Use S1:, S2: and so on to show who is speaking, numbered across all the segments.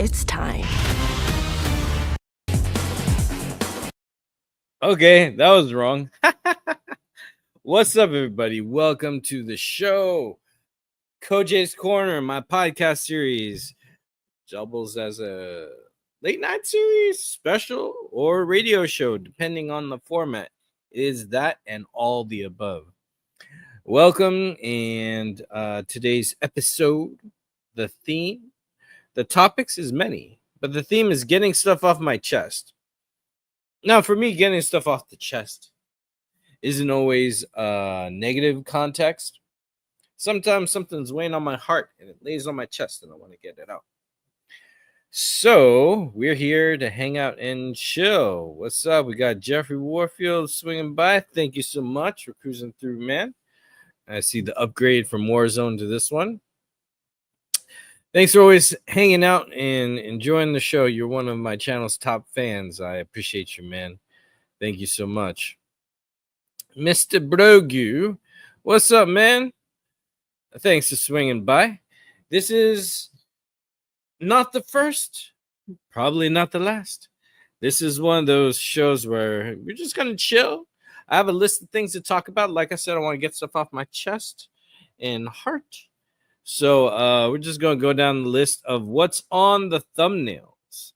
S1: it's time.
S2: Okay, that was wrong. What's up, everybody? Welcome to the show. Kojay's Corner, my podcast series, doubles as a late night series, special, or radio show, depending on the format. Is that and all the above. Welcome, and today's episode, the topics is many, but the theme is getting stuff off my chest. Now, for me, getting stuff off the chest isn't always a negative context. Sometimes something's weighing on my heart and it lays on my chest and I want to get it out. So we're here to hang out and chill. What's up? We got Jeffrey Warfield swinging by. Thank you so much for cruising through, man. I see the upgrade from Warzone to this one. Thanks for always hanging out and enjoying the show. You're one of my channel's top fans. I appreciate you, man. Thank you so much. Mr. Brogu, what's up, man? Thanks for swinging by. This is not the first, probably not the last. This is one of those shows where we're just going to chill. I have a list of things to talk about. Like I said, I want to get stuff off my chest and heart. So we're just going to go down the list of what's on the thumbnails.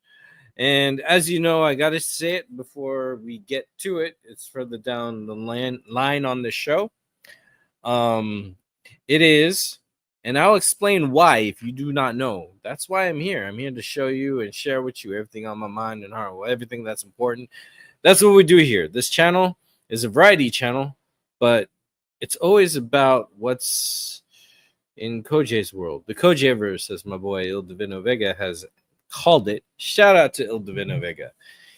S2: And as you know, I got to say it before we get to it. It's further down the line on the show. It is, and I'll explain why if you do not know. That's why I'm here. I'm here to show you and share with you everything on my mind and heart, everything that's important. That's what we do here. This channel is a variety channel, but it's always about what's in Kojay's world. The Kojayverse, as my boy Il Divino Vega has called it. Shout out to Il Divino Vega.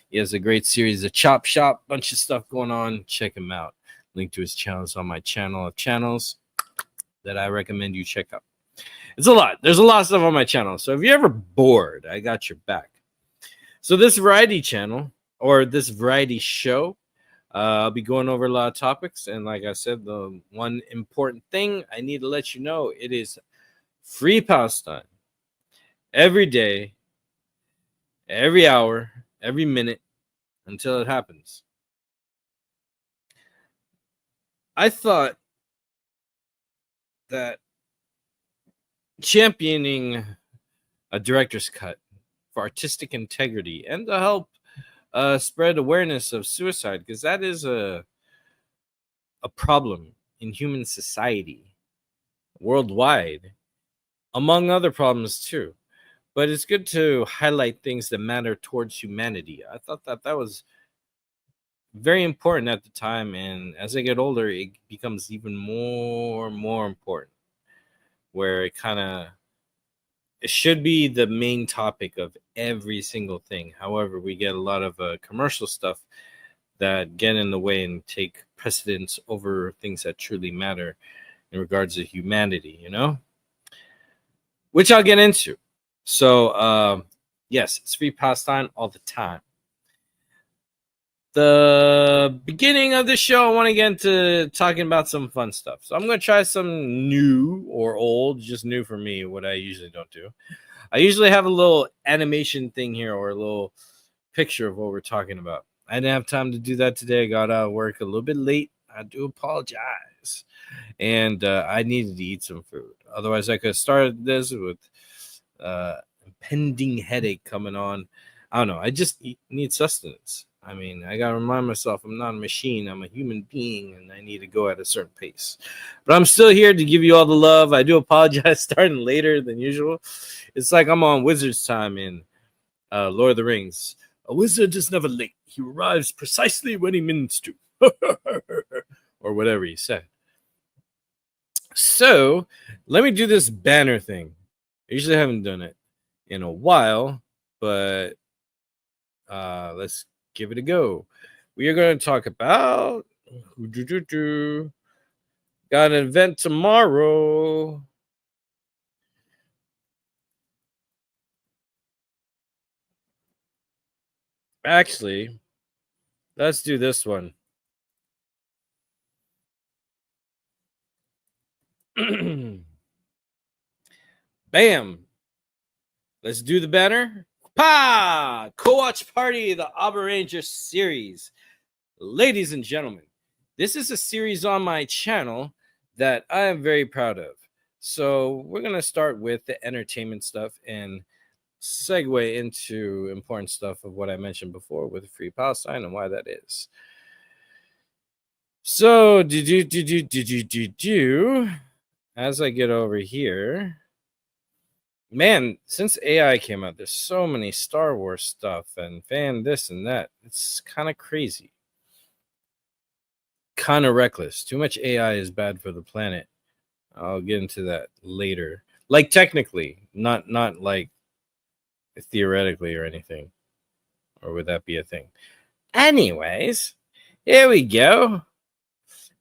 S2: He has a great series of Chop Shop, bunch of stuff going on. Check him out. Link to his channels on my channel of channels that I recommend you check out. It's a lot. There's a lot of stuff on my channel. So if you're ever bored, I got your back. So this variety channel or this variety show, I'll be going over a lot of topics. And like I said, the one important thing I need to let you know, it is free Palestine. Every day, every hour, every minute until it happens. I thought that championing a director's cut for artistic integrity and to help spread awareness of suicide, because that is a problem in human society worldwide, among other problems too. But it's good to highlight things that matter towards humanity. I thought that was very important at the time, and as I get older, it becomes even more important, where it should be the main topic of every single thing. However, we get a lot of commercial stuff that get in the way and take precedence over things that truly matter in regards to humanity, you know, which I'll get into. So, yes, it's free Palestine all the time. The beginning of the show, I want to get into talking about some fun stuff. So I'm going to try some new or old, just new for me, what I usually don't do. I usually have a little animation thing here or a little picture of what we're talking about. I didn't have time to do that today. I got out of work a little bit late. I do apologize. And I needed to eat some food. Otherwise, I could have started this with impending headache coming on. I don't know. I just need sustenance. I mean, I got to remind myself I'm not a machine. I'm a human being, and I need to go at a certain pace. But I'm still here to give you all the love. I do apologize starting later than usual. It's like I'm on Wizard's time in Lord of the Rings. A wizard is never late. He arrives precisely when he means to. Or whatever he said. So, let me do this banner thing. I usually haven't done it in a while, but let's give it a go. We are going to talk about got an event tomorrow. Actually, let's do this one. Bam. Let's do the banner. Pa! Co-watch Party, the Auburn Rangers series. Ladies and gentlemen, this is a series on my channel that I am very proud of. So we're going to start with the entertainment stuff and segue into important stuff of what I mentioned before with Free Palestine and why that is. So, as I get over here, man, since AI came out, there's so many Star Wars stuff and fan this and that. It's kind of crazy. Kind of reckless. Too much AI is bad for the planet. I'll get into that later. Like technically, not like theoretically or anything. Or would that be a thing? Anyways, here we go.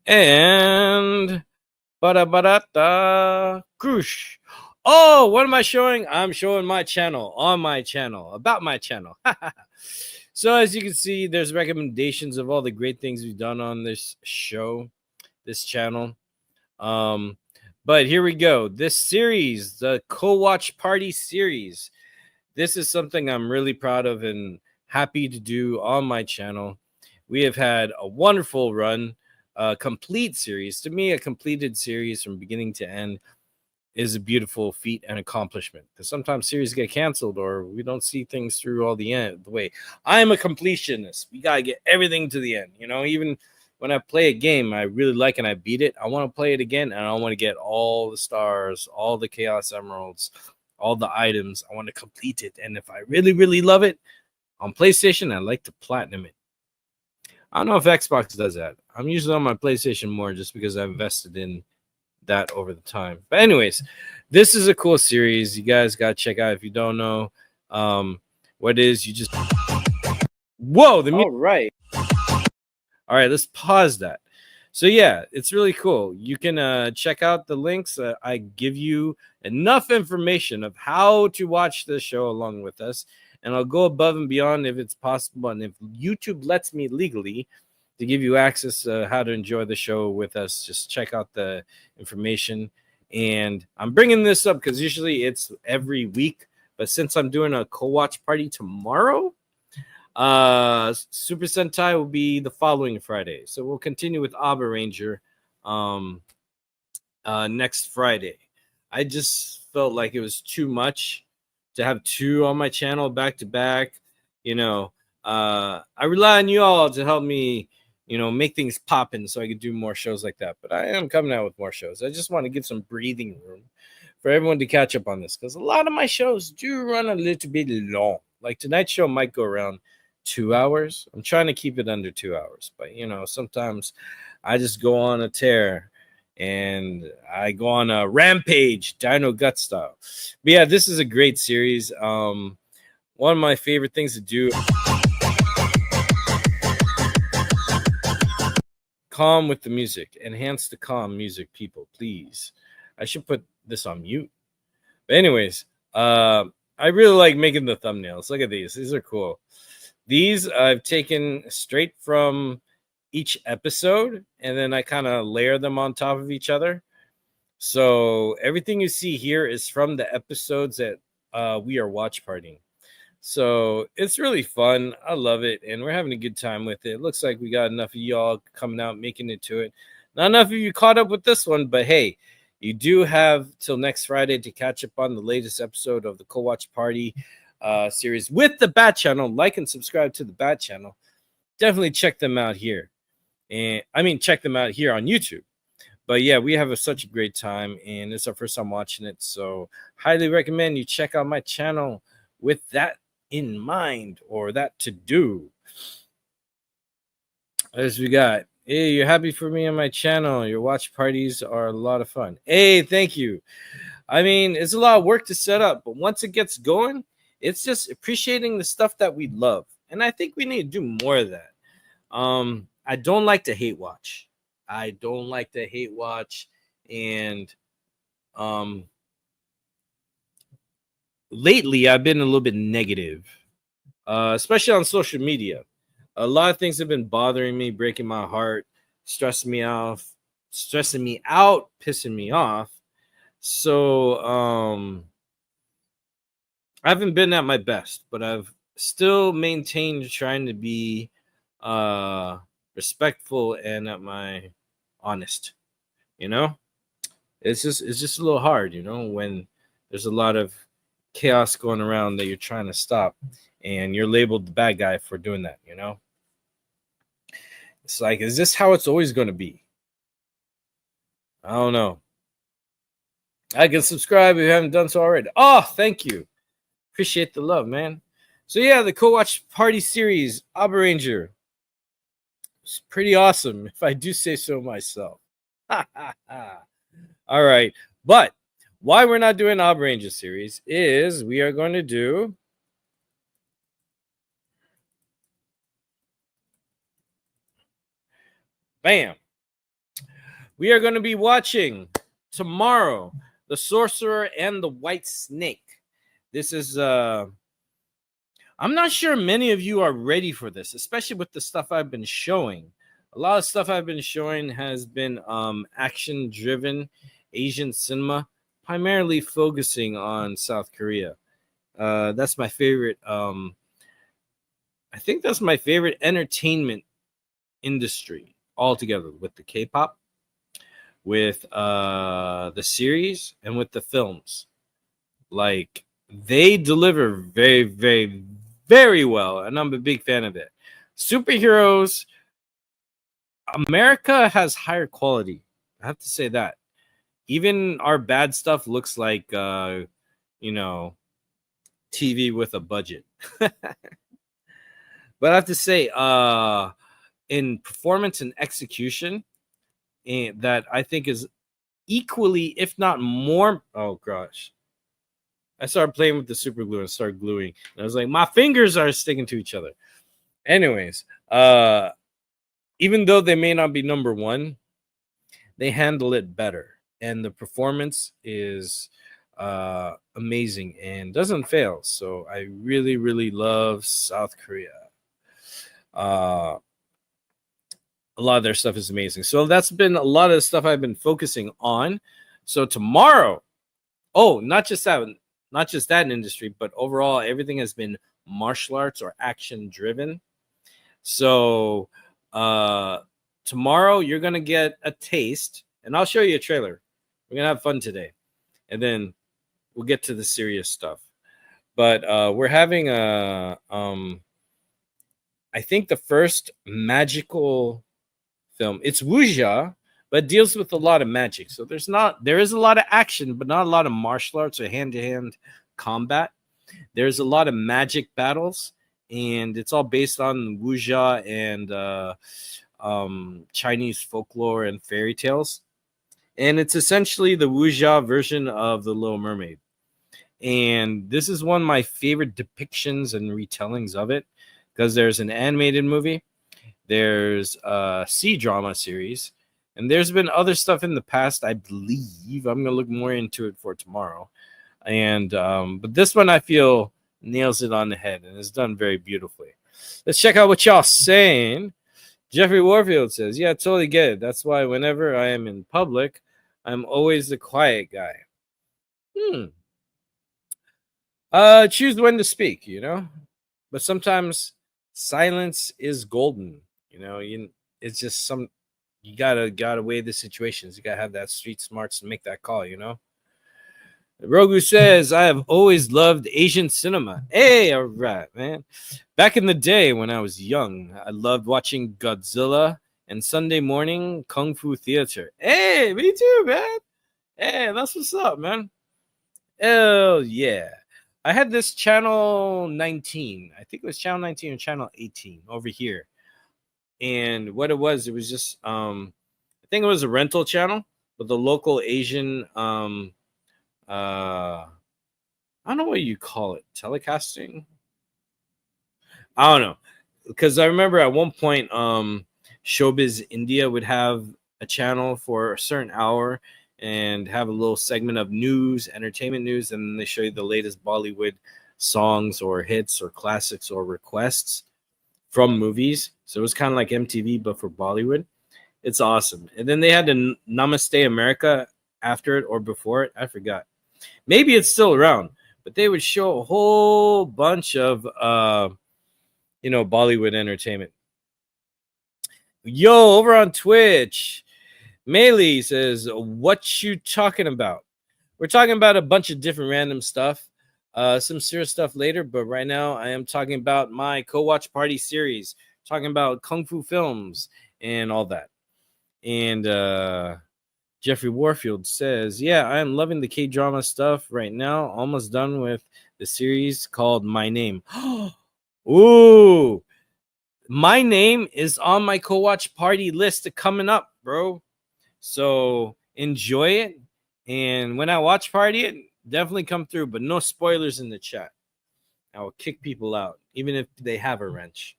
S2: And ba-da-ba-da-da, Krush. Oh, what am I showing? I'm showing my channel, on my channel, about my channel. So as you can see, there's recommendations of all the great things we've done on this show, this channel. But here we go. This series, the Co-Watch Party series. This is something I'm really proud of and happy to do on my channel. We have had a wonderful run, a complete series. To me, a completed series from beginning to end is a beautiful feat and accomplishment, because sometimes series get canceled or we don't see things through all the way. I'm a completionist. We gotta get everything to the end. Even when I play a game I really like and I beat it, I want to play it again, and I want to get all the stars, all the Chaos Emeralds, all the items. I want to complete it, and if I really, really love it on PlayStation, I like to platinum it. I don't know if Xbox does that. I'm usually on my PlayStation more just because I've invested in that over the time. But anyways, this is a cool series. You guys got to check out if you don't know what it is. You just whoa, the music. All right, let's pause that. So yeah, it's really cool. You can check out the links. I give you enough information of how to watch the show along with us, and I'll go above and beyond if it's possible, and if YouTube lets me legally, to give you access how to enjoy the show with us. Just check out the information. And I'm bringing this up because usually it's every week, but since I'm doing a co-watch party tomorrow, Super Sentai will be the following Friday. So we'll continue with Abba Ranger next Friday. I just felt like it was too much to have two on my channel back to back. I rely on you all to help me make things poppin' so I could do more shows like that. But I am coming out with more shows. I just want to give some breathing room for everyone to catch up on this, because a lot of my shows do run a little bit long. Like tonight's show might go around 2 hours. I'm trying to keep it under 2 hours, but sometimes I just go on a tear and I go on a rampage, Dino Gut style. But yeah, this is a great series. One of my favorite things to do. Calm with the music. Enhance the calm music, people, please. I should put this on mute. But anyways, I really like making the thumbnails. Look at these. These are cool. These I've taken straight from each episode, and then I kind of layer them on top of each other. So everything you see here is from the episodes that we are watch partying. So it's really fun. I love it, and we're having a good time with it. Looks like we got enough of y'all coming out, making it to it. Not enough of you caught up with this one, but hey, you do have till next Friday to catch up on the latest episode of the Co-Watch Party series with the Bat Channel. Like and subscribe to the Bat Channel. Definitely check them out here. And check them out here on YouTube. But yeah, we have such a great time, and it's our first time watching it. So highly recommend you check out my channel with that in mind, or that to do. As we got, hey, you're happy for me on my channel. Your watch parties are a lot of fun. Hey, thank you. It's a lot of work to set up, but once it gets going, it's just appreciating the stuff that we love. And I think we need to do more of that. I don't like to hate watch. And lately I've been a little bit negative, especially on social media. A lot of things have been bothering me, breaking my heart, stressing me out, pissing me off. So I haven't been at my best, but I've still maintained trying to be uh respectful and at my honest. You know, it's just a little hard. When there's a lot of chaos going around that you're trying to stop, and you're labeled the bad guy for doing that. It's like, is this how it's always going to be? I don't know. I can subscribe if you haven't done so already. Oh, thank you. Appreciate the love, man. So yeah, the co-watch party series, Abba Ranger. It's pretty awesome, if I do say so myself. All right. But why we're not doing Abba Ranger series is we are going to do bam. We are going to be watching tomorrow The Sorcerer and the White Snake. This is I'm not sure many of you are ready for this, especially with the stuff I've been showing. A lot of stuff I've been showing has been action driven Asian cinema, primarily focusing on South Korea. That's my favorite. I think that's my favorite entertainment industry altogether, with the K-pop, with the series, and with the films. Like, they deliver very, very, very well, and I'm a big fan of it. Superheroes, America has higher quality. I have to say that. Even our bad stuff looks like TV with a budget. But I have to say, in performance and execution, that I think is equally, if not more. Oh gosh, I started playing with the super glue and started gluing. And I was like, my fingers are sticking to each other. Anyways, even though they may not be number one, they handle it better, and the performance is amazing and doesn't fail. So I really, really love South Korea. A lot of their stuff is amazing. So that's been a lot of the stuff I've been focusing on. So tomorrow, not just that industry, but overall everything has been martial arts or action driven. So tomorrow you're gonna get a taste, and I'll show you a trailer. We're gonna have fun today, and then we'll get to the serious stuff. But we're having I think the first magical film. It's wuxia, but deals with a lot of magic. So there is a lot of action, but not a lot of martial arts or hand-to-hand combat. There's a lot of magic battles, and it's all based on wuxia and Chinese folklore and fairy tales. And it's essentially the wuxia version of The Little Mermaid. And this is one of my favorite depictions and retellings of it, because there's an animated movie, there's a C-drama series, and there's been other stuff in the past, I believe. I'm going to look more into it for tomorrow. And but this one I feel nails it on the head and is done very beautifully. Let's check out what y'all saying. Jeffrey Warfield says, yeah, I totally get it. That's why whenever I am in public, I'm always the quiet guy. Choose when to speak, but sometimes silence is golden. It's just you gotta weigh the situations. You gotta have that street smarts to make that call. Rogu says, I have always loved Asian cinema. Hey, all right, man. Back in the day when I was young, I loved watching Godzilla and Sunday morning Kung Fu theater. Hey, me too, man. Hey, that's what's up, man. Hell yeah. I had this channel 19. I think it was channel 19 or channel 18 over here. And what it was just I think it was a rental channel, but the local Asian I don't know what you call it, telecasting. I don't know, because I remember at one point Showbiz India would have a channel for a certain hour and have a little segment of news, entertainment news, and they show you the latest Bollywood songs or hits or classics or requests from movies. So it was kind of like MTV, but for Bollywood. It's awesome. And then they had the Namaste America after it or before it. I forgot. Maybe it's still around. but they would show a whole bunch of Bollywood entertainment. Yo, over on Twitch, Melee says, "What you talking about?" We're talking about a bunch of different random stuff, some serious stuff later, but right now I am talking about my co-watch party series, talking about kung fu films and all that. And Jeffrey Warfield says, "Yeah, I am loving the K-drama stuff right now. Almost done with the series called My Name." Ooh, My Name is on my co-watch party list coming up, bro. So enjoy it. And when I watch party it, definitely come through, but no spoilers in the chat. I will kick people out, even if they have a wrench.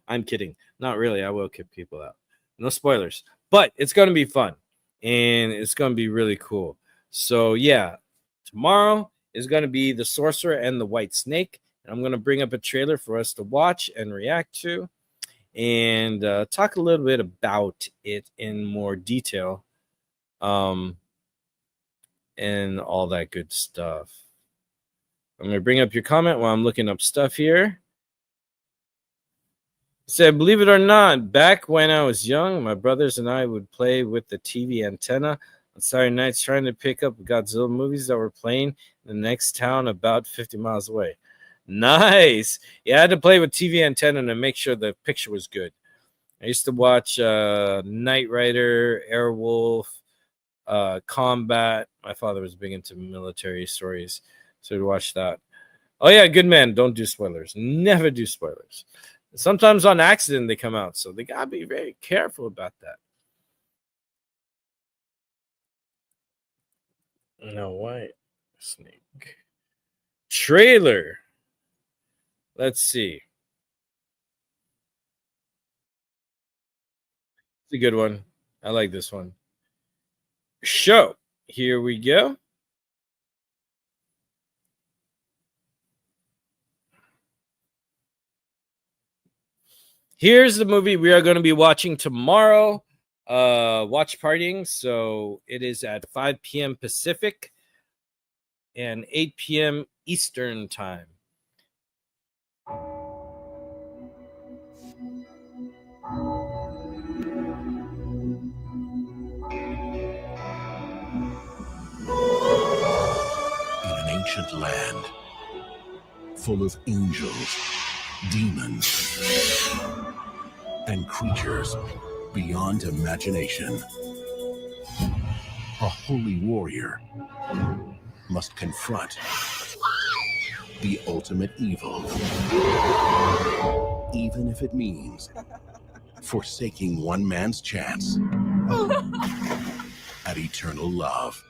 S2: I'm kidding. Not really. I will kick people out. No spoilers. But it's going to be fun. And it's going to be really cool. So, yeah. Tomorrow is going to be The Sorcerer and the White Snake. And I'm going to bring up a trailer for us to watch and react to. And talk a little bit about it in more detail. And all that good stuff. I'm going to bring up your comment while I'm looking up stuff here. Said, believe it or not, back when I was young, my brothers and I would play with the TV antenna on Saturday nights trying to pick up Godzilla movies that were playing in the next town about 50 miles away. Nice. Yeah, I had to play with TV antenna to make sure the picture was good. I used to watch Knight Rider, Airwolf, Combat. My father was big into military stories, so to watch that. Oh yeah, good man. Don't do spoilers. Never do spoilers. Sometimes on accident they come out, so they gotta be very careful about that. No, White Snake trailer. Let's see. It's a good one. I like this one. Show. Here we go. Here's the movie we are going to be watching tomorrow. Watch partying. So it is at 5 p.m. Pacific and 8 p.m. Eastern time.
S1: In an ancient land full of angels, demons, and creatures beyond imagination, a holy warrior must confront the ultimate evil, even if it means forsaking one man's chance at eternal love.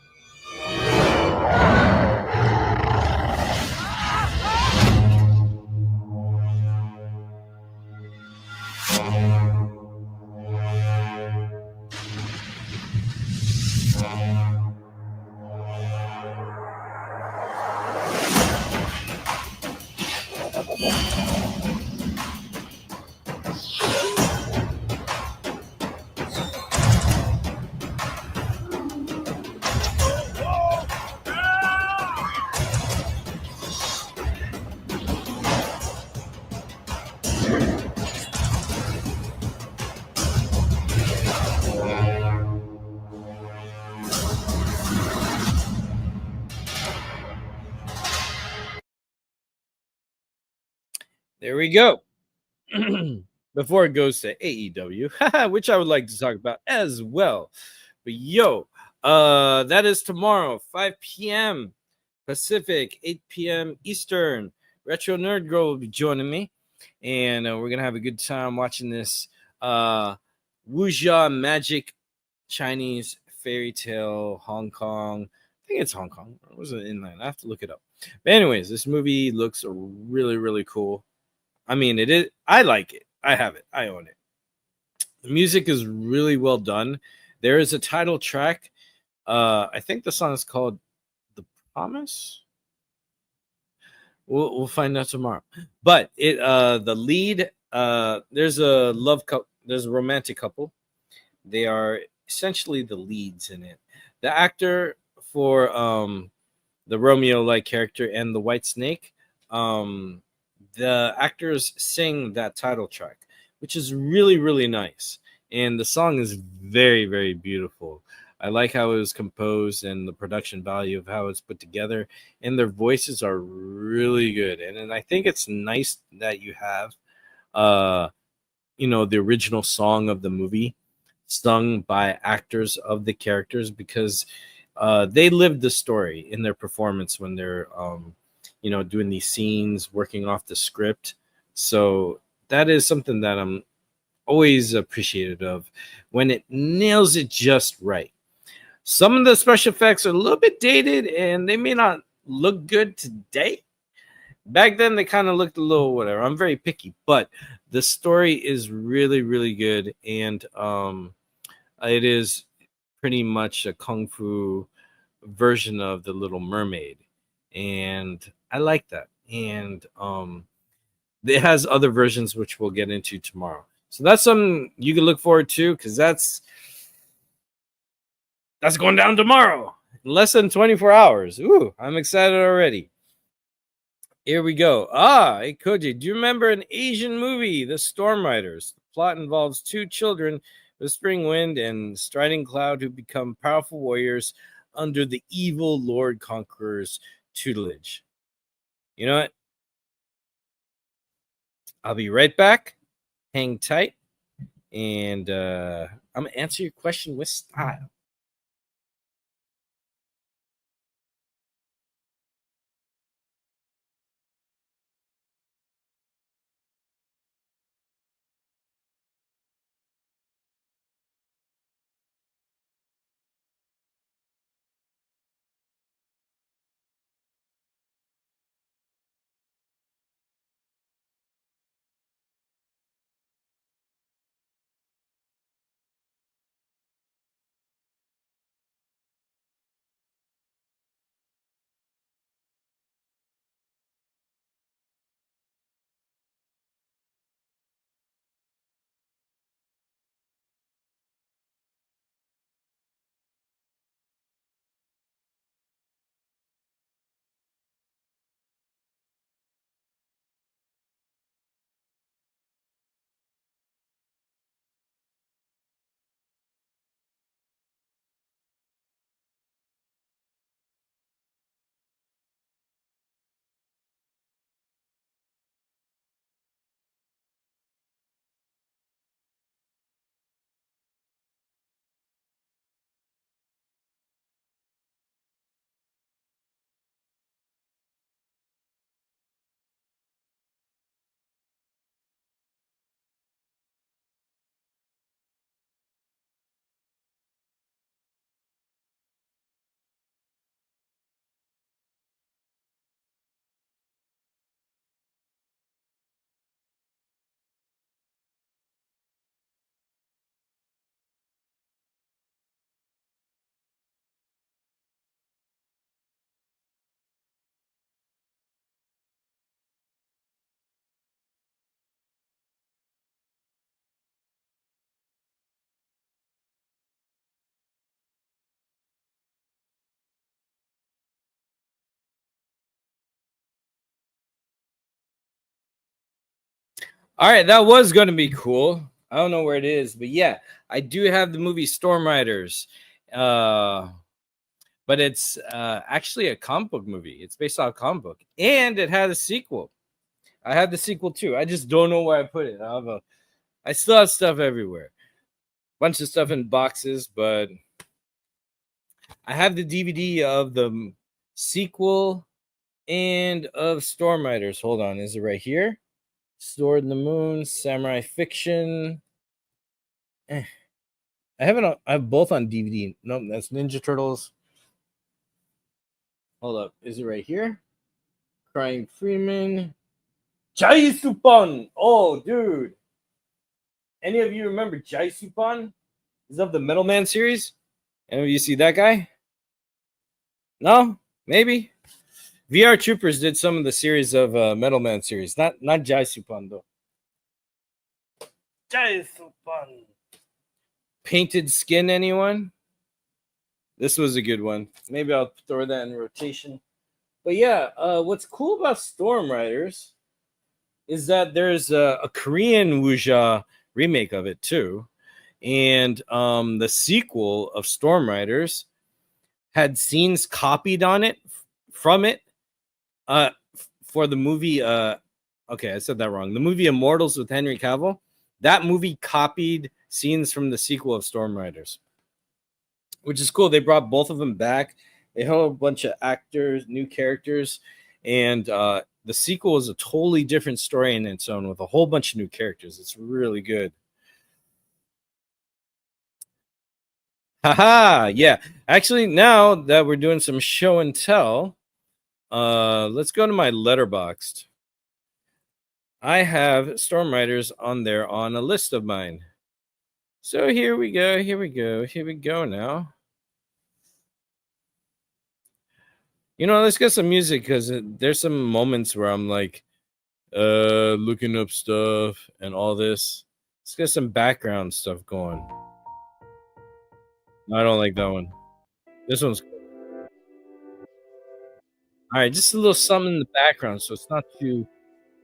S2: There we go. Before it goes to AEW, which I would like to talk about as well. But yo, that is tomorrow, 5 p.m. Pacific, 8 p.m. Eastern. Retro Nerd Girl will be joining me, and we're gonna have a good time watching this wuxia magic Chinese fairy tale Hong Kong. I think it's Hong Kong. Or was it inland? I have to look it up. But anyways, this movie looks really, really cool. I mean, it is. I like it. I have it. I own it. The music is really well done. There is a title track. I think the song is called "The Promise." We'll find out tomorrow. But it the lead there's a love couple. There's a romantic couple. They are essentially the leads in it. The actor for the Romeo-like character, and the White Snake, the actors sing that title track, which is really, really nice. And the song is very, very beautiful. I like how it was composed and the production value of how it's put together. And their voices are really good. And I think it's nice that you have, uh, the original song of the movie sung by actors of the characters, because they lived the story in their performance when they're doing these scenes, working off the script. So that is something that I'm always appreciative of, when it nails it just right. Some of the special effects are a little bit dated and they may not look good today. Back then they kind of looked a little whatever. I'm very picky, but the story is really, really good. And it is pretty much a kung fu version of The Little Mermaid, and I like that. And it has other versions which we'll get into tomorrow. So that's something you can look forward to, because that's going down tomorrow in less than 24 hours. Ooh, I'm excited already. Here we go. Hey Kojay, do you remember an Asian movie, The Storm Riders? The plot involves two children, Whispering Wind and Striding Cloud, who become powerful warriors under the evil Lord Conqueror's tutelage. You know what? I'll be right back. Hang tight. And I'm going to answer your question with style. All right, that was going to be cool. I don't know where it is, but yeah, I do have the movie Storm Riders. But it's actually a comic book movie. It's based on a comic book, and it had a sequel. I have the sequel too. I just don't know where I put it. I still have stuff everywhere, bunch of stuff in boxes, but I have the DVD of the sequel and of Storm Riders. Hold on, is it right here? Sword in the Moon, Samurai Fiction. I have it on. I have both on DVD. Nope, that's Ninja Turtles. Hold up, is it right here? Crying Freeman. Jai Supon. Oh, dude. Any of you remember Jai Supon? He's of the Metal Man series. Any of you see that guy? No? Maybe. VR Troopers did some of the series of Metal Man series. Not Jai Supon, though. Jai Supon. Painted Skin, anyone? This was a good one. Maybe I'll throw that in rotation. But yeah, what's cool about Storm Riders is that there's a Korean wuxia remake of it too, and the sequel of Storm Riders had scenes copied on it from it for the movie. Okay, I said that wrong. The movie Immortals with Henry Cavill. That movie copied scenes from the sequel of Storm Riders, which is cool. They brought both of them back. They had a bunch of actors, new characters, and the sequel is a totally different story in its own with a whole bunch of new characters. It's really good. Haha, yeah. Actually, now that we're doing some show and tell, let's go to my letterboxed. I have Storm Riders on there on a list of mine. So here we go, here we go, here we go now. You know, let's get some music because there's some moments where I'm like, looking up stuff and all this. Let's get some background stuff going. No, I don't like that one. This one's cool. All right, just a little something in the background so it's not too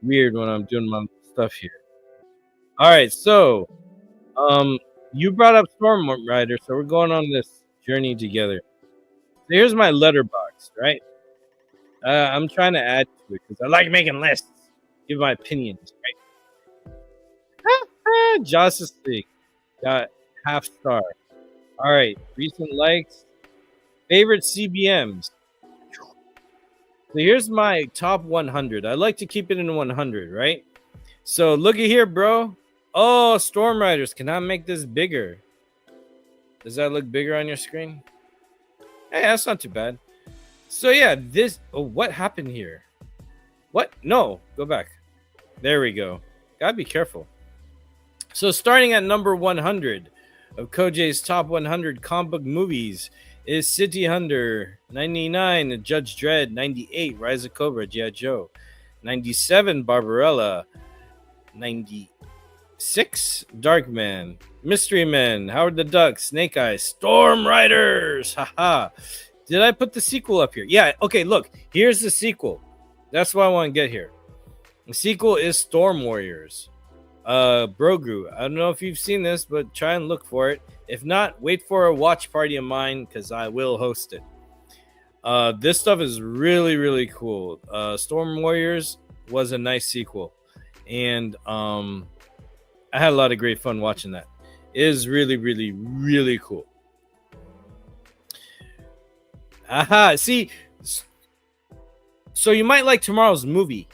S2: weird when I'm doing my stuff here. All right, so you brought up Storm Rider, so we're going on this journey together. So here's my letterbox, right? I'm trying to add to it because I like making lists, give my opinions, right? Justice League got half star. All right, recent likes, favorite CBMs. So here's my top 100. I like to keep it in 100, right? So look at here, bro. Oh, Storm Riders. Can I make this bigger? Does that look bigger on your screen? Hey, that's not too bad. So yeah, this. Oh, what happened here? What? No, go back. There we go. Gotta be careful. So starting at number 100 of Kojay's top 100 comic book movies is City Hunter, 99 Judge Dredd, 98 Rise of Cobra, G.I. Joe, 97 Barbarella, 96 Darkman, Mystery Men, Howard the Duck, Snake Eyes, Storm Riders. Haha. Did I put the sequel up here? Yeah, okay, look. Here's the sequel. That's what I want to get here. The sequel is Storm Warriors. Brogu. I don't know if you've seen this, but try and look for it. If not, wait for a watch party of mine because I will host it. This stuff is really, really cool. Storm Warriors was a nice sequel, and I had a lot of great fun watching that. It is really, really, really cool. Aha, see, so you might like tomorrow's movie,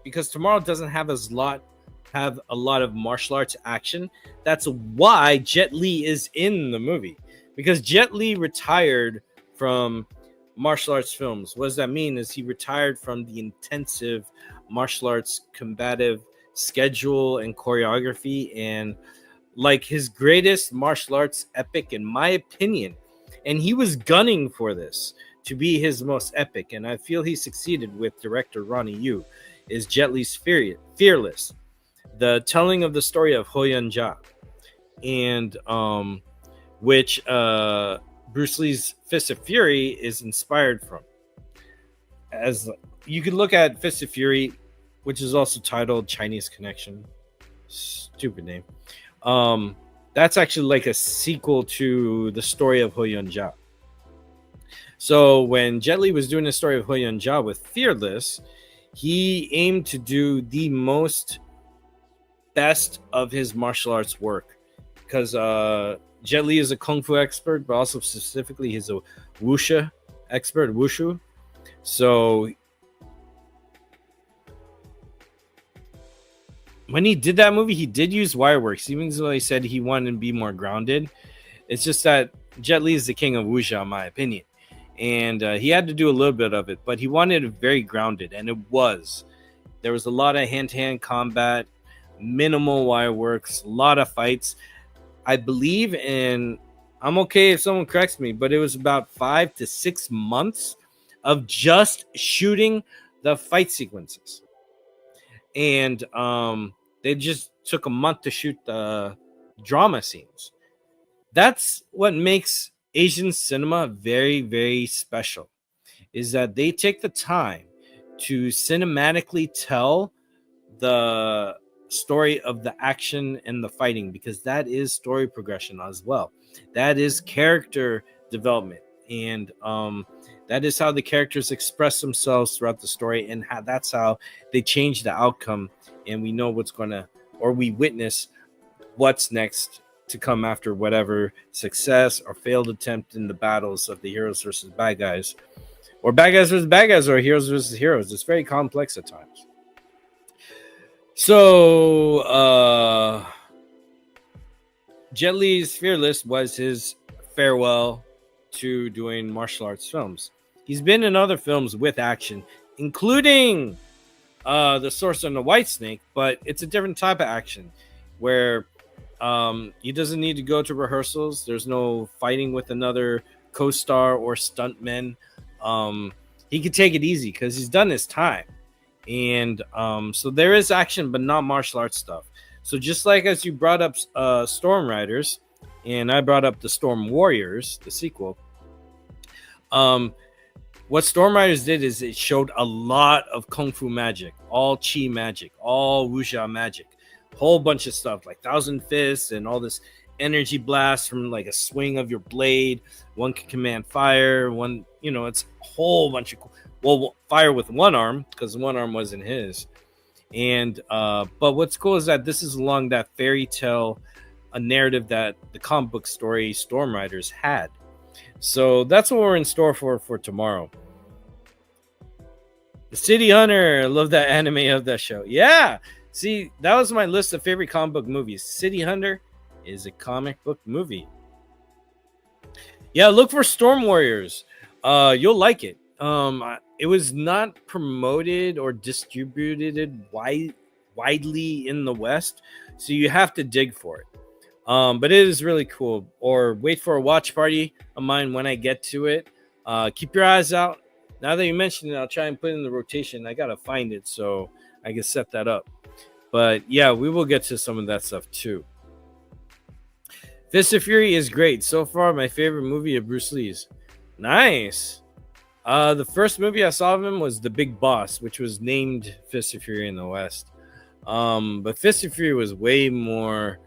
S2: because tomorrow doesn't have a lot of martial arts action. That's why Jet Li is in the movie, because Jet Li retired from martial arts films. What does that mean? Is he retired from the intensive martial arts combative schedule and choreography, and like his greatest martial arts epic, in my opinion, and he was gunning for this to be his most epic, and I feel he succeeded with director Ronnie Yu, is Jet Li's Fearless, the telling of the story of Ho-Yun-Ja, and which Bruce Lee's Fist of Fury is inspired from. As you could look at Fist of Fury, which is also titled Chinese Connection, stupid name. That's actually like a sequel to the story of Ho-Yun-Ja. So when Jet Li was doing the story of Ho-Yun-Ja with Fearless, he aimed to do the most best of his martial arts work, because Jet Li is a kung fu expert, but also specifically he's a wushu expert, wushu. So when he did that movie, he did use wire works, even though he said he wanted to be more grounded. It's just that Jet Li is the king of wushu, in my opinion, and he had to do a little bit of it, but he wanted it very grounded, and it was. There was a lot of hand-to-hand combat, minimal wire works, a lot of fights. I believe in, I'm okay if someone corrects me, but it was about 5 to 6 months of just shooting the fight sequences. And they just took a month to shoot the drama scenes. That's what makes Asian cinema very, very special. is that they take the time to cinematically tell the story of the action and the fighting, because that is story progression as well. That is character development, and that is how the characters express themselves throughout the story, and that's how they change the outcome, and we know what's gonna, or we witness what's next to come after whatever success or failed attempt in the battles of the heroes versus bad guys, or bad guys versus bad guys, or heroes versus heroes. It's very complex at times. So Jet Li's Fearless was his farewell to doing martial arts films. He's been in other films with action, including The Sorcerer and the White Snake, but it's a different type of action where he doesn't need to go to rehearsals. There's no fighting with another co-star or stuntman. He could take it easy because he's done his time. And so there is action, but not martial arts stuff. So just like as you brought up Storm Riders, and I brought up the Storm Warriors, the sequel, what Storm Riders did is it showed a lot of kung fu magic, all chi magic, all wuxia magic, whole bunch of stuff like Thousand Fists and all this energy blast from like a swing of your blade. One can command fire, one, you know, it's a whole bunch of fire with one arm, because one arm wasn't his. And but what's cool is that this is along that fairy tale, a narrative that the comic book story Storm Riders had. So that's what we're in store for tomorrow. The City Hunter, I love that anime of that show. Yeah, see, that was my list of favorite comic book movies. City Hunter is a comic book movie. Yeah, look for Storm Warriors. You'll like it. It was not promoted or distributed widely in the West, so you have to dig for it. But it is really cool. Or wait for a watch party of mine when I get to it. Keep your eyes out. Now that you mentioned it, I'll try and put it in the rotation. I gotta find it so I can set that up. But yeah, we will get to some of that stuff too. Fist of Fury is great. So far, my favorite movie of Bruce Lee's. Nice. The first movie I saw of him was The Big Boss, which was named Fist of Fury in the West. But Fist of Fury was way more.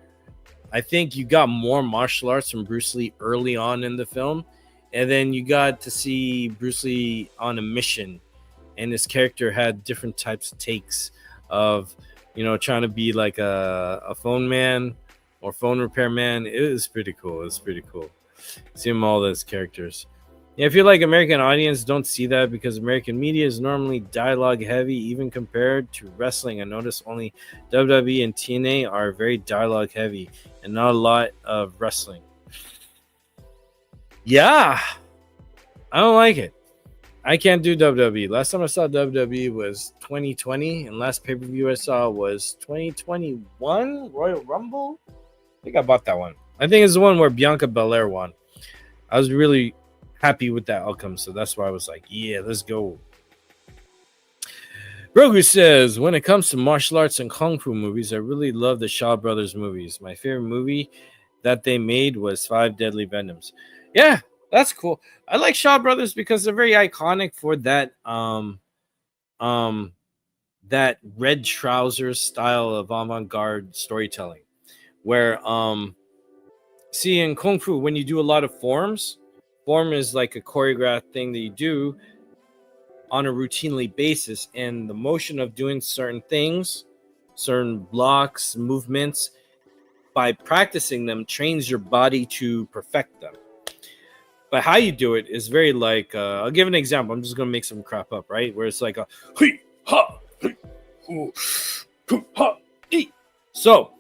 S2: I think you got more martial arts from Bruce Lee early on in the film, and then you got to see Bruce Lee on a mission, and his character had different types of takes of, you know, trying to be like a phone man or phone repair man. It was pretty cool. It was pretty cool. Seeing all those characters. Yeah, I feel like American audience don't see that because American media is normally dialogue heavy, even compared to wrestling. I notice only WWE and TNA are very dialogue heavy and not a lot of wrestling. Yeah, I don't like it. I can't do WWE. Last time I saw WWE was 2020, and last pay-per-view I saw was 2021 Royal Rumble. I think I bought that one. I think it's the one where Bianca Belair won. I was really happy with that outcome, so that's why I was like, yeah, let's go. Grogu says, when it comes to martial arts and kung fu movies, I really love the Shaw Brothers movies. My favorite movie that they made was Five Deadly Venoms. Yeah, that's cool. I like Shaw Brothers because they're very iconic for that that red trousers style of avant-garde storytelling, where see, in kung fu, when you do a lot of forms, form is like a choreographed thing that you do on a routinely basis, and the motion of doing certain things, certain blocks, movements, by practicing them trains your body to perfect them. But how you do it is very like, I'll give an example. I'm just going to make some crap up, right? Where it's like a so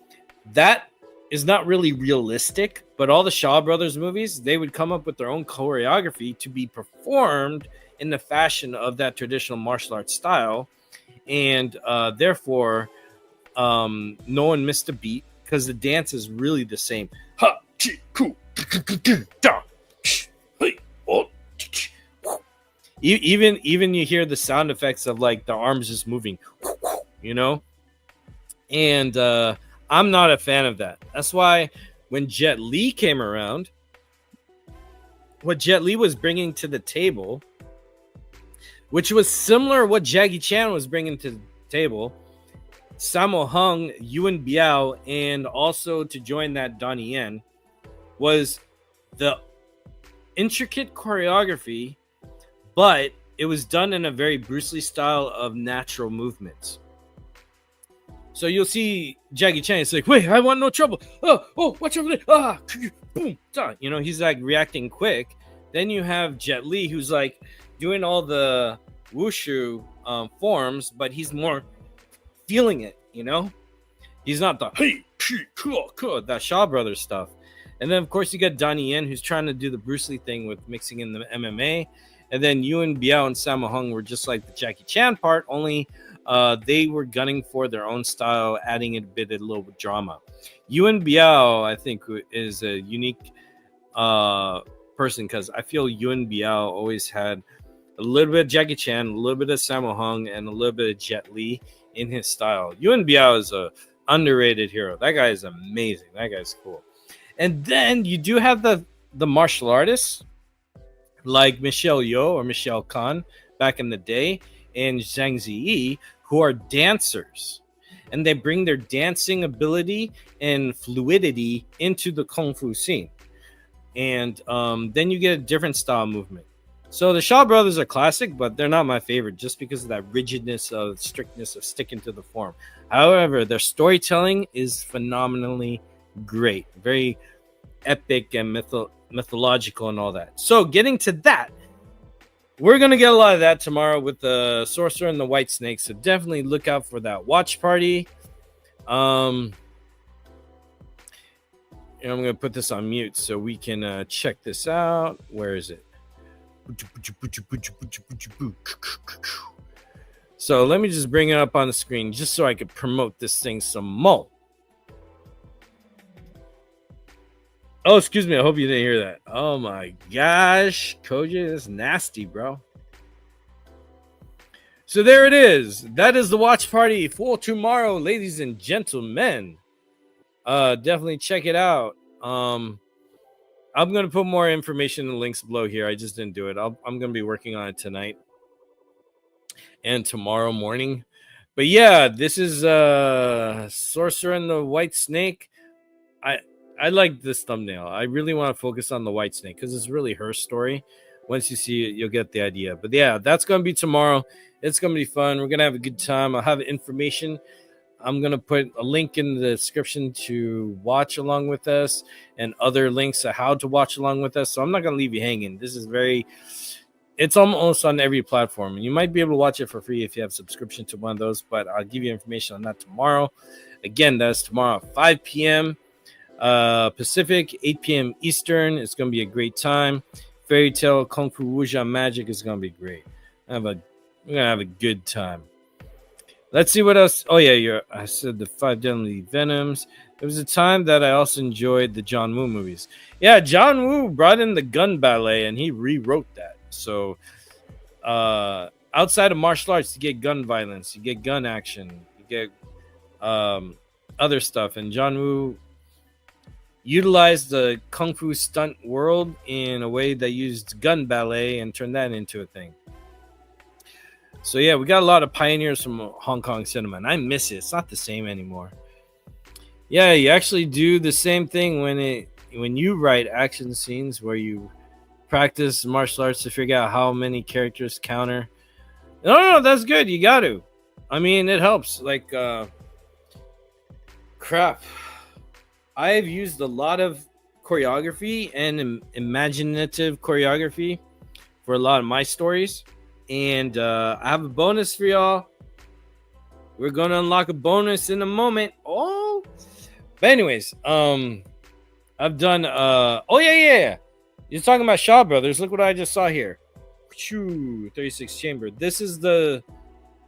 S2: that is not really realistic, but all the Shaw Brothers movies, they would come up with their own choreography to be performed in the fashion of that traditional martial arts style, and therefore no one missed a beat because the dance is really the same. Even you hear the sound effects of like the arms just moving, you know, and I'm not a fan of that. That's why when Jet Li came around, what Jet Li was bringing to the table which was similar to what Jackie Chan was bringing to the table. Sammo Hung, Yuen Biao, and also to join that Donnie Yen was the intricate choreography, but it was done in a very Bruce Lee style of natural movements. So you'll see Jackie Chan. It's like, wait, I want no trouble. Oh, watch over there. Boom, you know, he's like reacting quick. Then you have Jet Li, who's like doing all the wushu forms, but he's more feeling it. You know, he's not the hey, cool, that Shaw Brothers stuff. And then of course you got Donnie Yen, who's trying to do the Bruce Lee thing with mixing in the MMA. And then Yuen Biao and Sammo Hung were just like the Jackie Chan part, only they were gunning for their own style, adding a little bit drama. Yuen Biao, I think, is a unique person because I feel Yuen Biao always had a little bit of Jackie Chan, a little bit of Sammo Hung, and a little bit of Jet Li in his style. Yuen Biao is a underrated hero. That guy is amazing. That guy's cool. And then you do have the martial artists like Michelle Yeoh or Michelle Khan back in the day, and Zhang Ziyi, who are dancers. And they bring their dancing ability and fluidity into the Kung Fu scene. And then you get a different style movement. So the Shaw Brothers are classic, but they're not my favorite just because of that rigidness of strictness of sticking to the form. However, their storytelling is phenomenally great. Very epic and mythological and all that. So getting to that, we're going to get a lot of that tomorrow with the Sorcerer and the White Snake. So definitely look out for that watch party. And I'm going to put this on mute so we can check this out. Where is it? So let me just bring it up on the screen just so I could promote this thing some more. Oh, excuse me. I hope you didn't hear that. Oh my gosh. Kojay is nasty, bro. So there it is. That is the watch party for tomorrow, ladies and gentlemen. Definitely check it out. I'm going to put more information in the links below here. I just didn't do it. I'm going to be working on it tonight and tomorrow morning. But yeah, this is Sorcerer and the White Snake. I like this thumbnail. I really want to focus on the White Snake because it's really her story. Once you see it, you'll get the idea. But yeah, that's going to be tomorrow. It's going to be fun. We're going to have a good time. I'll have information. I'm going to put a link in the description to watch along with us and other links to how to watch along with us. So I'm not going to leave you hanging. This is it's almost on every platform. And you might be able to watch it for free if you have subscription to one of those. But I'll give you information on that tomorrow. Again, that's tomorrow at 5 p.m. Pacific, 8 p.m. Eastern. It's going to be a great time. Fairy Tale, Kung Fu Wuxia Magic is going to be great. We're going to have a good time. Let's see what else. Oh, yeah, I said the 5 Deadly Venoms. There was a time that I also enjoyed the John Woo movies. Yeah, John Woo brought in the gun ballet, and he rewrote that. So, outside of martial arts, you get gun violence, you get gun action, you get other stuff. And John Woo utilized the Kung Fu stunt world in a way that used gun ballet and turned that into a thing. So yeah, we got a lot of pioneers from Hong Kong cinema, and I miss it. It's not the same anymore. Yeah, you actually do the same thing when you write action scenes where you practice martial arts to figure out how many characters counter. No, that's good. You got to. I mean, it helps. Like, crap. I've used a lot of choreography and imaginative choreography for a lot of my stories. And I have a bonus for y'all. We're going to unlock a bonus in a moment. Oh. But anyways, I've done... oh, yeah. You're talking about Shaw Brothers. Look what I just saw here. 36 chamber. This is the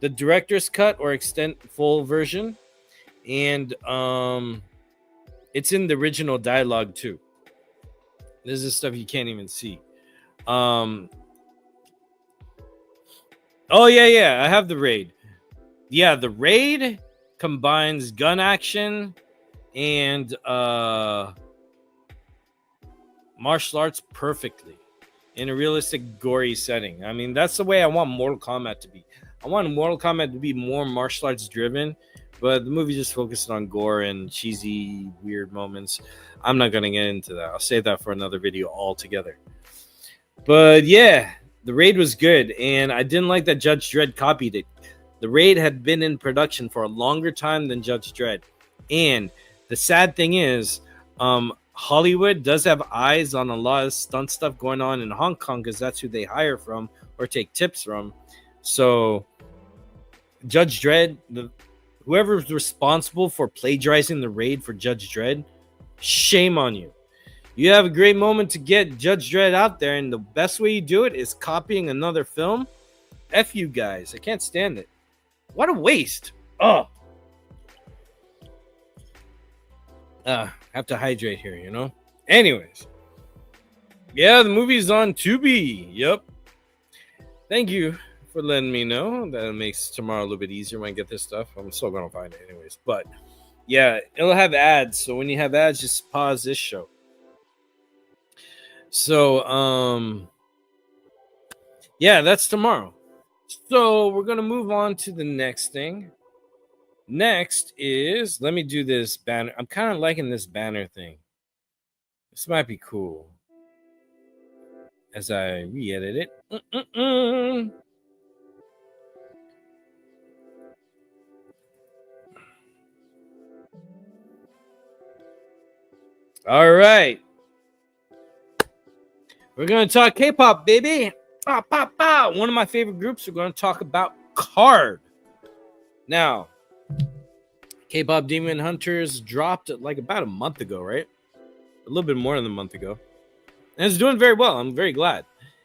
S2: director's cut or extent full version. And it's in the original dialogue too. This is stuff you can't even see. Oh, yeah. I have the raid. Yeah, the raid combines gun action and martial arts perfectly. in a realistic, gory setting. I mean, that's the way I want Mortal Kombat to be. I want Mortal Kombat to be more martial arts driven, but the movie just focused on gore and cheesy, weird moments. I'm not going to get into that. I'll save that for another video altogether. But yeah, the Raid was good, and I didn't like that Judge Dredd copied it. The Raid had been in production for a longer time than Judge Dredd. And the sad thing is, Hollywood does have eyes on a lot of stunt stuff going on in Hong Kong because that's who they hire from or take tips from. So Judge Dredd, whoever's responsible for plagiarizing the Raid for Judge Dredd, shame on you. You have a great moment to get Judge Dredd out there, and the best way you do it is copying another film. F you guys. I can't stand it. What a waste. Oh. Have to hydrate here, you know? Anyways. Yeah, the movie's on Tubi. Yep. Thank you for letting me know. That makes tomorrow a little bit easier when I get this stuff. I'm still going to find it anyways. But, yeah, it'll have ads. So when you have ads, just pause this show. So, yeah, that's tomorrow. So we're going to move on to the next thing. Next is, let me do this banner. I'm kind of liking this banner thing. This might be cool. As I re-edit it. All right. We're going to talk K-pop, baby. One of my favorite groups. We're going to talk about Card. Now, K-pop Demon Hunters dropped like about a month ago, right? A little bit more than a month ago. And it's doing very well. I'm very glad.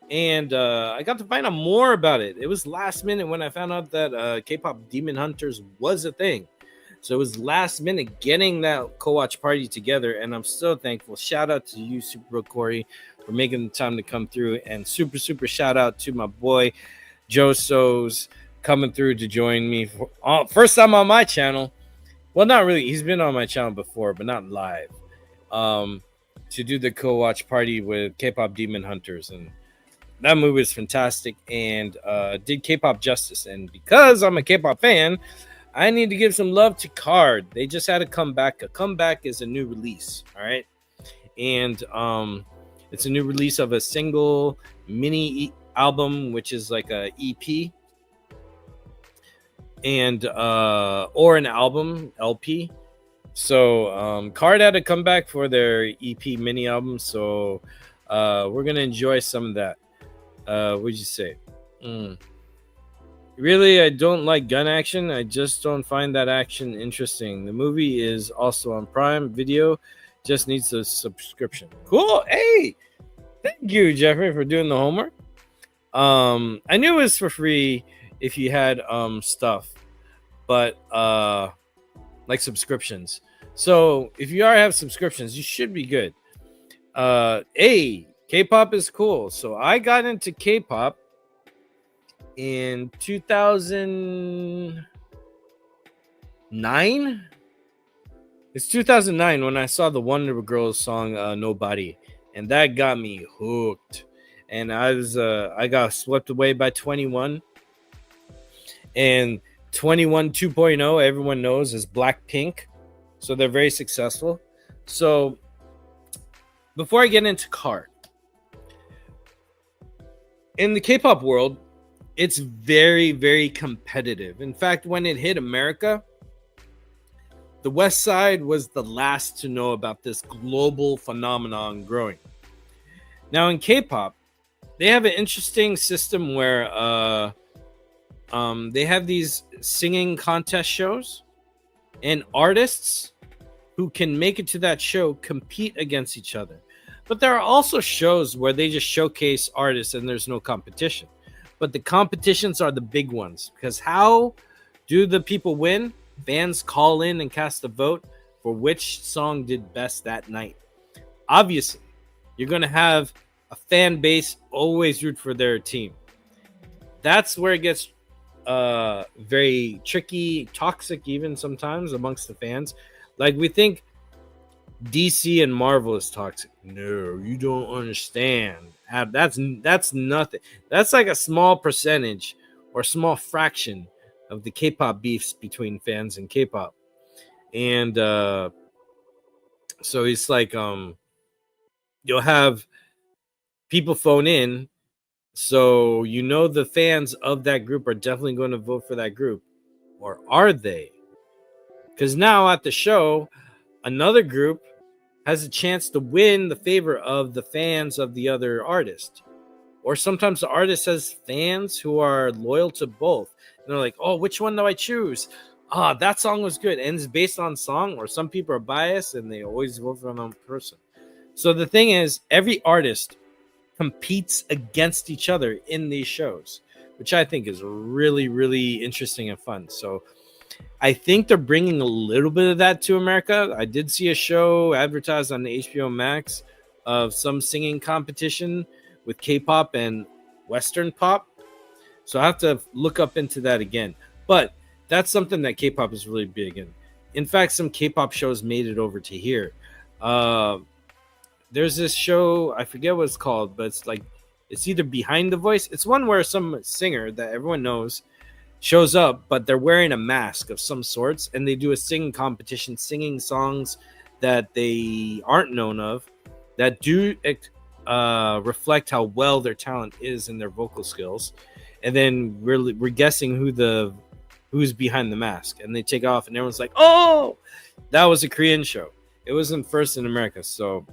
S2: And I got to find out more about it. It was last minute when I found out that K-pop Demon Hunters was a thing. So it was last minute getting that co-watch party together. And I'm so thankful. Shout out to you, Super Bro Corey, for making the time to come through. And super shout out to my boy, Joe So's, coming through to join me. First time on my channel. Well, not really. He's been on my channel before, but not live. To do the co-watch party with K-pop Demon Hunters. And that movie is fantastic and did K-pop justice. And because I'm a K-pop fan, I need to give some love to Card. They just had a comeback. A comeback is a new release, all right? And it's a new release of a single mini album, which is like a EP. And or an album, LP. So Card had a comeback for their EP mini album. So we're going to enjoy some of that. What'd you say? Really, I don't like gun action. I just don't find that action interesting. The movie is also on Prime Video. Just needs a subscription. Cool. Hey, thank you, Jeffrey, for doing the homework. I knew it was for free if you had stuff, but like subscriptions. So if you have subscriptions, you should be good. K-pop is cool. So I got into K-pop in 2009. It's 2009 when I saw the Wonder Girls song Nobody, and that got me hooked. And I got swept away by 21. And 21 2.0, everyone knows, is Blackpink. So they're very successful. So before I get into Card, in the K-pop world, it's very, very competitive. In fact, when it hit America, the West Side was the last to know about this global phenomenon growing. Now in K-pop, they have an interesting system where they have these singing contest shows, and artists who can make it to that show compete against each other. But there are also shows where they just showcase artists and there's no competition. But the competitions are the big ones, because how do the people win? Fans call in and cast a vote for which song did best that night. Obviously, you're going to have a fan base always root for their team. That's where it gets very tricky, toxic even sometimes amongst the fans. Like, we think DC and Marvel is toxic. No, you don't understand. That's nothing. That's like a small percentage or small fraction of the K-pop beefs between fans and K-pop. And so it's like you'll have people phone in, so you know the fans of that group are definitely going to vote for that group, or are they? Because now at the show, another group has a chance to win the favor of the fans of the other artist. Or sometimes the artist has fans who are loyal to both. And they're like, oh, which one do I choose? That song was good. And it's based on song, or some people are biased and they always vote for one person. So the thing is, every artist competes against each other in these shows, which I think is really, really interesting and fun. So I think they're bringing a little bit of that to America. I did see a show advertised on HBO Max of some singing competition with K-pop and Western pop. So I have to look up into that again. But that's something that K-pop is really big in. In fact, some K-pop shows made it over to here. There's this show, I forget what it's called, but it's either Behind the Voice. It's one where some singer that everyone knows shows up, but they're wearing a mask of some sorts, and they do a singing competition, singing songs that they aren't known of, that do reflect how well their talent is in their vocal skills. And then we're guessing who's behind the mask, and they take off, and everyone's like, "Oh, that was a Korean show. It wasn't first in America." So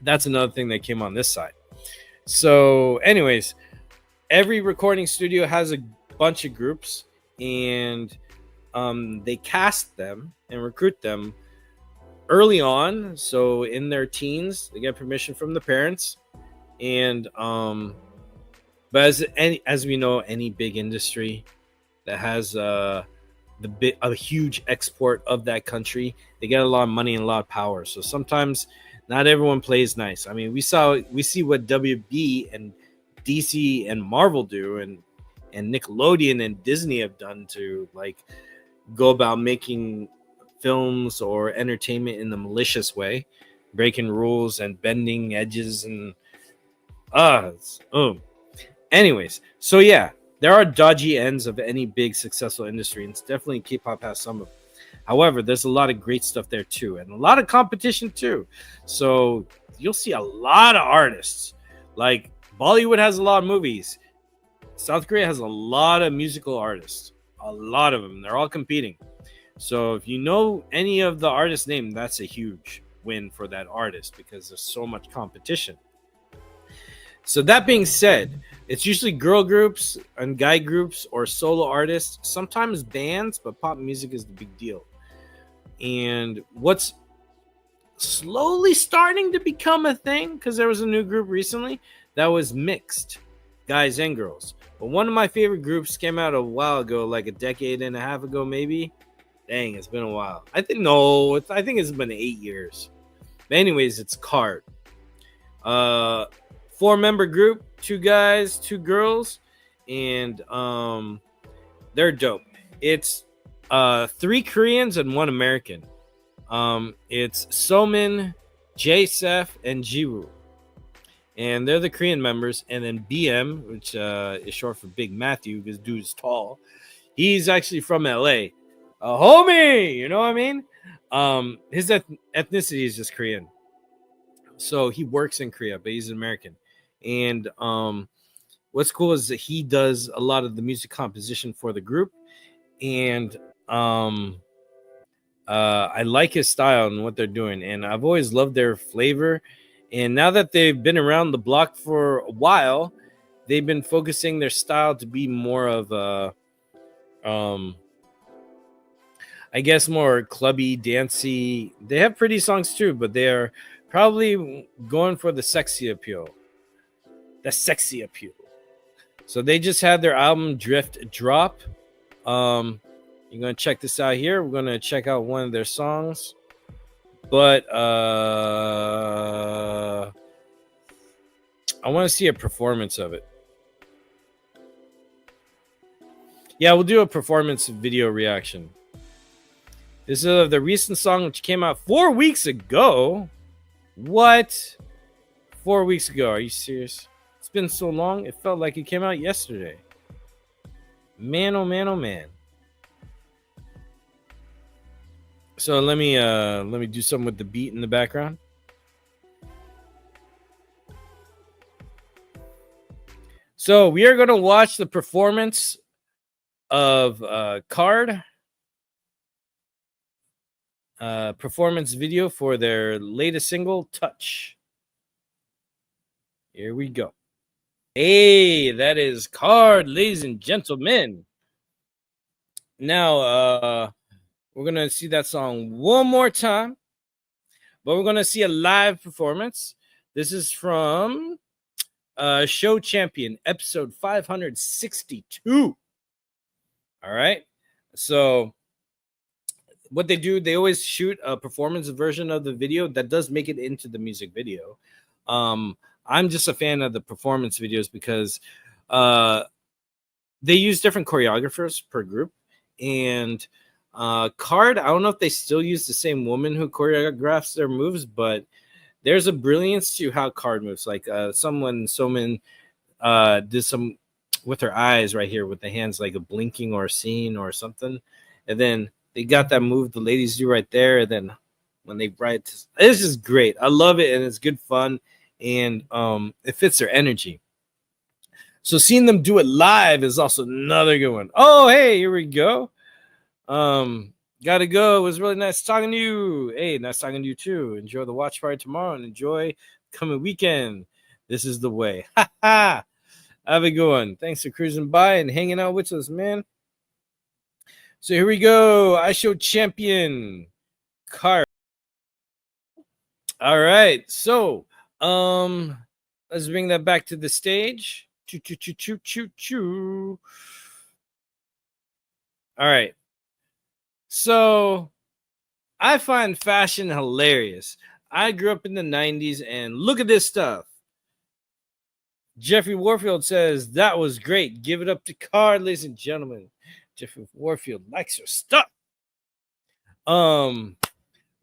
S2: that's another thing that came on this side. So, anyways, every recording studio has a bunch of groups, and they cast them and recruit them early on. So in their teens, they get permission from the parents. And but as we know, any big industry that has a huge export of that country, they get a lot of money and a lot of power. So sometimes not everyone plays nice. I mean, we see what WB and DC and Marvel do, and Nickelodeon and Disney have done to like go about making films or entertainment in the malicious way, breaking rules and bending edges and anyways, so yeah, there are dodgy ends of any big successful industry, and it's definitely K-pop has some of them. However, there's a lot of great stuff there too, and a lot of competition too. So you'll see a lot of artists. Like Bollywood has a lot of movies. South Korea has a lot of musical artists. A lot of them. They're all competing. So if you know any of the artist name, that's a huge win for that artist because there's so much competition. So that being said, it's usually girl groups and guy groups or solo artists, sometimes bands, but pop music is the big deal. And what's slowly starting to become a thing, because there was a new group recently that was mixed, guys and girls. But one of my favorite groups came out a while ago, like a decade and a half ago, maybe. Dang, it's been a while. I think it's been 8 years. But anyways, it's Card. 4-member group, 2 guys, 2 girls, and they're dope. It's 3 Koreans and 1 American. It's Somin, J-Sef, and Jiwoo. And they're the Korean members. And then BM, which is short for Big Matthew, because dude's tall. He's actually from LA. A homie, you know what I mean? His ethnicity is just Korean. So he works in Korea, but he's an American. And what's cool is that he does a lot of the music composition for the group. And I like his style and what they're doing. And I've always loved their flavor. And now that they've been around the block for a while, they've been focusing their style to be more of a, I guess, more clubby, dancey. They have pretty songs too, but they are probably going for the sexy appeal. The sexy appeal. So they just had their album Drift drop. You're gonna check this out here. We're gonna check out one of their songs. But I want to see a performance of it. Yeah, we'll do a performance video reaction. This is the recent song which came out 4 weeks ago. What? 4 weeks ago? Are you serious? It's been so long. It felt like it came out yesterday. Man, oh man, oh man. So let me do something with the beat in the background. So we are going to watch the performance of Card performance video for their latest single, Touch. Here we go. Hey, that is Card, ladies and gentlemen. Now, we're going to see that song one more time, but we're going to see a live performance. This is from Show Champion, episode 562. All right. So what they do, they always shoot a performance version of the video that does make it into the music video. I'm just a fan of the performance videos because they use different choreographers per group. And Card, I don't know if they still use the same woman who choreographs their moves, but there's a brilliance to how Card moves. Like Soman did some with her eyes right here with the hands, like a blinking or a scene or something. And then they got that move the ladies do right there. And then when they write, it's just great. I love it, and it's good fun, and it fits their energy. So seeing them do it live is also another good one. Oh, hey, here we go. Gotta go. It was really nice talking to you. Hey, nice talking to you too. Enjoy the watch party tomorrow and enjoy the coming weekend. This is the way. Ha ha. Have a good one. Thanks for cruising by and hanging out with us, man. So here we go. I Show Champion Card. All right. So let's bring that back to the stage. Choo choo choo choo choo choo. All right. So I find fashion hilarious. I grew up in the 90s, and look at this stuff. Jeffrey Warfield says, that was great. Give it up to Card, ladies and gentlemen. Jeffrey Warfield likes your stuff.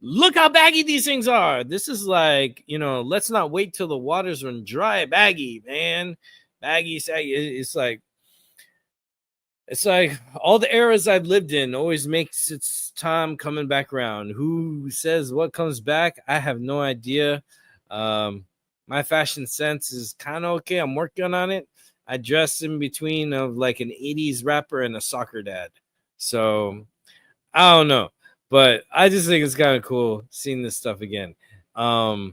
S2: Look how baggy these things are. This is like, let's not wait till the waters run dry. Baggy, man. Baggy, saggy. It's like all the eras I've lived in always makes its time coming back around. Who says what comes back? I have no idea. My fashion sense is kind of okay. I'm working on it. I dress in between of like an 80s rapper and a soccer dad. So I don't know. But I just think it's kind of cool seeing this stuff again. What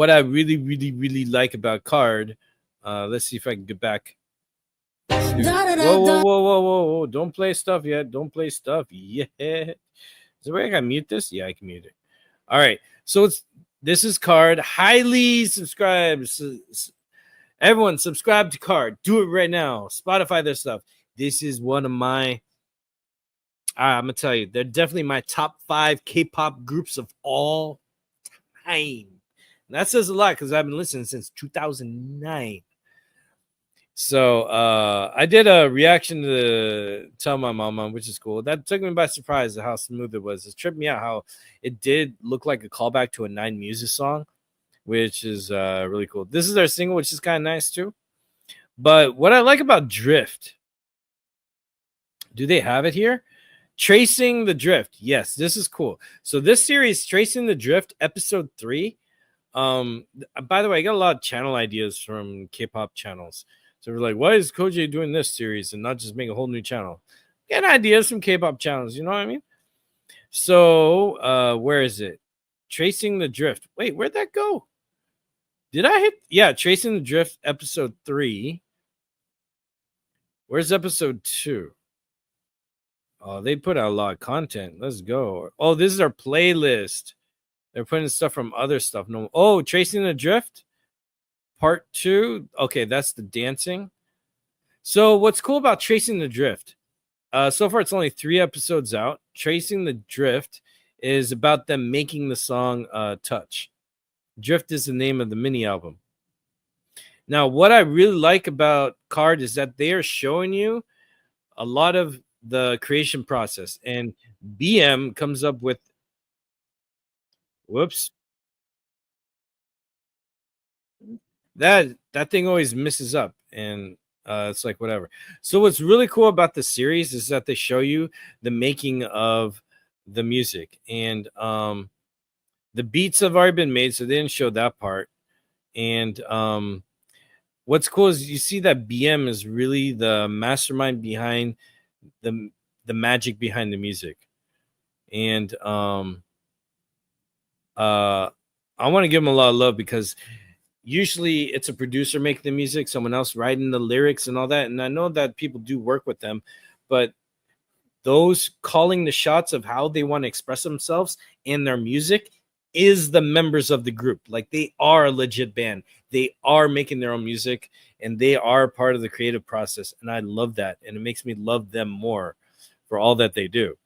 S2: I really, really, really like about Card, let's see if I can get back. Whoa. Don't play stuff yet. Don't play stuff yet. Is there a way I can mute this? Yeah, I can mute it. All right. So this is Card. Highly subscribe. Everyone subscribe to Card. Do it right now. Spotify their stuff. This is one of my, I'm going to tell you, they're definitely my top 5 K-pop groups of all time. And that says a lot because I've been listening since 2009. So I did a reaction to Tell My Mama, which is cool. That took me by surprise at how smooth it was. It tripped me out how it did look like a callback to a Nine Muses song, which is really cool. This is their single, which is kind of nice too. But what I like about Drift, do they have it here? Tracing the Drift. Yes, this is cool. So this series, Tracing the Drift, episode 3. By the way, I got a lot of channel ideas from K-pop channels. So we're like, why is Kojay doing this series and not just make a whole new channel? Get ideas from K-pop channels, you know what I mean? So where is it? Tracing the Drift. Wait, where'd that go? Did I hit? Yeah, Tracing the Drift, episode 3. Where's episode 2? Oh, they put out a lot of content. Let's go. Oh, this is our playlist. They're putting stuff from other stuff. No. Oh, Tracing the Drift, part 2. Okay, that's the dancing. So what's cool about Tracing the Drift? So far, it's only 3 episodes out. Tracing the Drift is about them making the song Touch. Drift is the name of the mini album. Now, what I really like about Card is that they are showing you a lot of the creation process, and BM comes up with whoops. That thing always misses up, and it's like whatever. So what's really cool about the series is that they show you the making of the music, and the beats have already been made, so they didn't show that part. And what's cool is you see that BM is really the mastermind behind the magic behind the music. And I want to give him a lot of love because usually it's a producer making the music, someone else writing the lyrics and all that. And I know that people do work with them, but those calling the shots of how they want to express themselves in their music is the members of the group. Like, they are a legit band. They are making their own music, and they are part of the creative process. And I love that. And it makes me love them more for all that they do.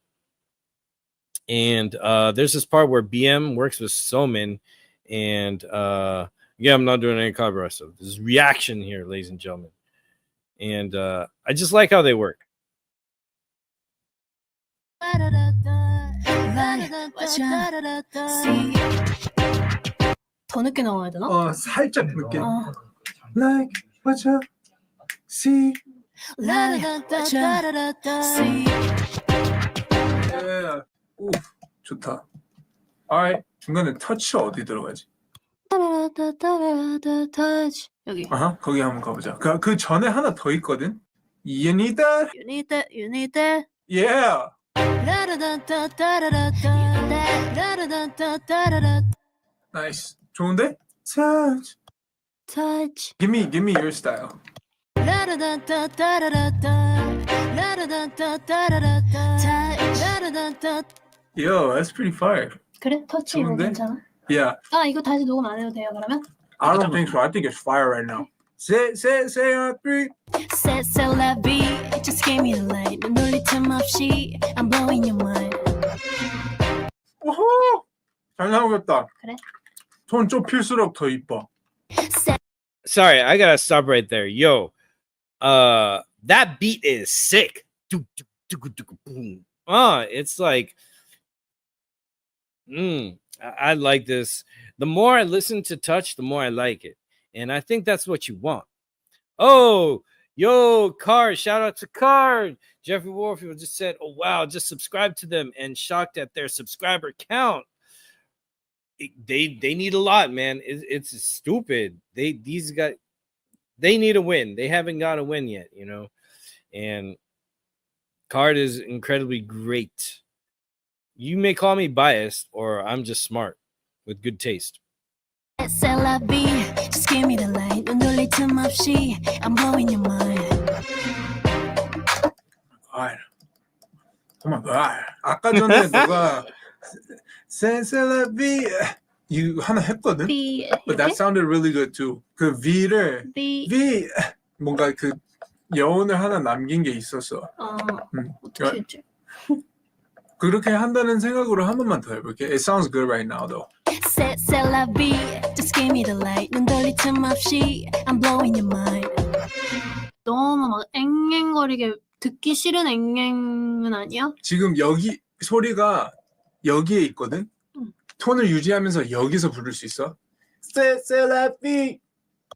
S2: And there's this part where BM works with Somin, and yeah, I'm not doing any copyright stuff. There's reaction here, ladies and gentlemen. And I just like how they work.
S3: 더 늦게 나와야 되나?
S4: 살짝 늦게. Like what you see. Yeah. 오, 좋다. Alright, 중간에 터치 어디 들어가지?
S3: 여기.
S4: 거기 한번 가보자. 그 전에 하나 더 있거든. You need that?
S3: You need that. You need that.
S4: Yeah. Nice. 좋은데? Touch.
S3: Touch.
S4: Give me your style. Yo, that's pretty fire.
S3: 그래? 터치 이거
S4: 좋은데?
S3: 괜찮아?
S4: Yeah.
S3: 이거 다시 녹음 안 해도 돼요, 그러면?
S4: I don't think so. I think it's fire right now. Say on three.
S3: C'est la vie. Just give me the light. 눈놀리 틈 없이 I'm blowing your mind.
S4: 오호! 잘 나오겠다.
S3: 그래?
S4: 톤 좁힐수록 더 이뻐.
S2: Sorry, I gotta stop right there. Yo, that beat is sick. It's like, I like this. The more I listen to Touch, the more I like it. And I think that's what you want. Oh, yo, Card, shout out to Card. Jeffrey Warfield just said, oh, wow, just subscribe to them, and shocked at their subscriber count. They need a lot, man. It's stupid. These guys, they need a win. They haven't got a win yet, you know. And Card is incredibly great. You may call me biased, or I'm just smart with good taste.
S3: C'est la vie. Just give me the light. 눈놀리 틈 없이 I'm blowing your mind.
S4: Oh my god. 아까 전에 너가 C'est la vie. You 하나 했거든?
S3: V.
S4: But that sounded really good too. 그 V를
S3: V.
S4: V 뭔가 그 여운을 하나 남긴 게 있었어.
S3: 어떻게 했지?
S4: 그렇게 한다는 생각으로 한 번만 더 해볼게. It sounds good right now though.
S3: C'est la vie. Just give me the light. 눈놀리 틈 없이 I'm blowing your mind. 너무 막 앵앵거리게 듣기 싫은 앵앵은 아니야?
S4: 지금 여기 소리가 여기에 있거든? 톤을 유지하면서 여기서 부를 수 있어? C'est la vie.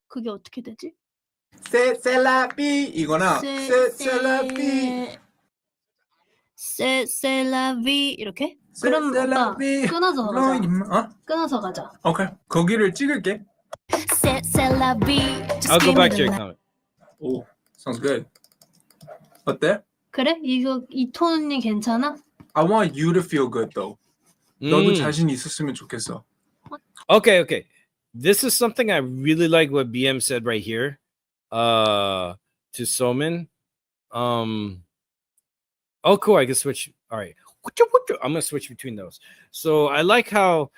S3: 그게 어떻게 되지?
S4: C'est la vie 이거나 C'est la vie.
S3: C'est la vie 이렇게? 그럼 오빠 끊어서 가자. 끊어서 가자.
S4: 오케이. 거기를 찍을게.
S3: C'est la vie.
S2: I'll go back to your comment.
S4: 오, sounds good. 어때?
S3: 그래? 이 톤이 괜찮아?
S4: I want you to feel good though. 너도 자신 있었으면 좋겠어.
S2: Okay. This is something I really like what BM said right here. To Somin. Oh, cool. I can switch. All right. I'm gonna switch between those. So I like how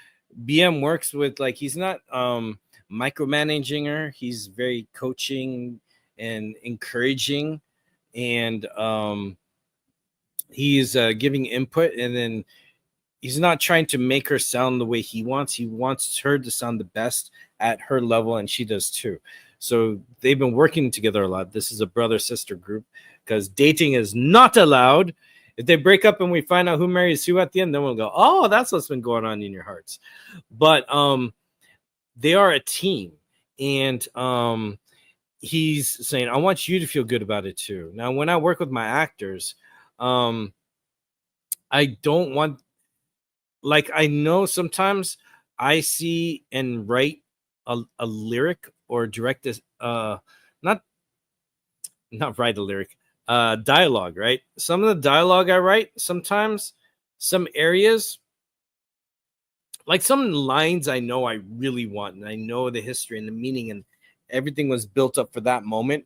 S2: BM works with, like, he's not micromanaging her. He's very coaching and encouraging, and he's giving input, and then he's not trying to make her sound the way he wants. He wants her to sound the best at her level, and she does too. So they've been working together a lot. This is a brother-sister group because dating is not allowed. If they break up and we find out who marries who at the end, then we'll go, oh, that's what's been going on in your hearts. But they are a team, and he's saying, I want you to feel good about it too. Now, when I work with my actors, I don't want, like, I know sometimes I see and write a lyric or direct this, not write a lyric, dialogue, right? Some of the dialogue I write, sometimes some areas, like some lines I know I really want, and I know the history and the meaning and everything was built up for that moment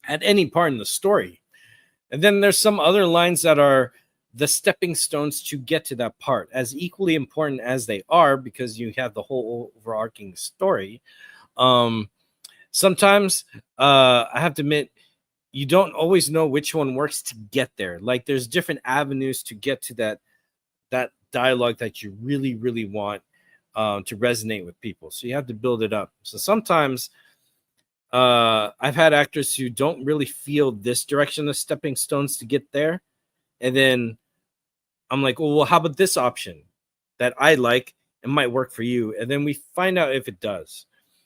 S2: at any part in the story. And then there's some other lines that are the stepping stones to get to that part, as equally important as they are, because you have the whole overarching story. Sometimes I have to admit, you don't always know which one works to get there. Like there's different avenues to get to that dialogue that you really, really want to resonate with people. So you have to build it up. So sometimes I've had actors who don't really feel this direction of stepping stones to get there. And then I'm like, well, how about this option that I like and might work for you? And then we find out if it does.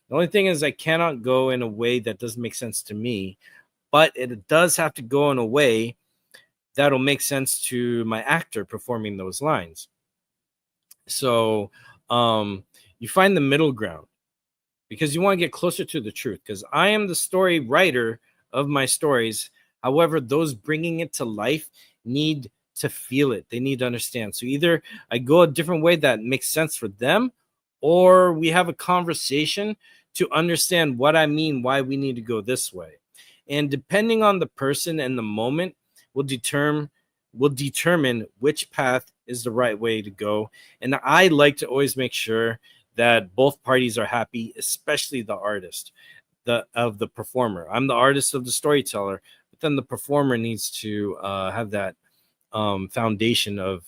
S2: The only thing is I cannot go in a way that doesn't make sense to me, but it does have to go in a way that'll make sense to my actor performing those lines. So you find the middle ground because you want to get closer to the truth, because I am the story writer of my stories. However, those bringing it to life need to feel it. They need to understand. So either I go a different way that makes sense for them, or we have a conversation to understand what I mean, why we need to go this way. And depending on the person and the moment will determine which path is the right way to go. And I like to always make sure that both parties are happy, especially the artist, of the performer. I'm the artist of the storyteller, but then the performer needs to have that foundation of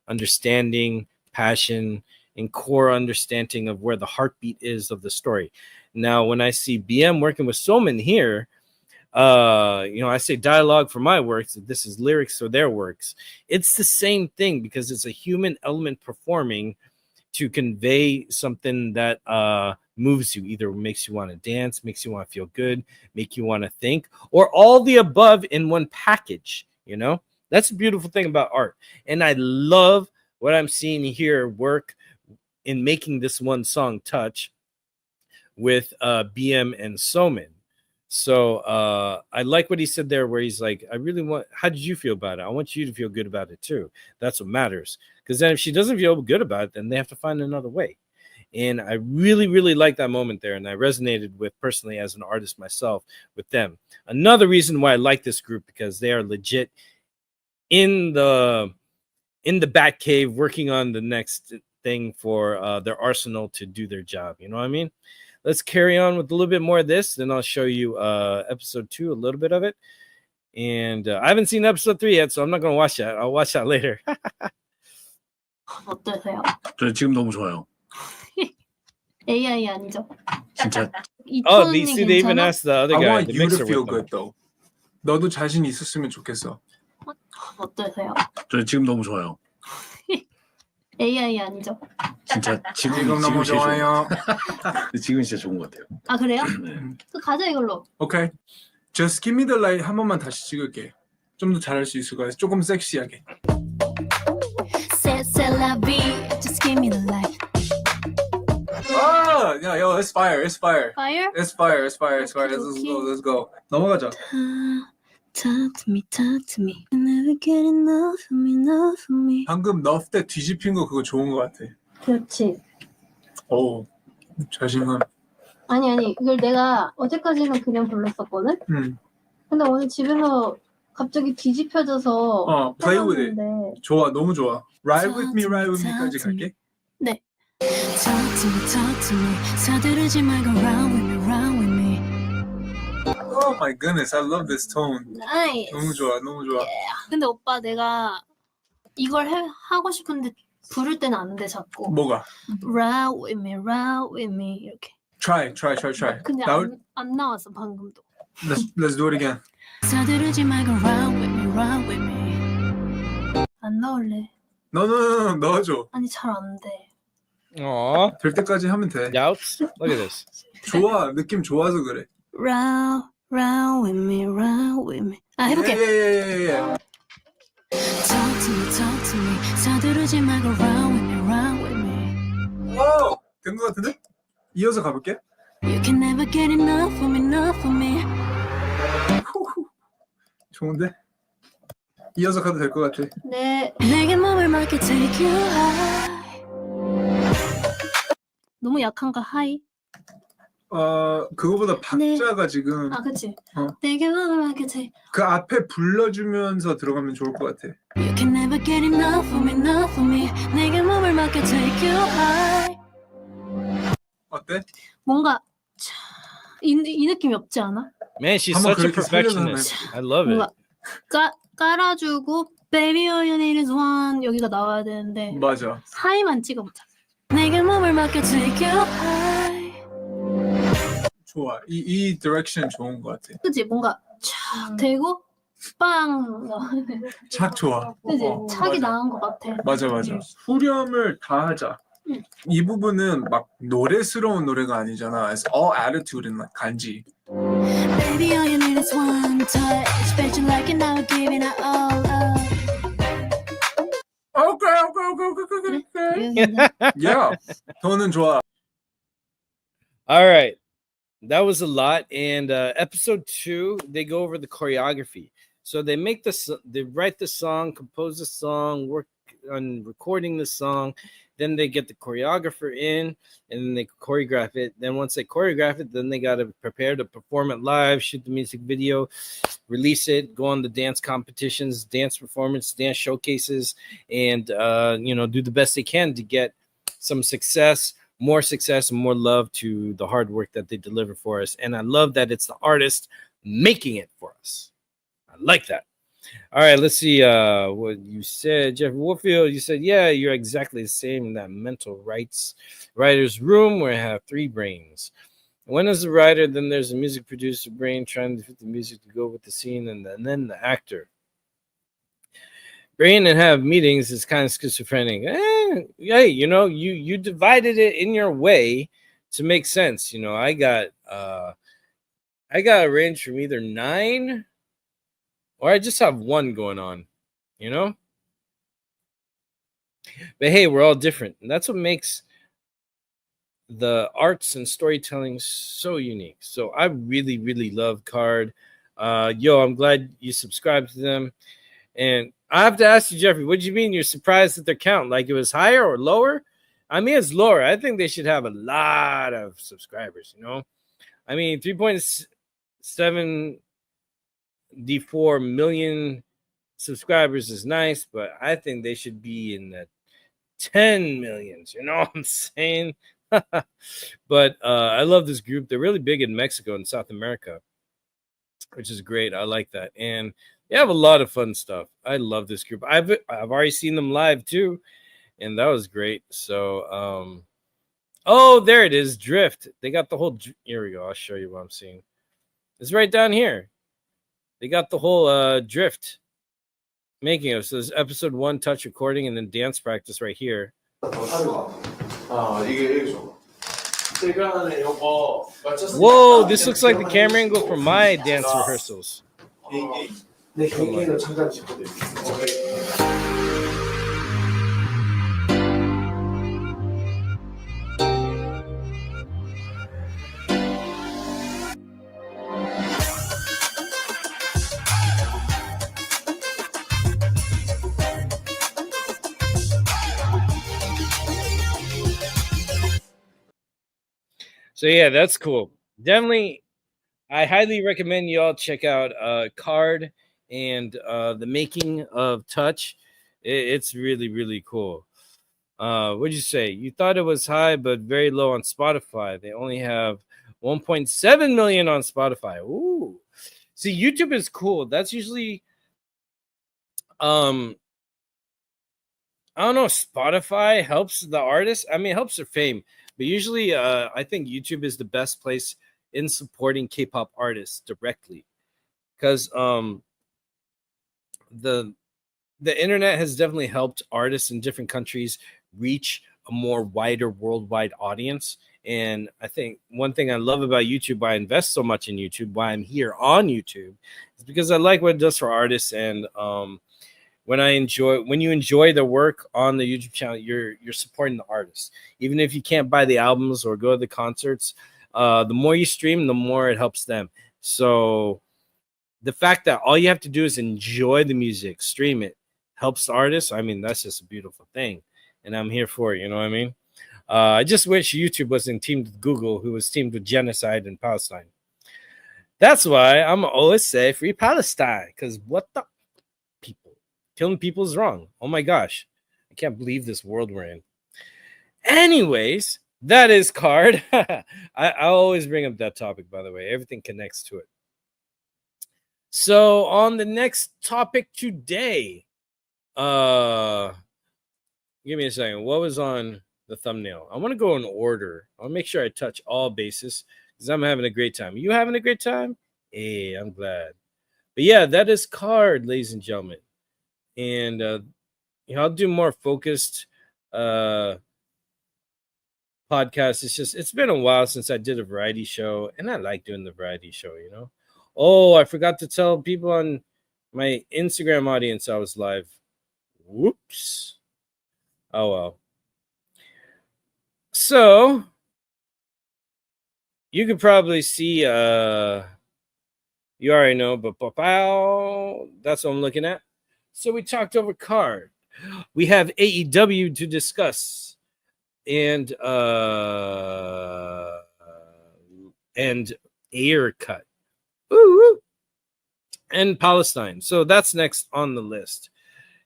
S2: understanding, passion, and core understanding of where the heartbeat is of the story. Now, when I see BM working with Soman here, I say dialogue for my works. This is lyrics for their works. It's the same thing because it's a human element performing to convey something that moves you, either makes you want to dance, makes you want to feel good, make you want to think, or all the above in one package. That's a beautiful thing about art. And I love what I'm seeing here work in making this one song touch with BM and Soman. So I like what he said there, where he's like, how did you feel about it? I want you to feel good about it too. That's what matters. Because then if she doesn't feel good about it, then they have to find another way. And I really, really like that moment there. And I resonated with, personally, as an artist myself, with them. Another reason why I like this group, because they are legit in the Bat Cave working on the next thing for their arsenal to do their job. You know what I mean? Let's carry on with a little bit more of this. Then I'll show you episode 2, a little bit of it. And I haven't seen episode 3 yet, so I'm not going to watch that. I'll watch that later.
S3: 어떠세요?
S5: 저 지금 너무 좋아요.
S3: AI 아니죠?
S5: 진짜.
S2: Oh,
S3: 이천이
S2: see, they even
S3: 괜찮아?
S2: asked the other
S4: I
S2: guy,
S4: want
S2: the
S4: you to
S2: mixer
S4: feel
S2: with them.
S4: good though. 너도 자신 있었으면 좋겠어.
S3: 어떠세요?
S5: 저 지금 너무 좋아요.
S3: AI 아니죠?
S5: 진짜 지금
S4: 너무
S5: 제일
S4: 좋아요.
S5: 지금 진짜 좋은 것 같아요.
S3: 아 그래요?
S5: 네.
S3: 그 가자 이걸로.
S4: 오케이. Just give me the light 한 번만 다시 찍을게. 좀 더 잘할 수 있을 거야. 조금 섹시하게.
S3: C'est la vie, just give me the light.
S4: 아, 야, yo, it's fire, it's fire,
S3: Fire?
S4: it's fire, it's fire, it's fire.
S3: Okay,
S4: Let's
S3: okay.
S4: go, let's go. 넘어가자.
S3: Talk to me, talk to me. You never get enough of me, enough of me.
S4: 방금 너프 때 뒤집힌 거 그거 좋은 거 같아.
S3: 그렇지.
S4: 오, 자신감.
S3: 아니 이걸 내가 어제까지는 그냥 불렀었거든. 근데 오늘 집에서 갑자기 뒤집혀져서
S4: play with it.
S3: 해봤는데.
S4: 좋아, 너무 좋아. Ride with me까지 갈게.
S3: 네. Talk to me. 서두르지 말고 round with me.
S4: Oh my goodness, I love this tone.
S3: Nice.
S4: 너무 좋아, 너무 좋아.
S3: 근데 오빠 내가 이걸 하고 싶은데 부를 때는 안 돼 자꾸.
S4: 뭐가?
S3: Ride with me 이렇게.
S4: Try.
S3: 근데 안 나왔어 방금도.
S4: Let's do it again.
S3: 서두르지 말고 round with me. 안 나올래.
S4: 너는 넣어줘.
S3: 아니 잘 안 돼.
S2: Aw.
S4: 될 때까지 하면 돼.
S2: Doubts? Look at this.
S4: 좋아. 느낌 좋아서 그래.
S3: Round, round with me, round with me. 아 해볼게.
S4: 예.
S3: Talk to me. 서두르지 말고 round with me, round with me.
S4: 오! 된 것 같은데? 이어서 가볼게.
S3: You can never get enough of me, enough of me.
S4: 좋은데? 이어서 가도 될 것 같아.
S3: 네. 내게 몸을 맡겨 take you high. 너무 약한가 high?
S4: 그거보다 박자가 지금
S3: 아 그치.
S4: 어.
S3: 내게 몸을 맡겨 take.
S4: 그 앞에 불러주면서 들어가면 좋을 것 같아.
S3: You can never get enough of me, enough of me. 내게 몸을 맡겨 take you high.
S4: 어때?
S3: 뭔가 이 느낌이 없지 않아?
S2: Man, she's
S4: 한번
S2: such a
S4: 그렇게 살려서
S2: perfectionist. I love it.
S3: 뭔가 깔아주고 Baby all you need is one 여기가 나와야 되는데
S4: 맞아.
S3: 하이만 찍어보자. 내게 몸을 맡겨 take you high.
S4: 좋아. 이 디렉션 좋은 것 같아.
S3: 그치? 뭔가 착 대고 빵
S4: 착 좋아.
S3: 그치? 착이
S4: 맞아.
S3: 나은 것 같아.
S4: 맞아. 후렴을 다 하자.
S3: 응.
S4: 이 부분은 막 노래스러운 노래가 아니잖아. It's all attitude and like 간지.
S3: Baby all you need is one touch. Bet you like it now giving it all up.
S4: Okay. Yeah. 더는 좋아.
S2: All right. That was a lot. And episode 2, they go over the choreography. So they write the song, compose the song, work on recording the song. Then they get the choreographer in and then they choreograph it. Then once they choreograph it, then they got to prepare to perform it live, shoot the music video, release it, go on the dance competitions, dance performance, dance showcases, and, do the best they can to get some success, more success, and more love to the hard work that they deliver for us. And I love that it's the artist making it for us. I like that. All right, let's see what you said, Jeff Warfield. You said, yeah, you're exactly the same in that mental writer's room where I have 3 brains. One is the writer, then there's a music producer brain trying to fit the music to go with the scene, and then the actor. Brain and have meetings is kind of schizophrenic. Hey, you divided it in your way to make sense. I got a range from either 9 or I just have 1 going on, But hey, we're all different. And that's what makes the arts and storytelling so unique. So I really, really love Card. I'm glad you subscribed to them. And I have to ask you, Jeffrey, what do you mean you're surprised at their count? Like it was higher or lower? I mean, it's lower. I think they should have a lot of subscribers, I mean, 3.74 million subscribers is nice, but I think they should be in the 10 millions. You know what I'm saying? But I love this group. They're really big in Mexico and South America, which is great. I like that. And they have a lot of fun stuff. I love this group. I've already seen them live too, and that was great. So, there it is. Drift. They got the whole. Here we go. I'll show you what I'm seeing. It's right down here. They got the whole drift making of. So there's episode 1 touch recording and then dance practice right here. Whoa, this looks like the camera angle from my dance rehearsals. So yeah, that's cool. Definitely, I highly recommend you all check out Card and the making of Touch. It's really, really cool. What'd you say? You thought it was high, but very low on Spotify. They only have 1.7 million on Spotify. Ooh. See, YouTube is cool. That's usually I don't know, Spotify helps the artist. I mean, it helps their fame. But usually, I think YouTube is the best place in supporting K-pop artists directly, because the the internet has definitely helped artists in different countries reach a more wider worldwide audience. And I think one thing I love about YouTube, why I invest so much in YouTube, why I'm here on YouTube, is because I like what it does for artists. And when you enjoy the work on the YouTube channel, you're supporting the artists. Even if you can't buy the albums or go to the concerts, the more you stream, the more it helps them. So the fact that all you have to do is enjoy the music, stream it, helps the artists. I mean, that's just a beautiful thing, and I'm here for it. You know what I mean? I just wish YouTube wasn't teamed with Google, who was teamed with genocide in Palestine. That's why I'm always say free Palestine, because what the people killing people is wrong. Oh my gosh, I can't believe this world we're in. Anyways, that is card. I always bring up that topic, by the way. Everything connects to it. So on the next topic today, give me a second. What was on the thumbnail? I want to go in order. I'll make sure I touch all bases because I'm having a great time. You having a great time? Hey, I'm glad. But yeah, that is card, ladies and gentlemen. And I'll do more focused podcasts. It's been a while since I did a variety show, and I like doing the variety show, you know. Oh, I forgot to tell people on my Instagram audience I was live. Whoops. Oh well. So you could probably see you already know, but that's what I'm looking at. So we talked over card. We have AEW to discuss and air cut. Ooh, and Palestine. So that's next on the list.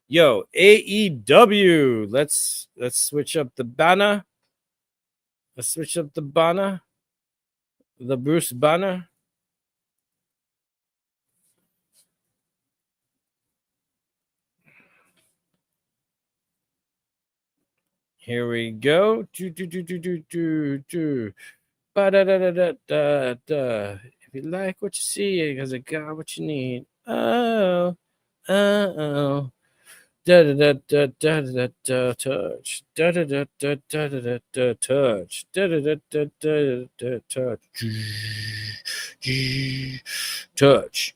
S2: Yo, AEW. Let's switch up the banner. Let's switch up the banner. The Bruce Banner. Here we go. Ba-da-da-da-da-da-da. If you like what you see, because I got what you need. Oh. Da da da da da da da touch. Da da da da da da da touch. Da da da da da da touch. Touch.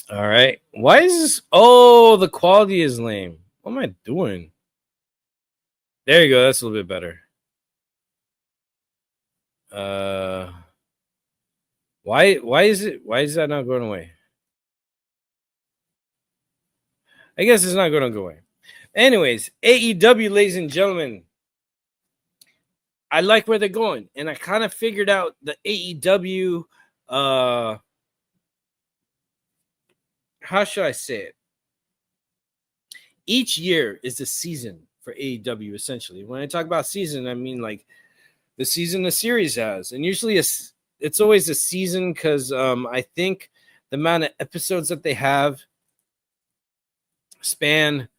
S2: All right. Why is this? Oh, the quality is lame. What am I doing? There you go. That's a little bit better. Why is that not going away? I guess it's not going to go away. Anyways, AEW, ladies and gentlemen. I like where they're going, and I kind of figured out the AEW how should I say it? Each year is a season for AEW, essentially. When I talk about season, I mean like the season the series has. And usually it's always a season because I think the amount of episodes that they have span,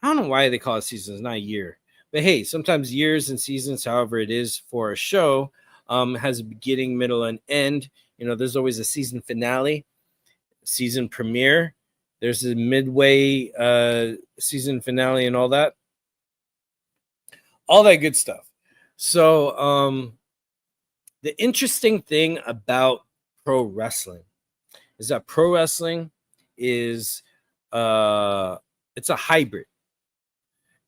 S2: I don't know why they call it seasons, not a year. But hey, sometimes years and seasons, however it is for a show, has a beginning, middle, and end. You know, there's always a season finale, season premiere. There's a midway season finale and all that good stuff. So the interesting thing about pro wrestling is that pro wrestling is it's a hybrid.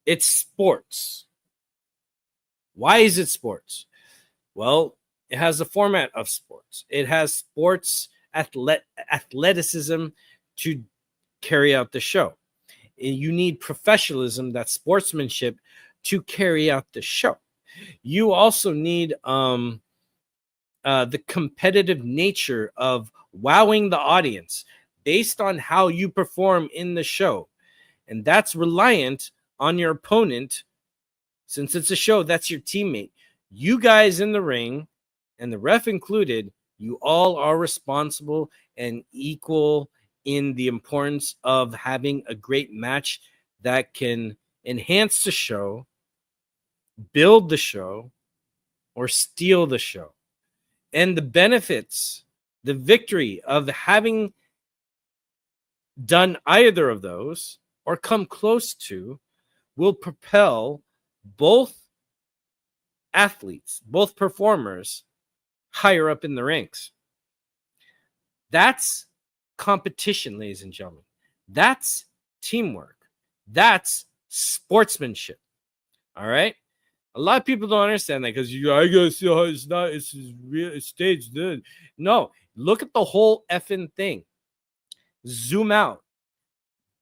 S2: It's sports. Why is it sports? Well, it has the format of sports. It has sports athleticism to carry out the show. You need professionalism, that sportsmanship, to carry out the show. You also need the competitive nature of wowing the audience based on how you perform in the show. And that's reliant on your opponent. Since it's a show, that's your teammate. You guys in the ring, and the ref included, you all are responsible and equal in the importance of having a great match that can enhance the show, build the show, or steal the show. And the benefits, the victory of having done either of those or come close to, will propel both athletes, both performers, higher up in the ranks. That's competition, ladies and gentlemen. That's teamwork. That's sportsmanship. All right. A lot of people don't understand that because I gotta see how it's real, it's staged. Dude. No, look at the whole effing thing. Zoom out.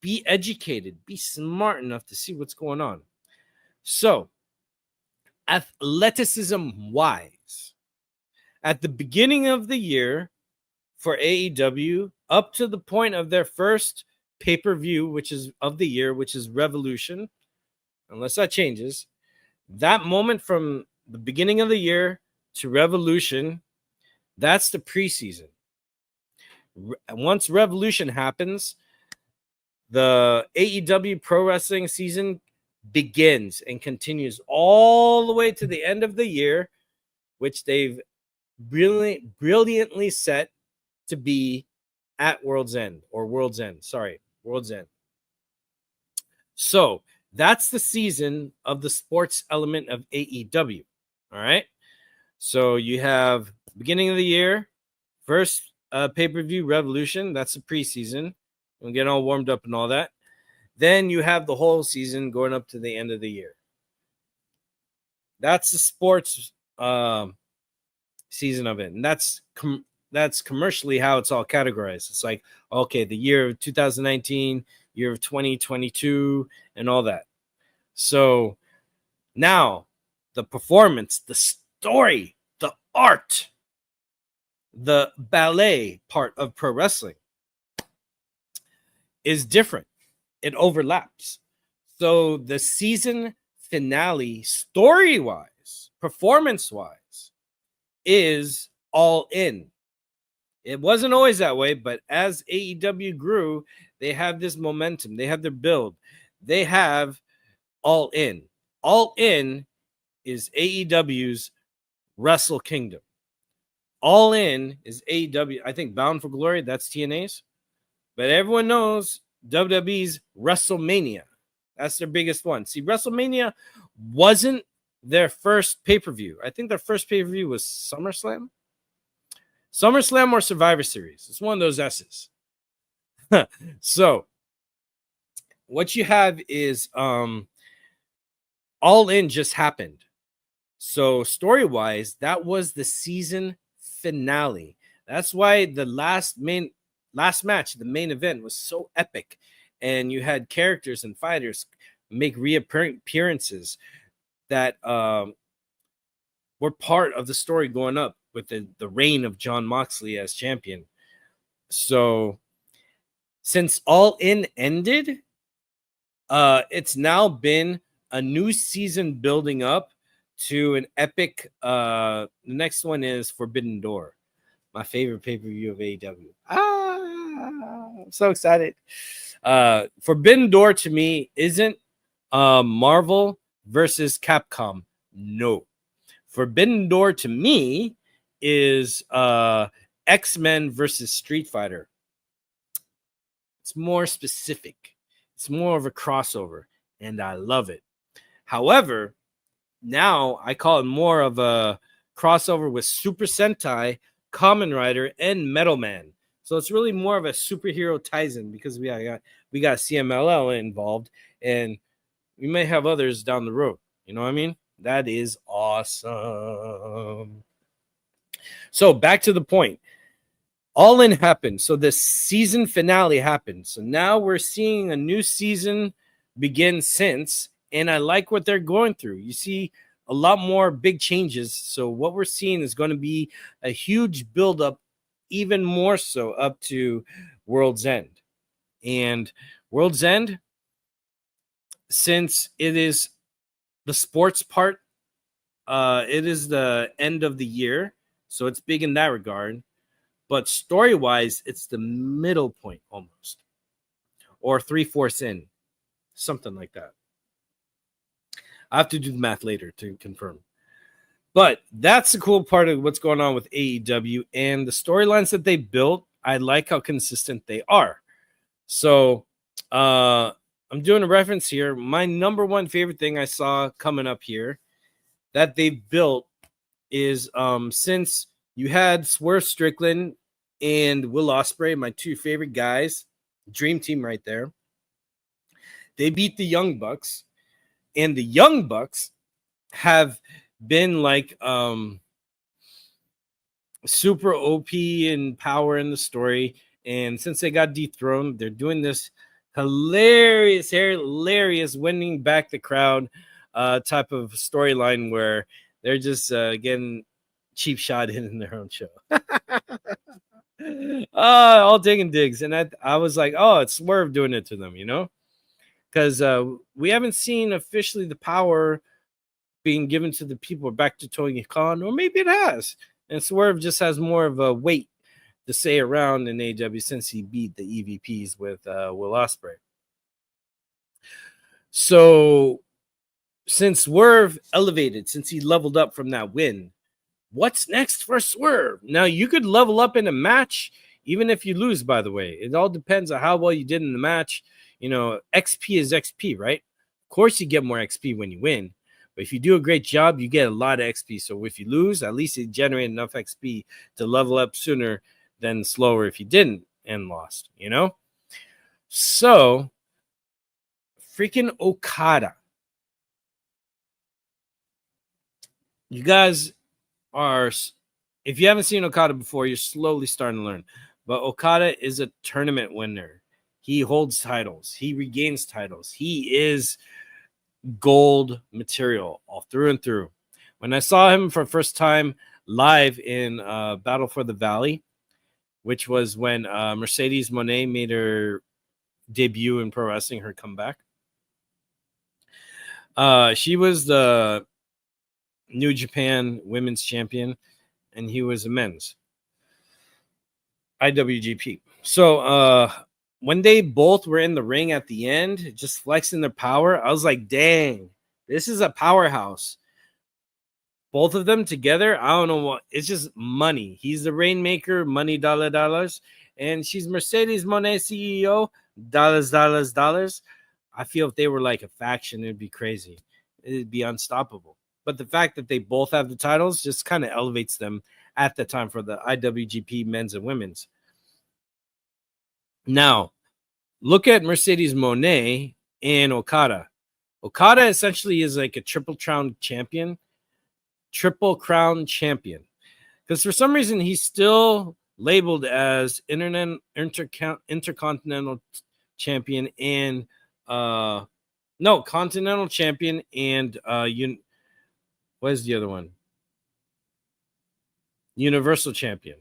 S2: Be educated. Be smart enough to see what's going on. So, athleticism wise, at the beginning of the year for AEW, up to the point of their first pay-per-view, which is of the year, which is Revolution, unless that changes, that moment from the beginning of the year to Revolution, that's the preseason. Once Revolution happens, the AEW Pro Wrestling season begins and continues all the way to the end of the year, which they've brilliantly set to be at World's End. So that's the season of the sports element of AEW. All right. So you have beginning of the year, first pay-per-view Revolution. That's the preseason. We'll get all warmed up and all that. Then you have the whole season going up to the end of the year. That's the sports season of it. And that's commercially how it's all categorized. It's like, okay, the year of 2019, year of 2022, and all that. So now the performance, the story, the art, the ballet part of pro wrestling is different. It overlaps. So the season finale, story-wise, performance-wise, is All In. It wasn't always that way, but as AEW grew, they have this momentum. They have their build. They have All In. All In is AEW's Wrestle Kingdom. All In is AEW. I think Bound for Glory, that's TNA's. But everyone knows WWE's WrestleMania. That's their biggest one. See, WrestleMania wasn't their first pay-per-view. I think their first pay-per-view was SummerSlam. SummerSlam or Survivor Series. It's one of those S's. So, what you have is All In just happened. So, story-wise, that was the season finale. That's why the last match, the main event, was so epic. And you had characters and fighters make reappearances that were part of the story going up with the reign of Jon Moxley as champion. So since All In ended, it's now been a new season building up to an epic. The next one is Forbidden Door, my favorite pay-per-view of AEW. I'm so excited. Forbidden Door to me isn't Marvel versus Capcom. No. Forbidden Door to me is X-Men versus Street Fighter. It's more specific. It's more of a crossover, and I love it. However, now I call it more of a crossover with Super Sentai, Kamen Rider, and Metal Man. So it's really more of a superhero Tizen because we got CMLL involved, and we may have others down the road. You know what I mean? That is awesome. So back to the point. All In happened. So the season finale happened. So now we're seeing a new season begin since, and I like what they're going through. You see a lot more big changes. So what we're seeing is going to be a huge buildup even more so up to World's End. And World's End, since it is the sports part, it is the end of the year, so it's big in that regard. But story-wise, it's the middle point almost, or 3/4 in, something like that. I have to do the math later to confirm. But that's the cool part of what's going on with AEW, and the storylines that they built, I like how consistent they are. So I'm doing a reference here. My number one favorite thing I saw coming up here that they've built is since you had Swerve Strickland and Will Ospreay, my two favorite guys, dream team right there. They beat the Young Bucks, and the Young Bucks have been like super OP in power in the story. And since they got dethroned, they're doing this hilarious winning back the crowd type of storyline where they're just getting cheap shot in their own show. All taking digs. And I was like, oh, it's Swerve doing it to them, you know? Because we haven't seen officially the power being given to the people back to Tony Khan, or maybe it has. And Swerve just has more of a weight to say around in AEW since he beat the EVPs with Will Ospreay. So since Swerve elevated, since he leveled up from that win, what's next for Swerve? Now, you could level up in a match, even if you lose, by the way. It all depends on how well you did in the match. You know, XP is XP, right? Of course, you get more XP when you win. But if you do a great job, you get a lot of XP. So if you lose, at least you generate enough XP to level up sooner than slower if you didn't and lost, you know? So, freaking Okada. You guys are, if you haven't seen Okada before, you're slowly starting to learn. But Okada is a tournament winner. He holds titles. He regains titles. He is gold material all through and through. When I saw him for the first time live in Battle for the Valley, which was when Mercedes Moné made her debut in pro wrestling, her comeback. She was the New Japan Women's Champion, and he was a men's IWGP. So when they both were in the ring at the end, just flexing their power, I was like, dang, this is a powerhouse. Both of them together, I don't know what. It's just money. He's the Rainmaker, money, dollars. And she's Mercedes Moné, CEO, dollars. I feel if they were like a faction, it'd be crazy. It'd be unstoppable. But the fact that they both have the titles just kind of elevates them at the time for the IWGP men's and women's. Now, look at Mercedes Moné and Okada. Okada essentially is like a triple crown champion. Because for some reason, he's still labeled as intercontinental champion and continental champion and what is the other one? Universal champion.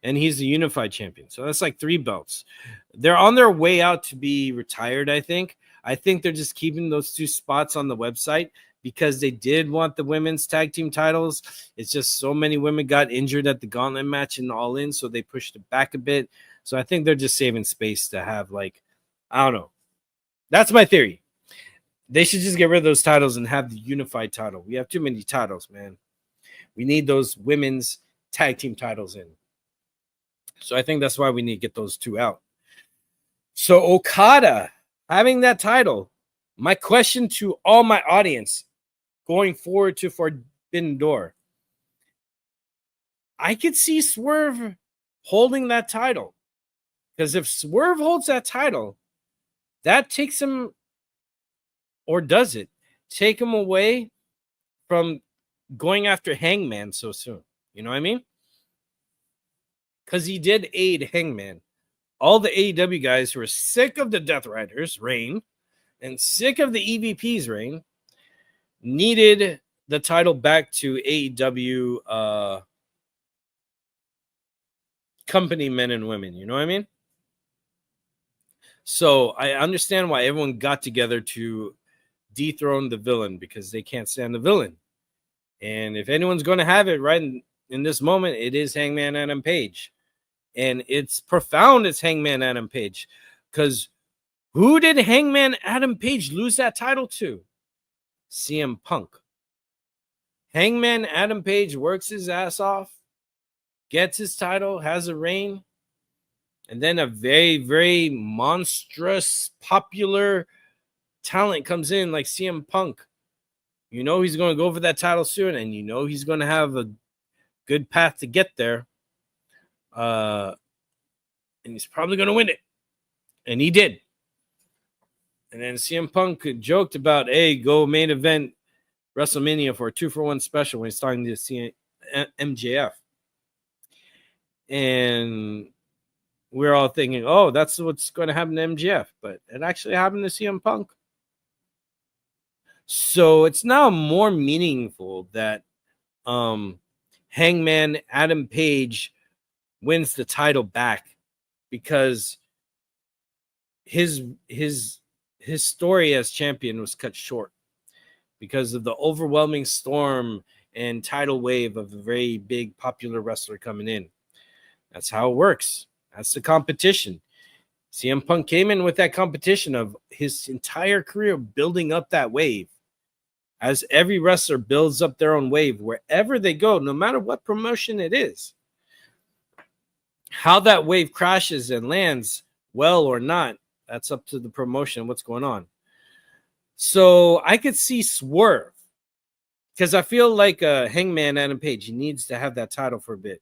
S2: And he's the unified champion. So that's like 3 belts. They're on their way out to be retired, I think. I think they're just keeping those 2 spots on the website because they did want the women's tag team titles. It's just so many women got injured at the gauntlet match and All In, so they pushed it back a bit. So I think they're just saving space to have, like, I don't know. That's my theory. They should just get rid of those titles and have the unified title. We have too many titles, man. We need those women's tag team titles in. So I think that's why we need to get those 2 out. So Okada having that title, my question to all my audience going forward to Forbidden Door, I could see Swerve holding that title. Because if Swerve holds that title, that takes him, or does it take him away from going after Hangman so soon? You know what I mean? Because he did aid Hangman. All the AEW guys who are sick of the Death Riders' reign and sick of the EVP's reign needed the title back to AEW company men and women. You know what I mean? So I understand why everyone got together to dethrone the villain, because they can't stand the villain. And if anyone's going to have it right in this moment, it is Hangman Adam Page. And it's profound, it's Hangman Adam Page. Because who did Hangman Adam Page lose that title to? CM Punk. Hangman Adam Page works his ass off, gets his title, has a reign, and then a very, very monstrous, popular talent comes in like CM Punk. You know he's going to go for that title soon, and you know he's going to have a good path to get there. And he's probably going to win it. And he did. And then CM Punk joked about, hey, go main event WrestleMania for a 2-for-1 special when he's talking to MJF. And we're all thinking, oh, that's what's going to happen to MJF. But it actually happened to CM Punk. So it's now more meaningful that Hangman Adam Page wins the title back, because his story as champion was cut short because of the overwhelming storm and tidal wave of a very big popular wrestler coming in. That's how it works. That's the competition. CM Punk came in with that competition of his entire career building up that wave. As every wrestler builds up their own wave wherever they go, no matter what promotion it is. How that wave crashes and lands well or not, that's up to the promotion, what's going on. So I could see Swerve, because I feel like Hangman Adam Page, he needs to have that title for a bit.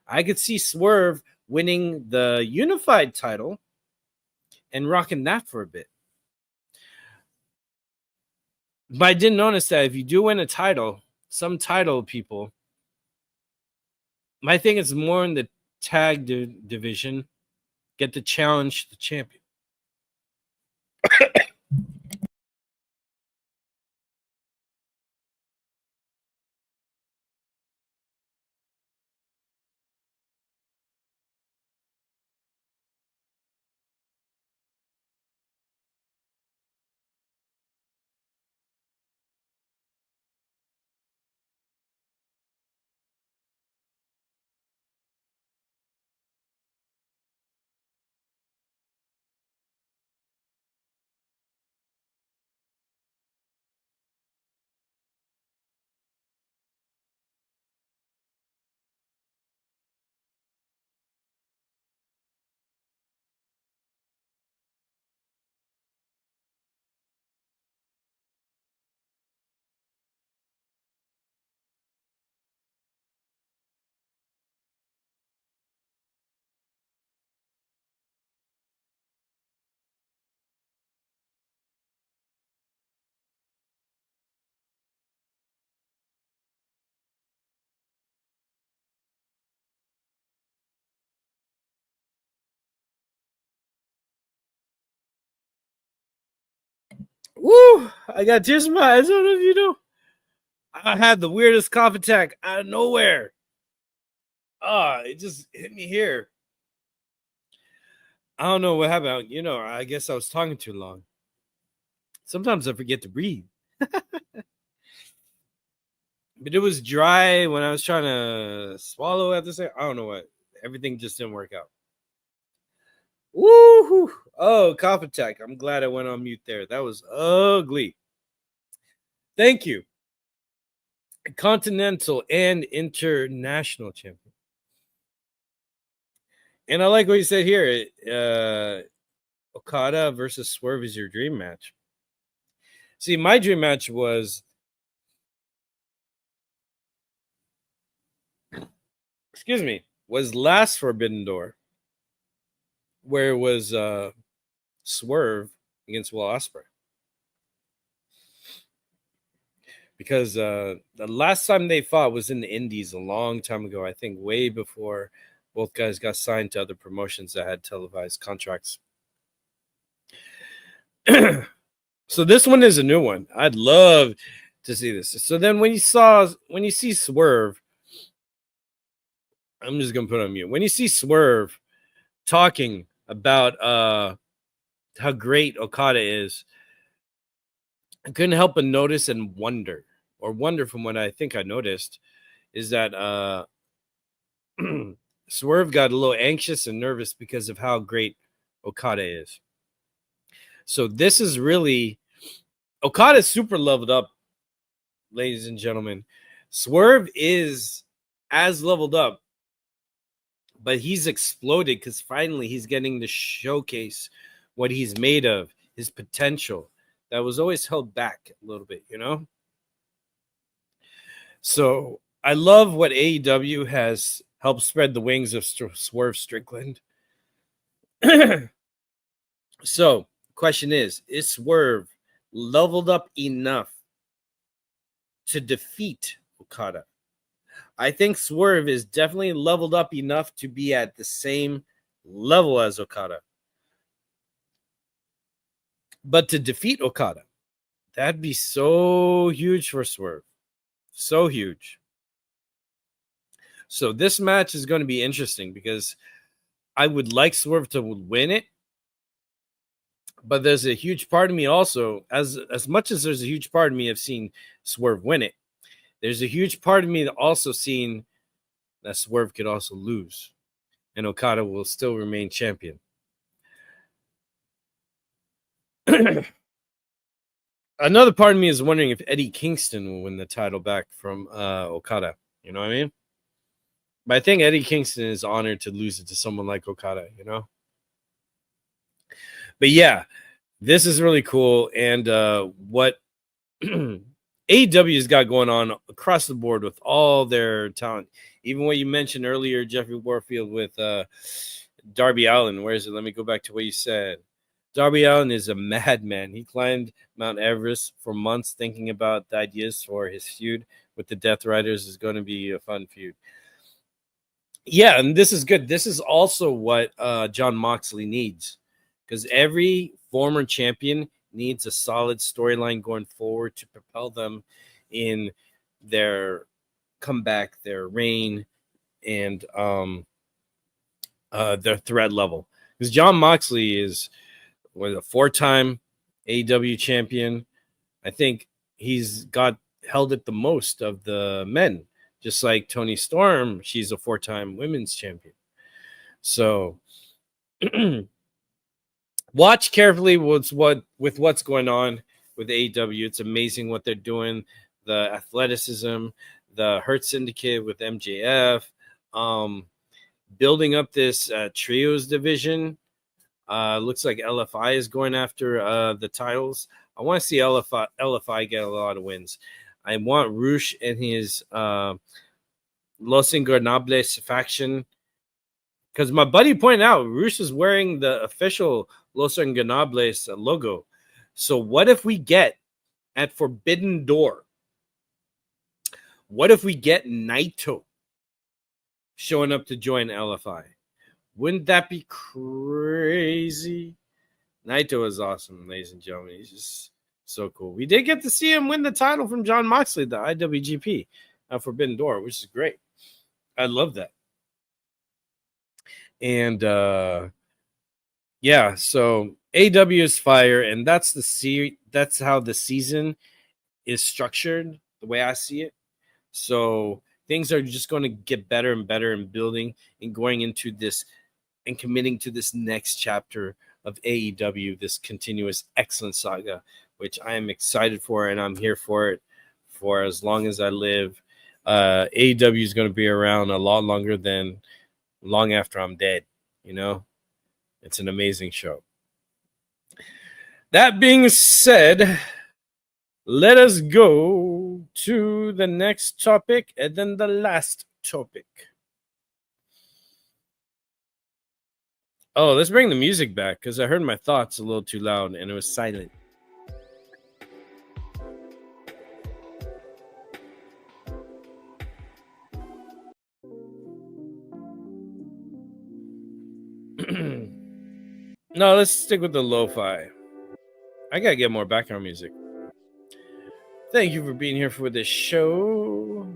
S2: I could see Swerve winning the unified title and rocking that for a bit. But I did notice that if you do win a title, some title people, my thing is more in the tag division, get to challenge the champion. Woo! I got tears in my eyes. I don't know if you know. I had the weirdest cough attack out of nowhere. It just hit me here. I don't know what happened. You know, I guess I was talking too long. Sometimes I forget to breathe. But it was dry when I was trying to swallow at the same. I don't know what. Everything just didn't work out. Woo! Oh, cough attack. I'm glad I went on mute there. That was ugly. Thank you. Continental and international champion. And I like what you said here. Okada versus Swerve is your dream match. See, my dream match was, was last Forbidden Door, where it was Swerve against Will Ospreay. Because the last time they fought was in the Indies a long time ago. I think way before both guys got signed to other promotions that had televised contracts. So this one is a new one. I'd love to see this. So then when you see Swerve, I'm just gonna put it on mute. When you see Swerve talking about how great Okada is, I couldn't help but notice and wonder from what I think I noticed, is that Swerve got a little anxious and nervous because of how great Okada is. So this is really Okada's super leveled up, ladies and gentlemen. Swerve is as leveled up, but he's exploded because finally he's getting to showcase what he's made of, his potential that was always held back a little bit, you know? So I love what AEW has helped spread the wings of Swerve Strickland. So, question is Swerve leveled up enough to defeat Okada? I think Swerve is definitely leveled up enough to be at the same level as Okada. But to defeat Okada, that'd be so huge for Swerve. So huge. So this match is going to be interesting because I would like Swerve to win it. But there's a huge part of me also, as much as there's a huge part of me of seeing Swerve win it, there's a huge part of me that also seeing that Swerve could also lose. And Okada will still remain champion. Another part of me is wondering if Eddie Kingston will win the title back from Okada. You know what I mean? But I think Eddie Kingston is honored to lose it to someone like Okada, you know? But yeah, this is really cool. And what AEW's got going on across the board with all their talent. Even what you mentioned earlier, Jeffrey Warfield with Darby Allin. Where is it? Let me go back to what you said. Darby Allin is a madman. He climbed Mount Everest for months thinking about the ideas for his feud with the Death Riders. Is going to be a fun feud. Yeah, and this is good. This is also what John Moxley needs, because every former champion needs a solid storyline going forward to propel them in their comeback, their reign, and their threat level. Because John Moxley was a 4-time AEW champion. I think he's held it the most of the men. Just like Toni Storm, she's a 4-time women's champion. So watch carefully with what's going on with AEW. It's amazing what they're doing. The athleticism, the Hurt Syndicate with MJF, building up this trios division. Looks like LFI is going after the titles. I want to see LFI get a lot of wins. I want Rush and his Los Ingobernables faction, because my buddy pointed out Rush is wearing the official Los Ingobernables logo. So what if we get at Forbidden Door? What if we get Naito showing up to join LFI? Wouldn't that be crazy? Naito is awesome, ladies and gentlemen. He's just so cool. We did get to see him win the title from John Moxley, the IWGP at Forbidden Door, which is great. I love that. And yeah, so AEW is fire, and that's that's how the season is structured, the way I see it. So things are just going to get better and better and building and going into this and committing to this next chapter of AEW, this continuous excellent saga, which I am excited for, and I'm here for it for as long as I live. AEW is going to be around a lot longer than long after I'm dead. You know, it's an amazing show. That being said, let us go to the next topic and then the last topic. Oh, let's bring the music back because I heard my thoughts a little too loud and it was silent. No, let's stick with the lo-fi. I gotta get more background music. Thank you for being here for this show.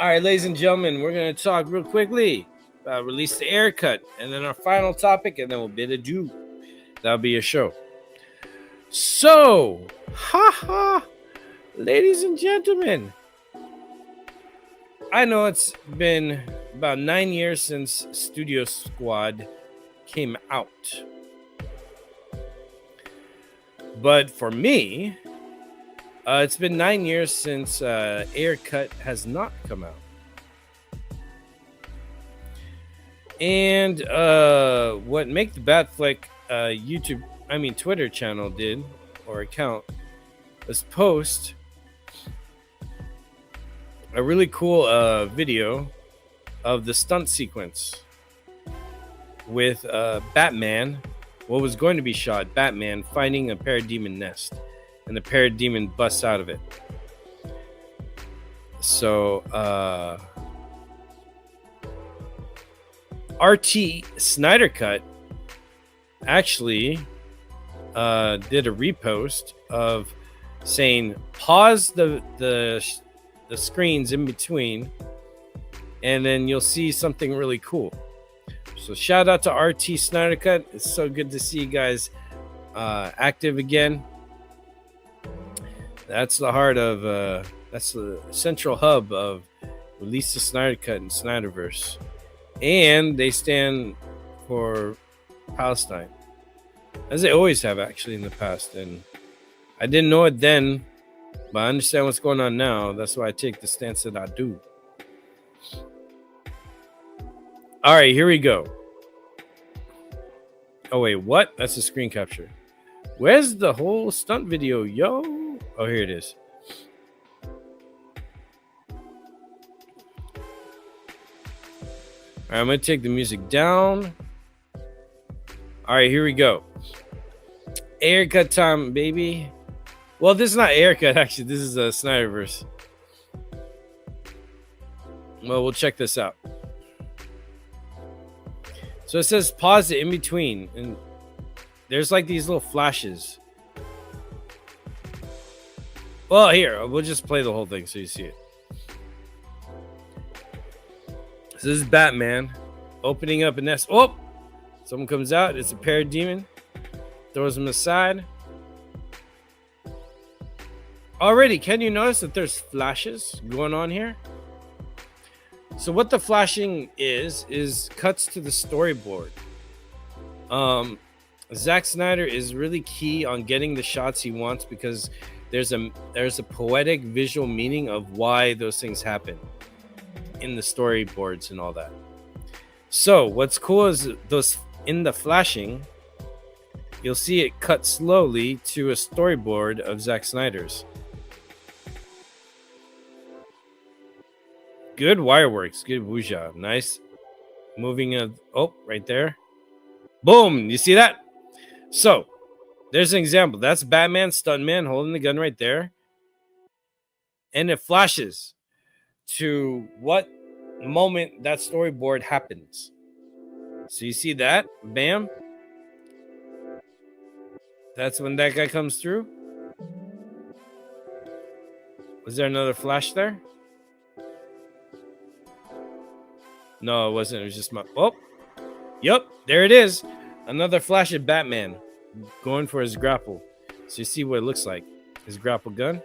S2: All right, ladies and gentlemen, we're going to talk real quickly about Release the Air Cut, and then our final topic, and then we'll bid adieu. That'll be a show. So, ladies and gentlemen, I know it's been about 9 years since Studio Squad came out. But for me, it's been 9 years since Air Cut has not come out. And what Make the Bat Flick Twitter channel did, or account, was post a really cool video of the stunt sequence with Batman, what was going to be shot, Batman finding a parademon nest, and the parademon busts out of it. So RT Snyder Cut actually did a repost of saying pause the screens in between, and then you'll see something really cool. So shout out to RT Snyder Cut. It's so good to see you guys active again. That's the heart of that's the central hub of Release the Snyder Cut and Snyderverse, and they stand for Palestine, as they always have actually in the past. And I didn't know it then, but I understand what's going on now. That's why I take the stance that I do. All right, here we go. Oh wait, what? That's a screen capture. Where's the whole stunt video, yo? Oh, here it is. All right, I'm gonna take the music down. All right, here we go. Air Cut time, baby. Well, this is not Air Cut, actually. This is a Snyderverse. Well, we'll check this out. So it says pause it in between, and there's like these little flashes. Well, here, we'll just play the whole thing so you see it. So this is Batman opening up a nest. Oh, someone comes out. It's a parademon. Throws him aside. Already, can you notice that there's flashes going on here? So what the flashing is cuts to the storyboard. Zack Snyder is really key on getting the shots he wants, because there's a poetic visual meaning of why those things happen in the storyboards and all that. So what's cool is those in the flashing, you'll see it cut slowly to a storyboard of Zack Snyder's. Good wireworks, good wuja, nice moving of right there. Boom, you see that? So there's an example. That's Batman stuntman holding the gun right there, and it flashes to what moment that storyboard happens. So you see that? Bam. That's when that guy comes through. Was there another flash there? No, it wasn't. It was just my... Oh! Yep, there it is. Another flash of Batman going for his grapple. So you see what it looks like. His grapple gun.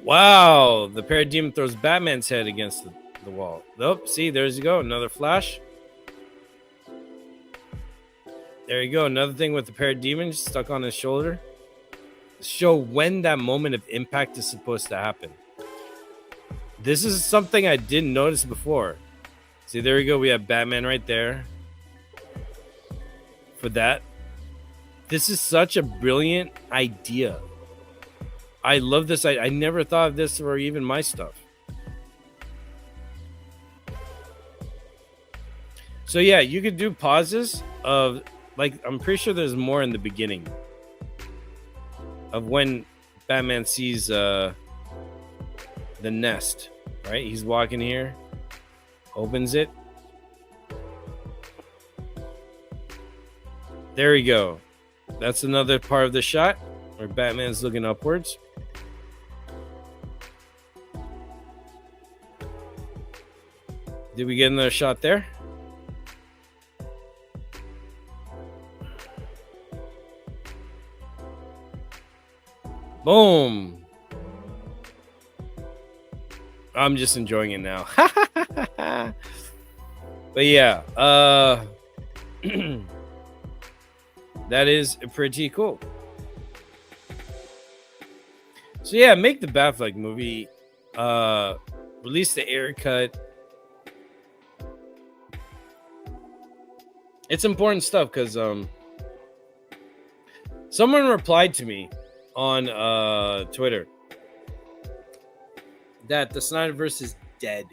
S2: Wow! The parademon throws Batman's head against the wall. Oh, see, there you go. Another flash. There you go. Another thing with the parademon stuck on his shoulder. Show when that moment of impact is supposed to happen. This is something I didn't notice before. See, there we go. We have Batman right there. For that. This is such a brilliant idea. I love this. I never thought of this for even my stuff. So yeah, you could do pauses of, like, I'm pretty sure there's more in the beginning of when Batman sees the nest, right? He's walking here, opens it. There we go. That's another part of the shot where Batman's looking upwards. Did we get another shot there? Boom. I'm just enjoying it now. But yeah, that is pretty cool. So yeah, make the Batfleck movie. Release the air cut. It's important stuff because someone replied to me on Twitter that the Snyderverse is dead.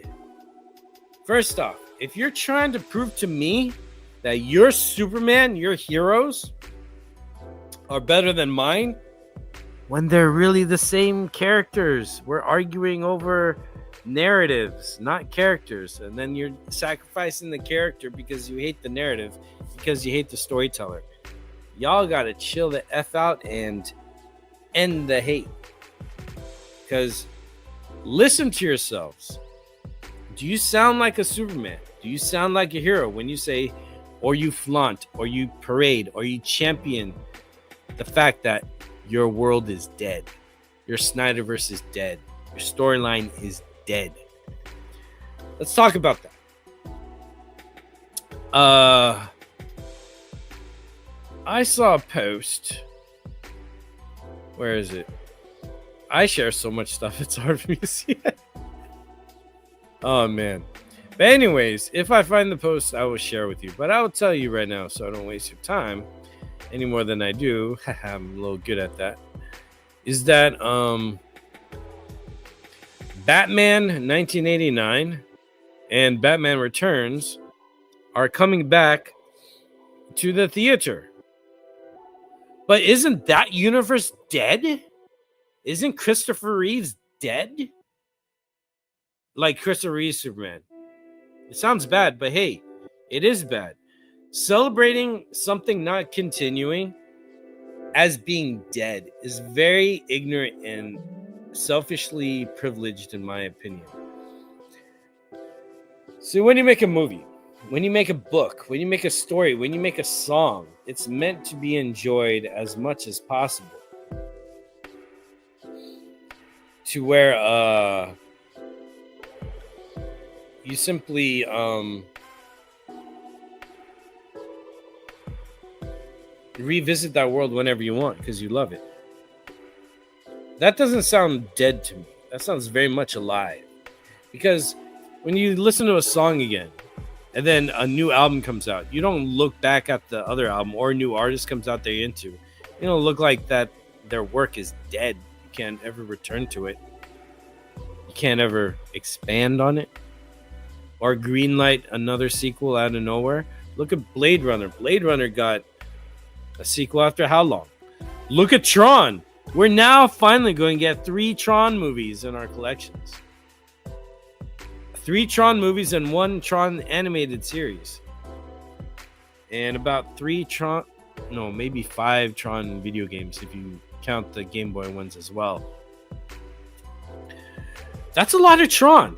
S2: First off, if you're trying to prove to me that your Superman, your heroes, are better than mine, when they're really the same characters, we're arguing over narratives, not characters, and then you're sacrificing the character because you hate the narrative, because you hate the storyteller. Y'all gotta chill the F out and end the hate. Because listen to yourselves. Do you sound like a Superman? Do you sound like a hero when you say, or you flaunt, or you parade, or you champion the fact that your world is dead? Your Snyderverse is dead. Your storyline is dead. Let's talk about that. I saw a post. Where is it? I share so much stuff, it's hard for me to see it. Oh, man. But anyways, if I find the post, I will share with you. But I will tell you right now so I don't waste your time any more than I do. I'm a little good at that. Is that Batman 1989 and Batman Returns are coming back to the theater. But isn't that universe dead? Isn't Christopher Reeves dead? Like Christopher Reeves Superman. It sounds bad, but hey, it is bad. Celebrating something not continuing as being dead is very ignorant and selfishly privileged, in my opinion. So when you make a movie, when you make a book, when you make a story, when you make a song, it's meant to be enjoyed as much as possible. To where you simply revisit that world whenever you want because you love it. That doesn't sound dead to me. That sounds very much alive. Because when you listen to a song again and then a new album comes out, you don't look back at the other album or a new artist comes out that you're into. You don't look like that their work is dead. You can't ever return to it. You can't ever expand on it or greenlight another sequel out of nowhere. Look at Blade Runner. Blade Runner got a sequel after how long? Look at Tron. We're now finally going to get 3 Tron movies in our collections. 3 Tron movies and 1 Tron animated series. And about 5 Tron video games if you count the Game Boy ones as well. That's a lot of Tron.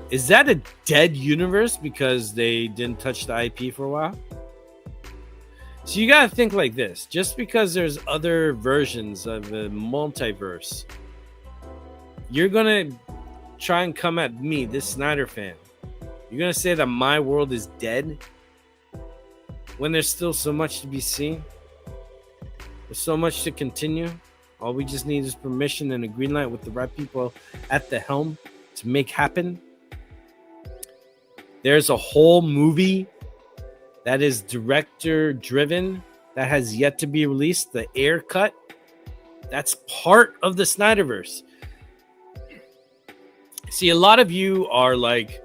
S2: Is that a dead universe because they didn't touch the IP for a while? So you gotta think like this. Just because there's other versions of the multiverse, you're gonna try and come at me, this Snyder fan. You're gonna say that my world is dead when there's still so much to be seen. There's so much to continue. All we just need is permission and a green light with the right people at the helm to make happen. There's a whole movie that is director driven that has yet to be released, the Air Cut. That's part of the Snyderverse. See, a lot of you are like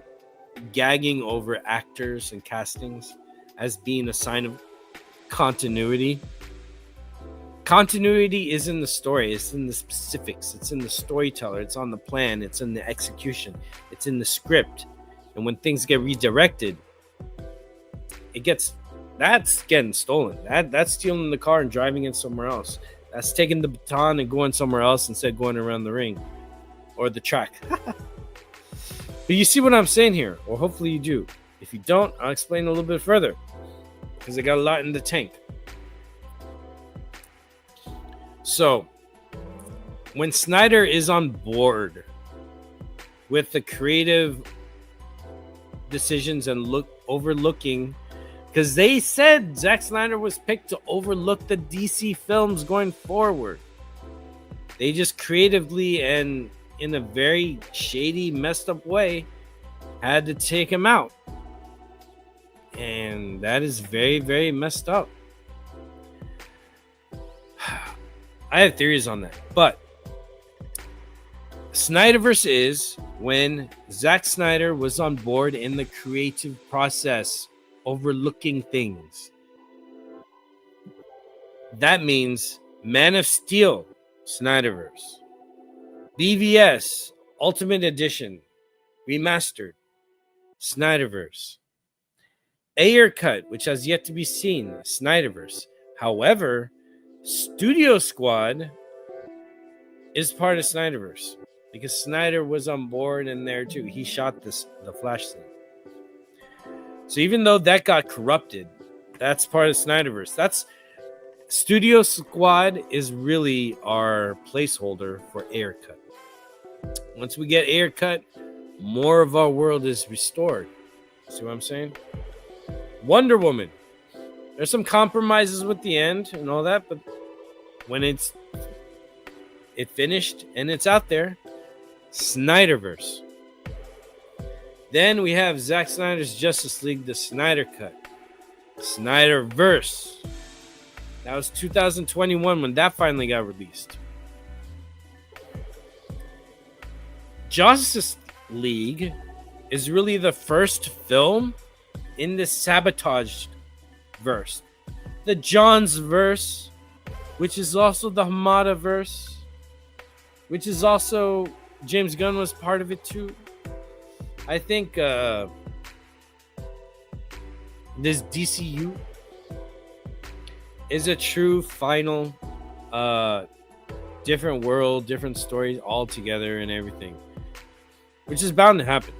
S2: gagging over actors and castings as being a sign of continuity. Continuity is in the story, it's in the specifics, it's in the storyteller, it's on the plan, it's in the execution, it's in the script. And when things get redirected, that's getting stolen. That's stealing the car and driving it somewhere else. That's taking the baton and going somewhere else instead of going around the ring or the track. But you see what I'm saying here, or hopefully you do. If you don't, I'll explain a little bit further because I got a lot in the tank. So, when Snyder is on board with the creative decisions and overlooking, because they said Zack Snyder was picked to overlook the DC films going forward. They just creatively and in a very shady, messed up way had to take him out. And that is very, very messed up. I have theories on that. But Snyderverse is when Zack Snyder was on board in the creative process, overlooking things. That means Man of Steel, Snyderverse. BVS, Ultimate Edition, Remastered, Snyderverse. Ayer Cut, which has yet to be seen, Snyderverse. However, Studio Squad is part of Snyderverse because Snyder was on board in there too. He shot the Flash scene. So even though that got corrupted, that's part of Snyderverse. That's Studio Squad is really our placeholder for Ayer Cut. Once we get Ayer Cut, more of our world is restored. See what I'm saying? Wonder Woman. There's some compromises with the end and all that, but when it finished and it's out there, Snyderverse. Then we have Zack Snyder's Justice League, the Snyder Cut. Snyderverse. That was 2021 when that finally got released. Justice League is really the first film in the sabotaged verse. The Johns verse, which is also the Hamada verse, which is also James Gunn was part of it too. I think this DCU is a true final different world, different stories all together and everything, which is bound to happen.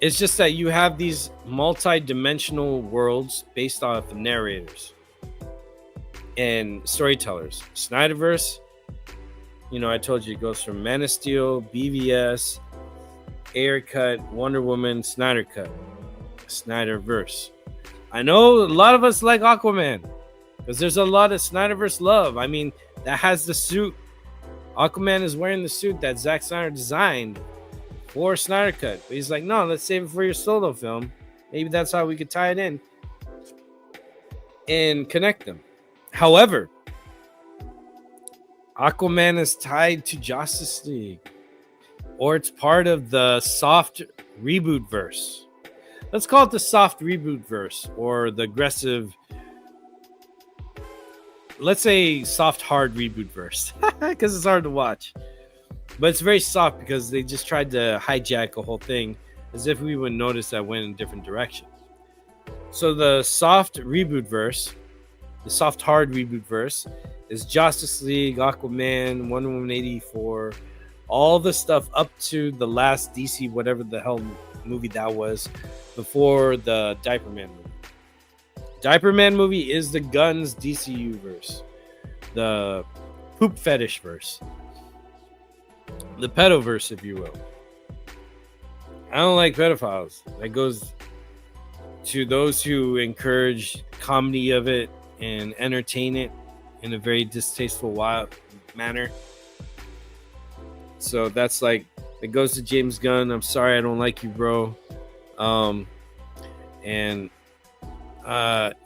S2: It's just that you have these multi-dimensional worlds based off of narrators and storytellers. Snyderverse, you know, I told you it goes from Man of Steel, BVS, Ayer Cut, Wonder Woman, Snyder Cut, Snyderverse. I know a lot of us like Aquaman because there's a lot of Snyderverse love. I mean, that has the suit. Aquaman is wearing the suit that Zack Snyder designed for Snyder Cut. But he's like, no, let's save it for your solo film. Maybe that's how we could tie it in and connect them. However, Aquaman is tied to Justice League, or it's part of the soft reboot verse. Let's call it the soft reboot verse, or the aggressive, let's say soft hard reboot verse, because it's hard to watch. But it's very soft because they just tried to hijack a whole thing as if we would notice that went in a different direction. So the soft reboot verse, the soft hard reboot verse, is Justice League, Aquaman, Wonder Woman 84, all the stuff up to the last DC whatever the hell movie that was before the Diaper Man movie. Diaper Man movie is the Guns DCU verse, the poop fetish verse, the pedoverse, if you will. I don't like pedophiles. That goes to those who encourage comedy of it and entertain it in a very distasteful, wild manner. So that's like, it goes to James Gunn. I'm sorry, I don't like you, bro. And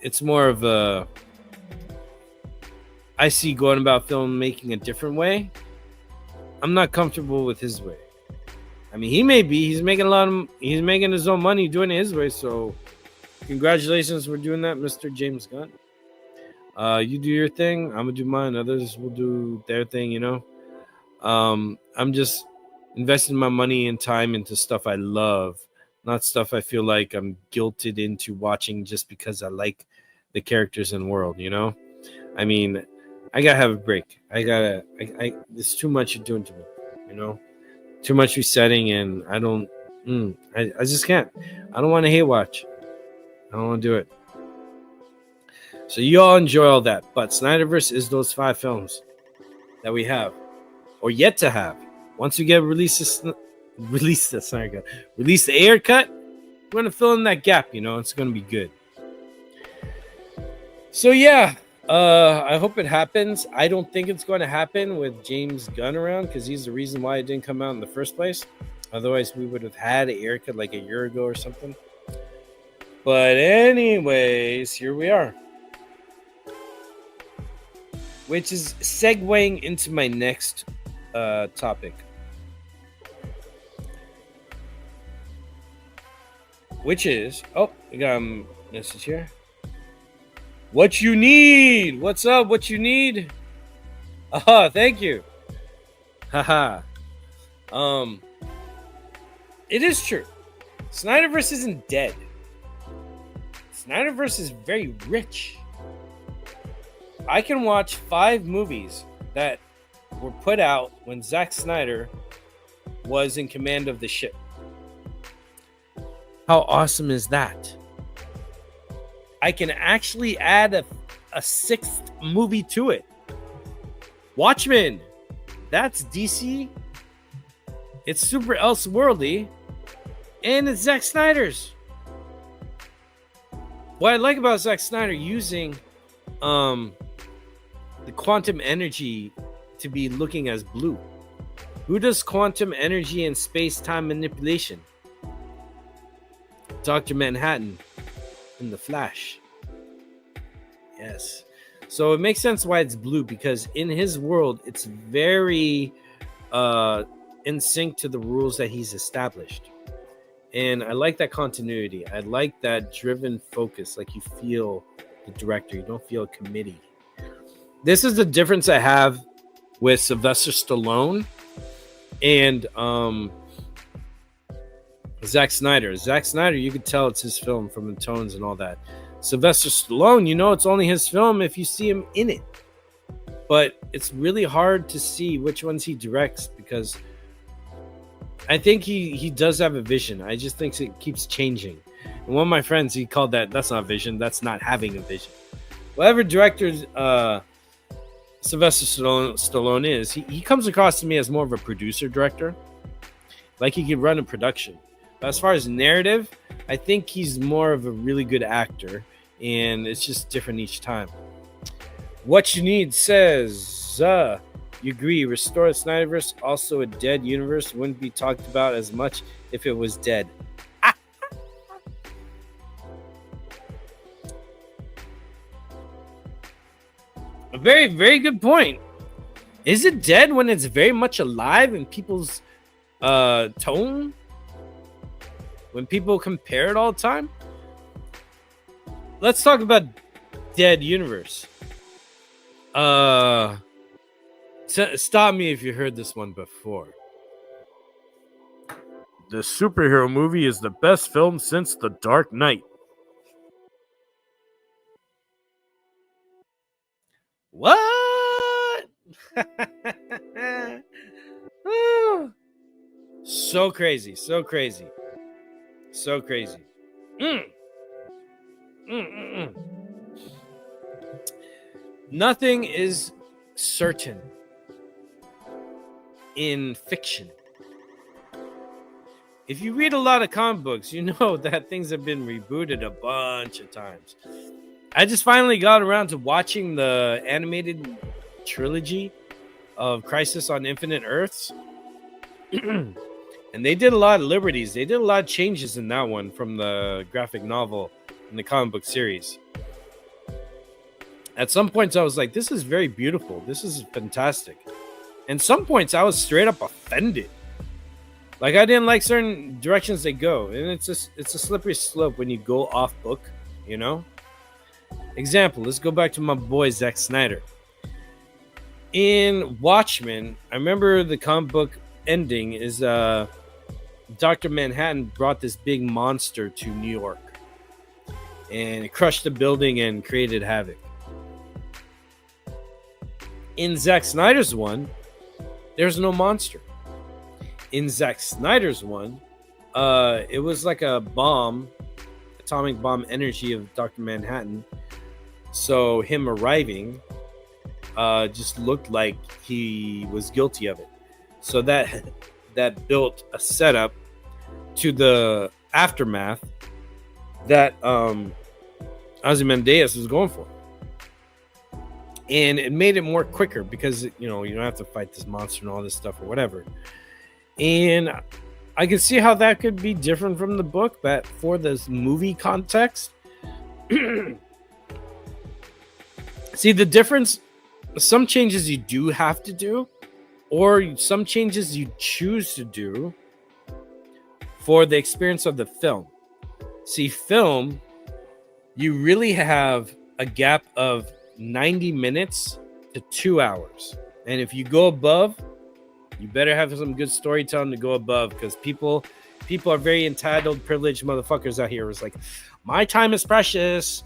S2: it's more of a, I see going about filmmaking a different way. I'm not comfortable with his way. I mean, he may be. He's making his own money doing it his way. So, congratulations for doing that, Mr. James Gunn. You do your thing. I'm gonna do mine. Others will do their thing. You know. I'm just investing my money and time into stuff I love, not stuff I feel like I'm guilted into watching just because I like the characters in the world. You know. I mean, I gotta have a break. There's too much you're doing to me. You know. Too much resetting, and I don't. I just can't. I don't want to hate watch. I don't want to do it. So you all enjoy all that, but Snyderverse is those 5 films that we have, or yet to have. Once we get release the air cut, we're gonna fill in that gap. It's gonna be good. So yeah, I hope it happens. I don't think it's going to happen with James Gunn around, because he's the reason why it didn't come out in the first place. Otherwise, we would have had an air cut like a year ago or something. But anyways, here we are. Which is segueing into my next topic. Which is, we got a message here. What you need? What's up? What you need? Thank you. Haha. It is true. Snyderverse isn't dead. Snyderverse is very rich. I can watch 5 movies that were put out when Zack Snyder was in command of the ship. How awesome is that? I can actually add a 6th movie to it. Watchmen. That's DC. It's super elseworldly. And it's Zack Snyder's. What I like about Zack Snyder using the quantum energy to be looking as blue. Who does quantum energy and space-time manipulation? Dr. Manhattan in The Flash. Yes. So it makes sense why it's blue, because in his world, it's very in sync to the rules that he's established. And I like that continuity. I like that driven focus. Like you feel the director. You don't feel a committee. This is the difference I have with Sylvester Stallone and Zack Snyder. Zack Snyder, you could tell it's his film from the tones and all that. Sylvester Stallone, it's only his film if you see him in it. But it's really hard to see which ones he directs, because I think he does have a vision. I just think it keeps changing. And one of my friends, he called that's not vision, that's not having a vision. Whatever director Sylvester Stallone is, he comes across to me as more of a producer-director. Like he could run a production. But as far as narrative, I think he's more of a really good actor. And it's just different each time. What You Need says, you agree, restore the Snyderverse, also a dead universe, wouldn't be talked about as much if it was dead. A very, very good point. Is it dead when it's very much alive in people's tone? When people compare it all the time? Let's talk about dead universe. Stop me if you heard this one before. The superhero movie is the best film since The Dark Knight. What? So crazy. Nothing is certain in fiction. If you read a lot of comic books, you know that things have been rebooted a bunch of times. I just finally got around to watching the animated trilogy of Crisis on Infinite Earths. And they did a lot of liberties. They did a lot of changes in that one from the graphic novel in the comic book series. At some points, I was like, this is very beautiful. This is fantastic. And some points, I was straight up offended. Like, I didn't like certain directions they go. And it's a slippery slope when you go off book, Example, let's go back to my boy, Zack Snyder. In Watchmen, I remember the comic book ending is Dr. Manhattan brought this big monster to New York. And it crushed the building and created havoc. In Zack Snyder's one, there's no monster. In Zack Snyder's one, it was like a bomb, atomic bomb energy of Dr. Manhattan. So him arriving just looked like he was guilty of it. So that built a setup to the aftermath that Ozymandias was going for. And it made it more quicker because, you don't have to fight this monster and all this stuff or whatever. And I can see how that could be different from the book, but for this movie context, see the difference. Some changes you do have to do, or some changes you choose to do for the experience of the film. See, film, you really have a gap of 90 minutes to 2 hours. And if you go above, you better have some good storytelling to go above, because people are very entitled, privileged motherfuckers out here. It's like, my time is precious.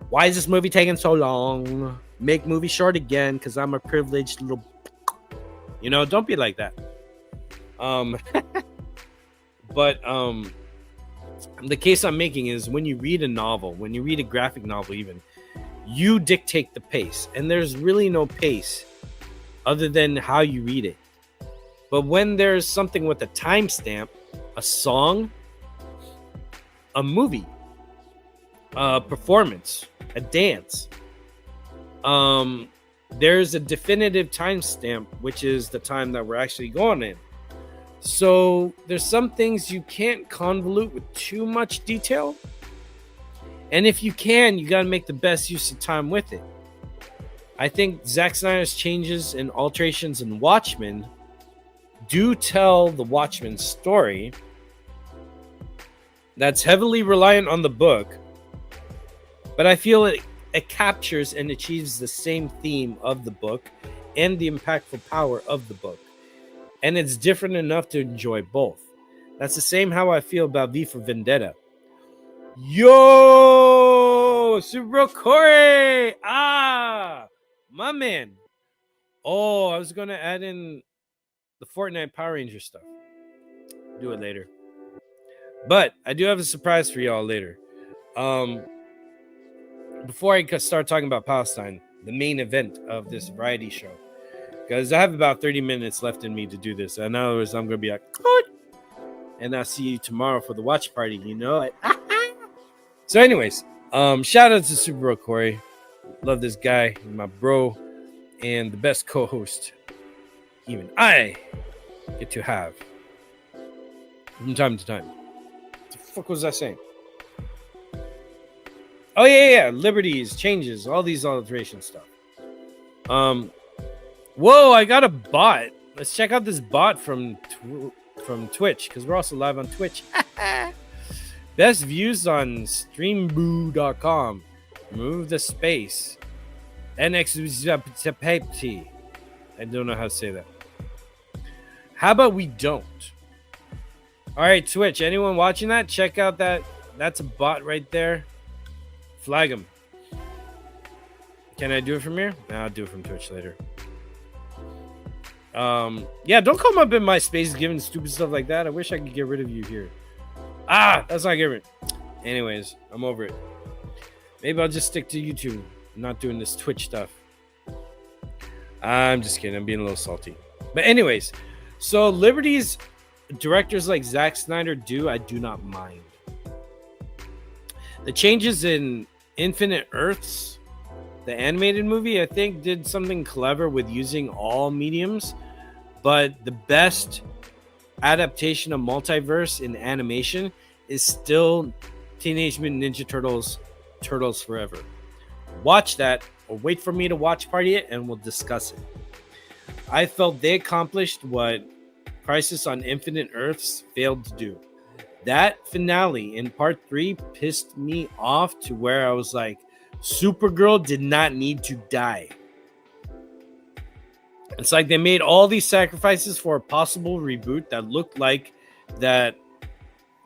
S2: Why is this movie taking so long? Make movie short again because I'm a privileged little... don't be like that. But the case I'm making is when you read a novel, when you read a graphic novel even, you dictate the pace. And there's really no pace other than how you read it. But when there's something with a timestamp, a song, a movie, a performance, a dance, there's a definitive timestamp, which is the time that we're actually going in. So there's some things you can't convolute with too much detail. And if you can, you got to make the best use of time with it. I think Zack Snyder's changes and alterations in Watchmen do tell the Watchmen story that's heavily reliant on the book, but I feel it captures and achieves the same theme of the book and the impactful power of the book. And it's different enough to enjoy both. That's the same how I feel about V for Vendetta. Yo, Super Corey! My man. Oh, I was going to add in the Fortnite Power Ranger stuff. Do it later. But I do have a surprise for y'all later. Before I start talking about Palestine, the main event of this variety show, because I have about 30 minutes left in me to do this. In other words, I'm going to be like, and I'll see you tomorrow for the watch party. So anyways, shout out to Super Corey. Love this guy, my bro, and the best co-host even I get to have from time to time. What the fuck was I saying? Oh yeah, liberties, changes, all these alteration stuff. Whoa, I got a bot. Let's check out this bot from Twitch, because we're also live on Twitch. Best views on streamboo.com. Remove the space. NX. I don't know how to say that. How about we don't? All right, Twitch. Anyone watching that? Check out that. That's a bot right there. Flag him. Can I do it from here? No, I'll do it from Twitch later. Yeah, don't come up in my space giving stupid stuff like that. I wish I could get rid of you here. That's not good. Anyways, I'm over it. Maybe I'll just stick to YouTube. I'm not doing this Twitch stuff. I'm just kidding. I'm being a little salty. But anyways, so liberties directors like Zack Snyder do, I do not mind. The changes in Infinite Earths, the animated movie, I think did something clever with using all mediums. But the best adaptation of multiverse in animation is still Teenage Mutant Ninja Turtles, Turtles Forever. Watch that, or wait for me to watch party it, and we'll discuss it. I felt they accomplished what Crisis on Infinite Earths failed to do. That finale in part 3 pissed me off to where I was like, Supergirl did not need to die. It's like they made all these sacrifices for a possible reboot that looked like that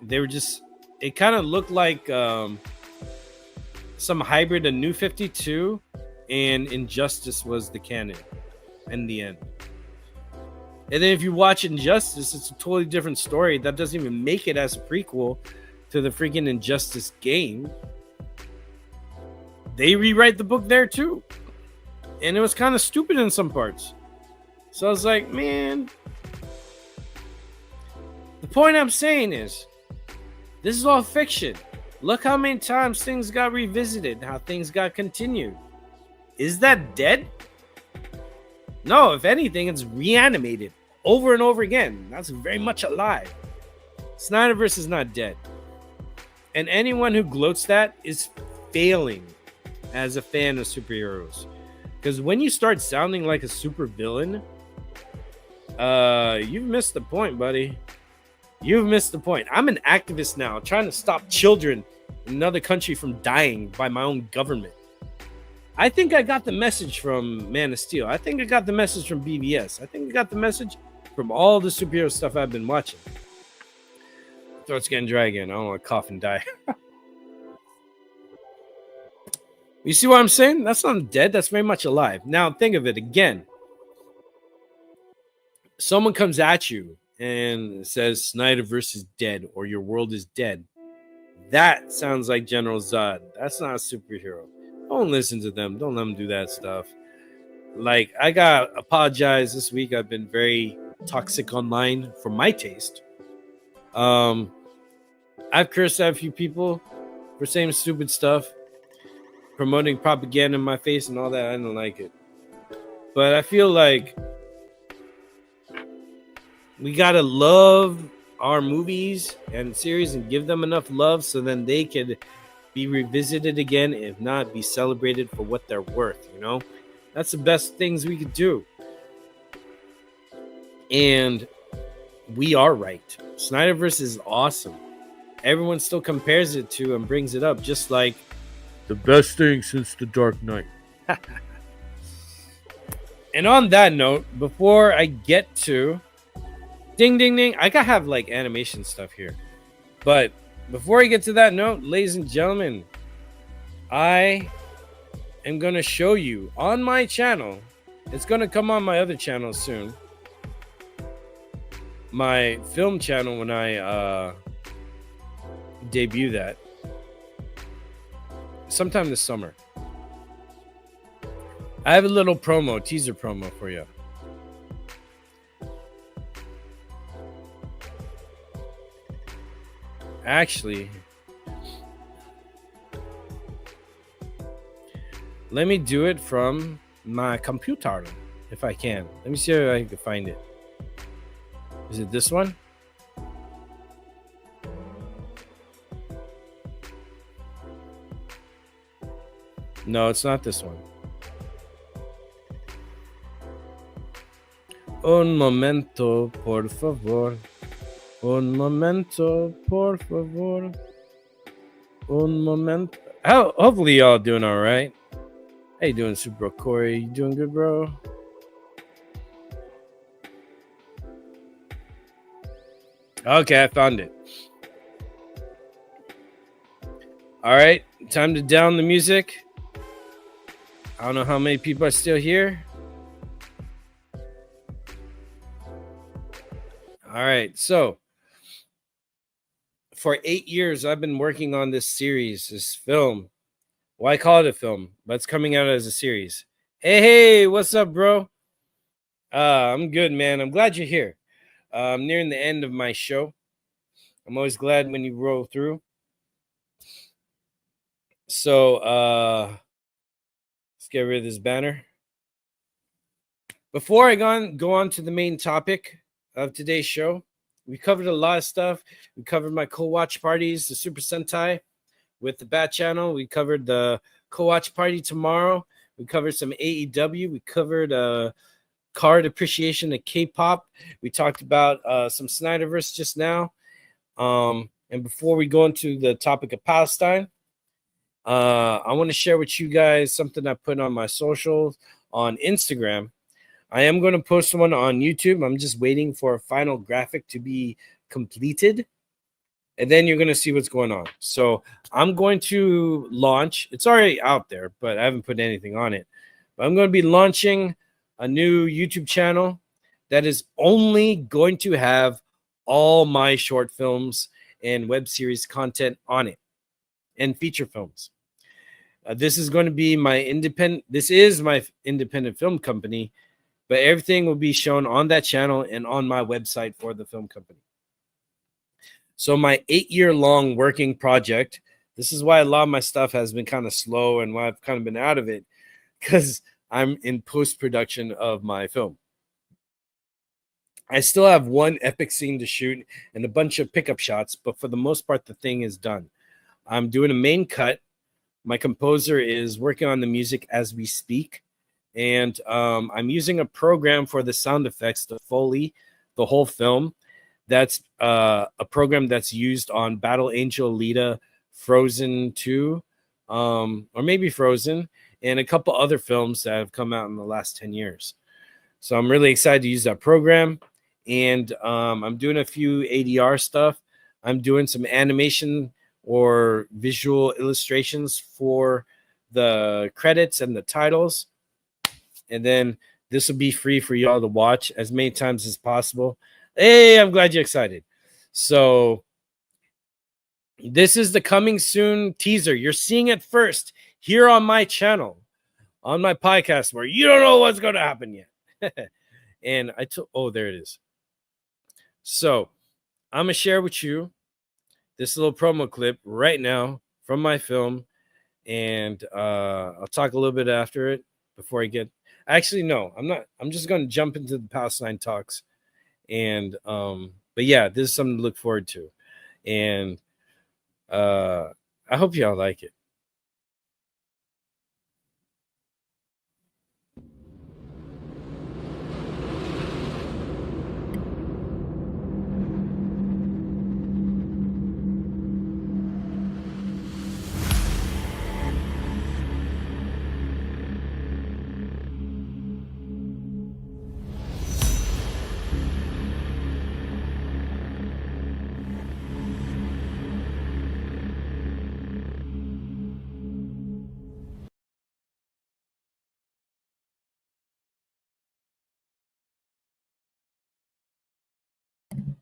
S2: they were just, it kind of looked like some hybrid of New 52 and Injustice was the canon in the end. And then if you watch Injustice, it's a totally different story that doesn't even make it as a prequel to the freaking Injustice game. They rewrite the book there too. And it was kind of stupid in some parts. So I was like, man. The point I'm saying is, this is all fiction. Look how many times things got revisited, how things got continued. Is that dead? No, if anything, it's reanimated over and over again. That's very much alive. Snyderverse is not dead. And anyone who gloats that is failing as a fan of superheroes. Because when you start sounding like a supervillain, you've missed the point, buddy. You've missed the point. I'm an activist now, trying to stop children in another country from dying by my own government. I think I got the message from Man of Steel. I think I got the message from BBS. I think I got the message from all the superhero stuff I've been watching. Throat's getting dry again. I don't want to cough and die. You see what I'm saying? That's not dead. That's very much alive. Now, think of it again. Someone comes at you and says Snyderverse is dead or your world is dead. That sounds like General Zod. That's not a superhero. Don't listen to them. Don't let them do that stuff. Like, I got apologized this week. I've been very toxic online for my taste. I've cursed at a few people for saying stupid stuff, promoting propaganda in my face and all that. I don't like it. But I feel like we gotta love our movies and series and give them enough love so then they could be revisited again, if not be celebrated for what they're worth, you know? That's the best things we could do. And we are right. Snyderverse is awesome. Everyone still compares it to and brings it up, just like the best thing since The Dark Knight. And on that note, before I get to ding, ding, ding, I gotta have like animation stuff here. But before I get to that note, ladies and gentlemen, I am going to show you on my channel. It's going to come on my other channel soon. My film channel when I debut that. Sometime this summer. I have a little promo, teaser promo for you. Actually, let me do it from my computer if I can. Let me see if I can find it. Is it this one? No, it's not this one. Un momento, por favor. Un momento, por favor. Un momento. Hopefully y'all doing all right. How you doing, Super Bro Corey? You doing good, bro? Okay, I found it. All right, time to down the music. I don't know how many people are still here. All right, so for 8 years, I've been working on this series, this film. Well, I call it a film, but it's coming out as a series. Hey, what's up, bro? I'm good, man. I'm glad you're here. I'm nearing the end of my show. I'm always glad when you roll through. So, let's get rid of this banner. Before I go on to the main topic of today's show, we covered a lot of stuff. We covered my co-watch parties, the Super Sentai with the Bat Channel. We covered the co-watch party tomorrow. We covered some AEW. We covered card appreciation of K-pop. We talked about some Snyderverse just now. And before we go into the topic of Palestine, I want to share with you guys something I put on my socials on Instagram. I am going to post one on YouTube. I'm just waiting for a final graphic to be completed. And then you're going to see what's going on. So I'm going to launch. It's already out there, but I haven't put anything on it. But I'm going to be launching a new YouTube channel that is only going to have all my short films and web series content on it, and feature films. This is going to be my independent. This is my independent film company, but everything will be shown on that channel and on my website for the film company. So my 8-year-long working project. This is why a lot of my stuff has been kind of slow and why I've kind of been out of it, because I'm in post-production of my film. I still have one epic scene to shoot and a bunch of pickup shots, but for the most part, the thing is done. I'm doing a main cut. My composer is working on the music as we speak, and I'm using a program for the sound effects, the Foley, the whole film. That's a program that's used on Battle Angel Alita, Frozen 2, or maybe Frozen, and a couple other films that have come out in the last 10 years. So I'm really excited to use that program. And I'm doing a few ADR stuff. I'm doing some animation or visual illustrations for the credits and the titles. And then this will be free for y'all to watch as many times as possible. Hey, I'm glad you're excited. So this is the coming soon teaser. You're seeing it first here on my channel, on my podcast, where you don't know what's going to happen yet. And there it is. So I'm going to share with you this little promo clip right now from my film. And I'll talk a little bit after it before I get... Actually, no, I'm not. I'm just going to jump into the Palestine talks. And, but yeah, this is something to look forward to. And I hope y'all like it.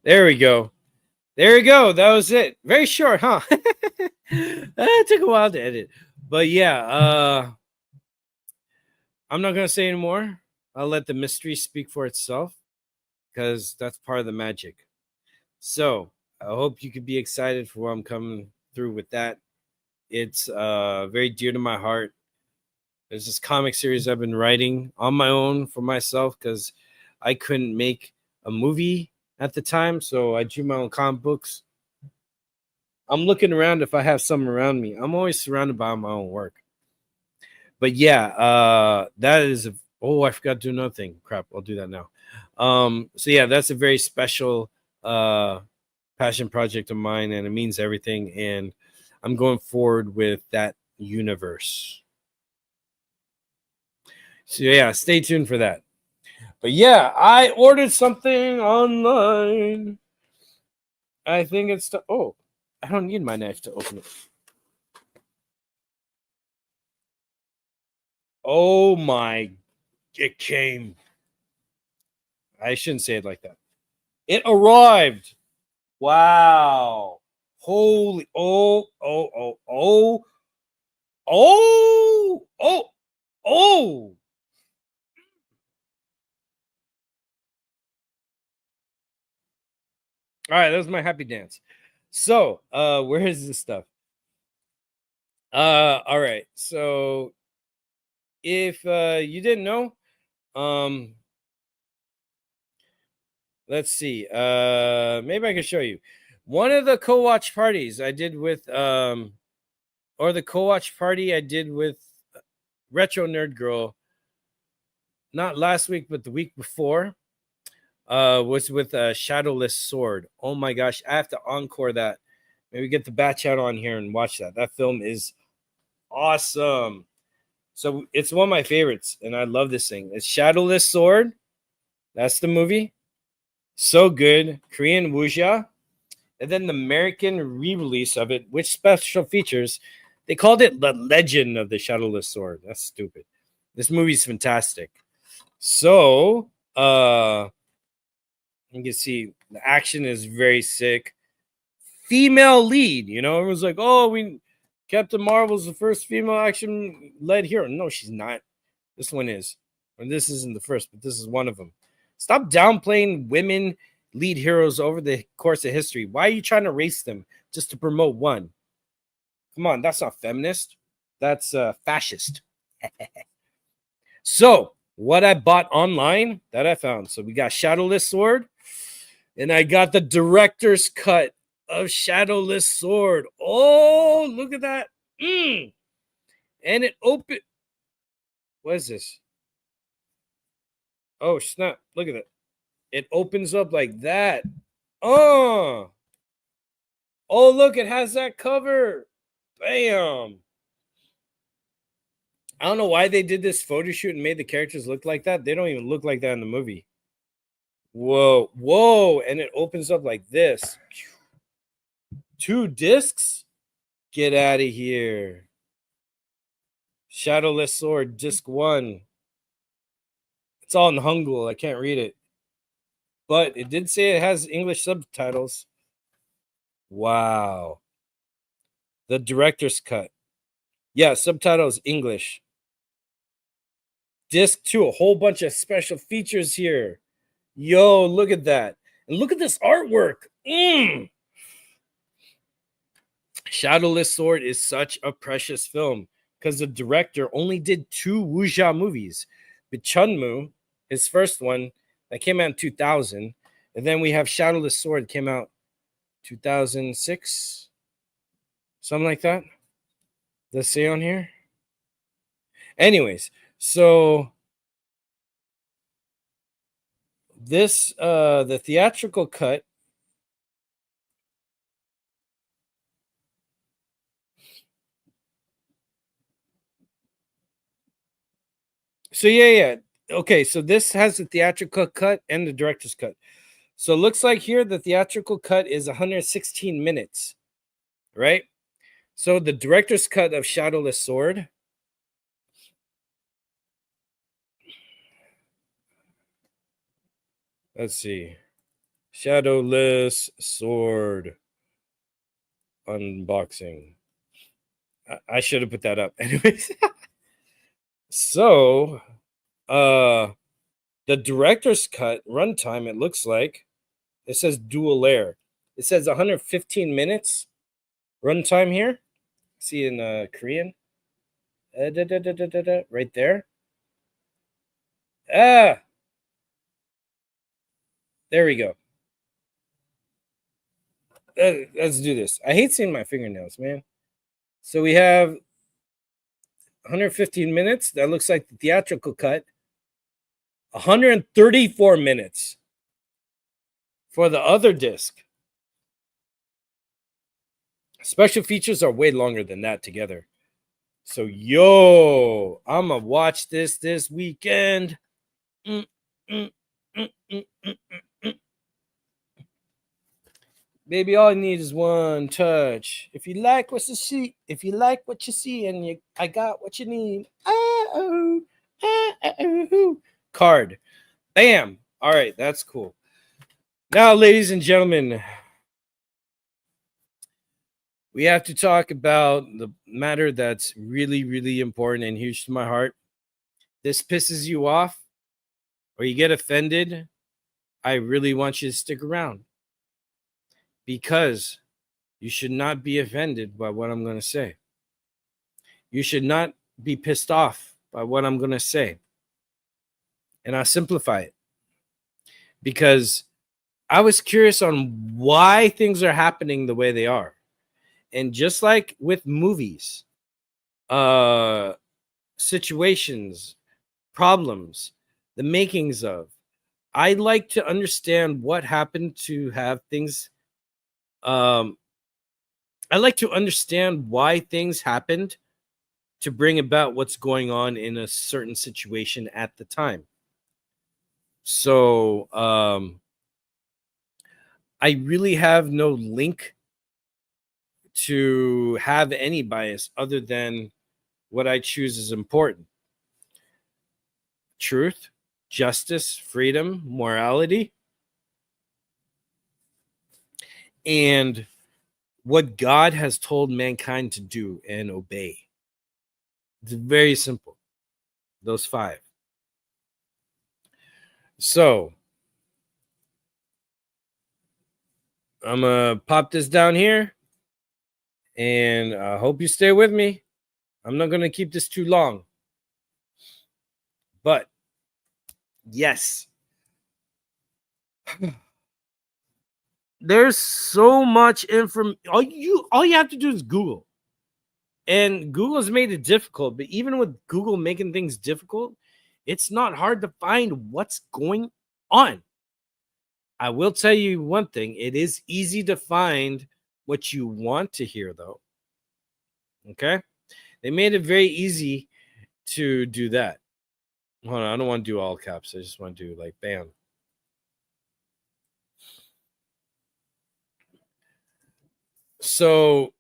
S2: There we go. There we go. That was it. Very short, huh? It took a while to edit. But yeah, I'm not going to say anymore. I'll let the mystery speak for itself, because that's part of the magic. So I hope you could be excited for what I'm coming through with that. It's very dear to my heart. There's this comic series I've been writing on my own for myself because I couldn't make a movie at the time, so I drew my own comic books. I'm looking around if I have some around me. I'm always surrounded by my own work. But yeah, that is I forgot to do another thing. Crap, I'll do that now. So yeah, that's a very special passion project of mine, and it means everything. And I'm going forward with that universe. So yeah, stay tuned for that. But yeah, I ordered something online. I think it's I don't need my knife to open it. Oh my, it came. I shouldn't say it like that. It arrived. Wow. Holy, oh. All right, that was my happy dance. So, where is this stuff? All right. So, if you didn't know, let's see. Maybe I can show you. One of the co-watch parties I did with or the co-watch party I did with Retro Nerd Girl, not last week but the week before, was with a Shadowless Sword. Oh my gosh, I have to encore that. Maybe get the batch out on here and watch that. That film is awesome. So it's one of my favorites, and I love this thing. It's Shadowless Sword. That's the movie. So good. Korean wuxia. And then the American re-release of it, which special features, they called it The Legend of the Shadowless Sword. That's stupid. This movie's fantastic. So, You can see the action is very sick. Female lead, you know, everyone's like, oh, Captain Marvel's the first female action led hero. No, she's not. This one is. And this isn't the first, but this is one of them. Stop downplaying women lead heroes over the course of history. Why are you trying to race them just to promote one? Come on, that's not feminist. That's fascist. So, what I bought online that I found. So, we got Shadowless Sword, and I got the director's cut of Shadowless Sword. Oh, look at that. And it opened. What is this? Oh, snap. Look at it. It opens up like that. Oh, look, it has that cover. Bam. I don't know why they did this photo shoot and made the characters look like that. They don't even look like that in the movie. Whoa. And it opens up like this. 2 discs? Get out of here. Shadowless Sword, disc 1. It's all in Hangul. I can't read it. But it did say it has English subtitles. Wow. The director's cut. Yeah, subtitles English. Disc 2, a whole bunch of special features here. Yo, look at that. And look at this artwork. Shadowless Sword is such a precious film because the director only did 2 wuxia movies. Bichunmu, his first one, that came out in 2000. And then we have Shadowless Sword, came out 2006. Something like that. Does it say on here? Anyways, so this the theatrical cut okay, so this has the theatrical cut and the director's cut. So it looks like here the theatrical cut is 116 minutes, right? So the director's cut of Shadowless Sword, let's see. Shadowless Sword unboxing. I should have put that up. Anyways. So, the director's cut runtime, it looks like, it says dual layer. It says 115 minutes runtime here. See in Korean. Right there. There we go. Let's do this. I hate seeing my fingernails, man. So we have 115 minutes. That looks like the theatrical cut. 134 minutes for the other disc. Special features are way longer than that together. So, yo, I'm going to watch this weekend. Baby, all I need is one touch. If you like what you see, and I got what you need. Card. Bam. All right, that's cool. Now, ladies and gentlemen, we have to talk about the matter that's really, really important and huge to my heart. This pisses you off or you get offended. I really want you to stick around because you should not be offended by what I'm going to say. You should not be pissed off by what I'm going to say. And I'll simplify it because I was curious on why things are happening the way they are. And just like with movies, situations, problems, the makings of, I'd like to understand what happened to have things. I like to understand why things happened to bring about what's going on in a certain situation at the time. So I really have no link to have any bias other than what I choose is important. Truth, justice, freedom, morality. and what God has told mankind to do and obey. It's very simple. Those 5. So I'm going to pop this down here, and I hope you stay with me. I'm not going to keep this too long. But yes, there's so much information. All you have to do is Google. And Google has made it difficult, but even with Google making things difficult, it's not hard to find what's going on. I will tell you one thing. It is easy to find what you want to hear, though. Okay? They made it very easy to do that. Hold on, I don't want to do all caps. I just want to do like bam. So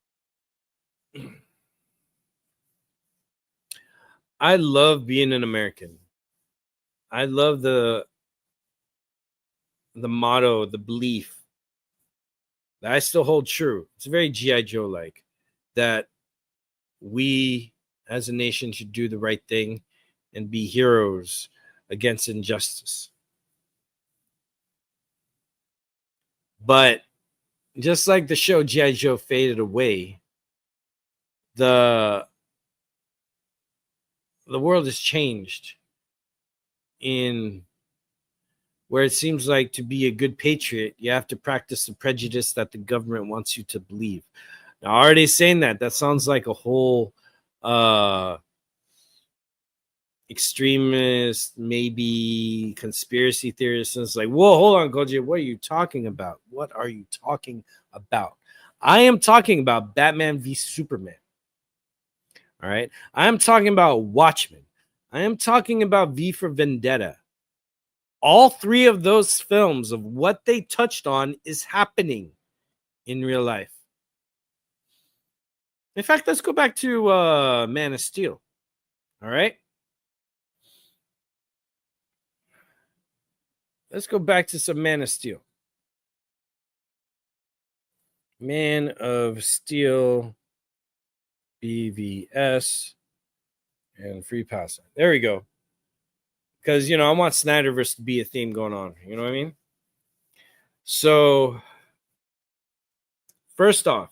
S2: I love being an American. I love the motto, the belief that I still hold true. It's very G.I. Joe like, that we as a nation should do the right thing and be heroes against injustice. But just like the show G.I. Joe faded away, the world has changed in where it seems like to be a good patriot, you have to practice the prejudice that the government wants you to believe. Now, already saying that sounds like a whole extremist, maybe conspiracy theorist. And it's like, whoa, hold on, Kojay, what are you talking about? What are you talking about? I am talking about Batman v Superman. All right. I am talking about Watchmen. I am talking about V for Vendetta. All 3 of those films, of what they touched on, is happening in real life. In fact, let's go back to Man of Steel. All right. Let's go back to some Man of Steel. Man of Steel, BVS, and Free Pass. There we go. Because, I want Snyderverse to be a theme going on. You know what I mean? So, first off,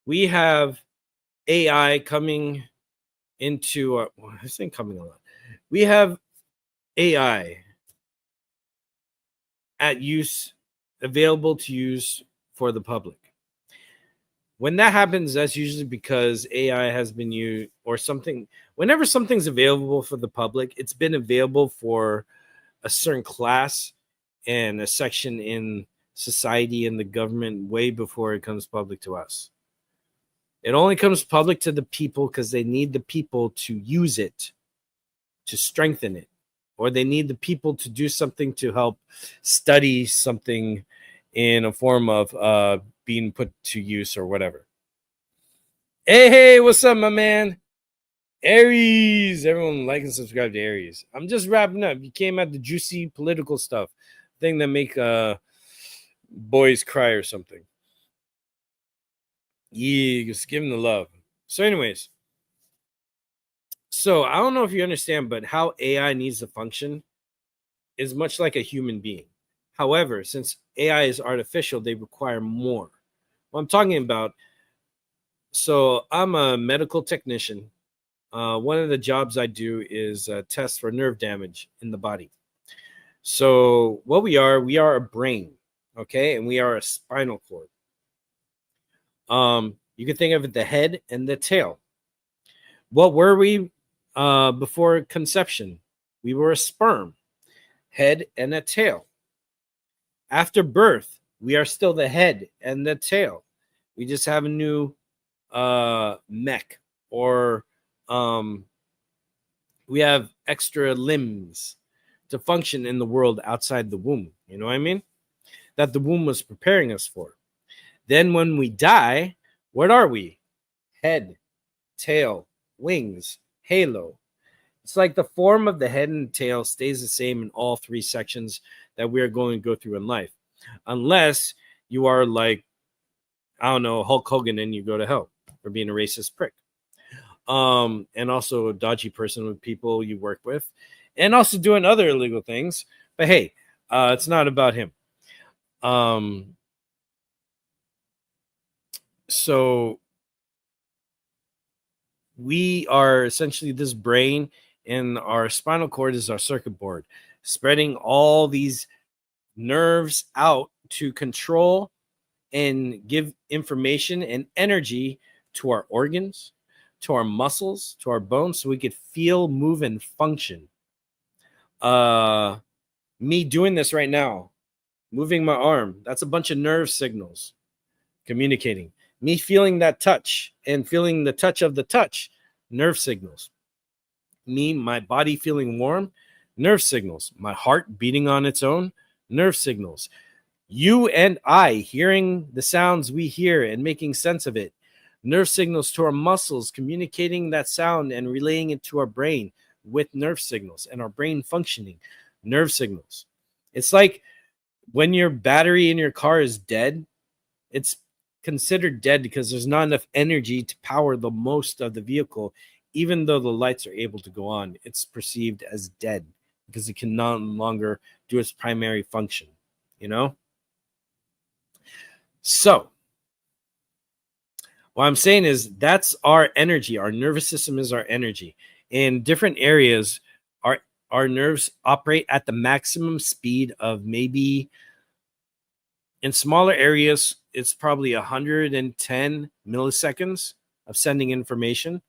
S2: we have AI coming into this thing coming a lot. We have AI at use, available to use for the public. When that happens, that's usually because AI has been used or something. Whenever something's available for the public, it's been available for a certain class and a section in society and the government way before it comes public to us. It only comes public to the people because they need the people to use it, to strengthen it, or they need the people to do something to help study something in a form of being put to use or whatever. Hey, what's up, my man? Aries. Everyone like and subscribe to Aries. I'm just wrapping up. You came at the juicy political stuff, thing that make boys cry or something. Yeah, just give them the love. So anyways, so I don't know if you understand, but how AI needs to function is much like a human being. However, since AI is artificial, they require more. What I'm talking about, so I'm a medical technician. One of the jobs I do is test for nerve damage in the body. So what we are a brain, okay? And we are a spinal cord. You can think of it the head and the tail. What were we before conception? We were a sperm, head and a tail. After birth, we are still the head and the tail. We just have a new mech, or we have extra limbs to function in the world outside the womb. You know what I mean? That the womb was preparing us for. Then when we die, what are we? Head, tail, wings, halo. It's like the form of the head and tail stays the same in all 3 sections that we are going to go through in life. Unless you are like I don't know, Hulk Hogan, and you go to hell for being a racist prick. And also a dodgy person with people you work with, and also doing other illegal things. But hey, it's not about him. So we are essentially this brain, and our spinal cord is our circuit board, spreading all these nerves out to control and give information and energy to our organs, to our muscles, to our bones, so we could feel, move, and function. Me doing this right now, moving my arm, that's a bunch of nerve signals communicating. Me feeling that touch and feeling the touch of the touch, nerve signals. Me, my body feeling warm, nerve signals. My heart beating on its own, nerve signals. You and I hearing the sounds we hear and making sense of it, nerve signals to our muscles, communicating that sound and relaying it to our brain with nerve signals, and our brain functioning, nerve signals. It's like when your battery in your car is dead, it's considered dead because there's not enough energy to power the most of the vehicle. Even though the lights are able to go on, it's perceived as dead because it can no longer do its primary function, you know? So what I'm saying is that's our energy. Our nervous system is our energy. In different areas, our nerves operate at the maximum speed of maybe, in smaller areas, it's probably 110 milliseconds of sending information.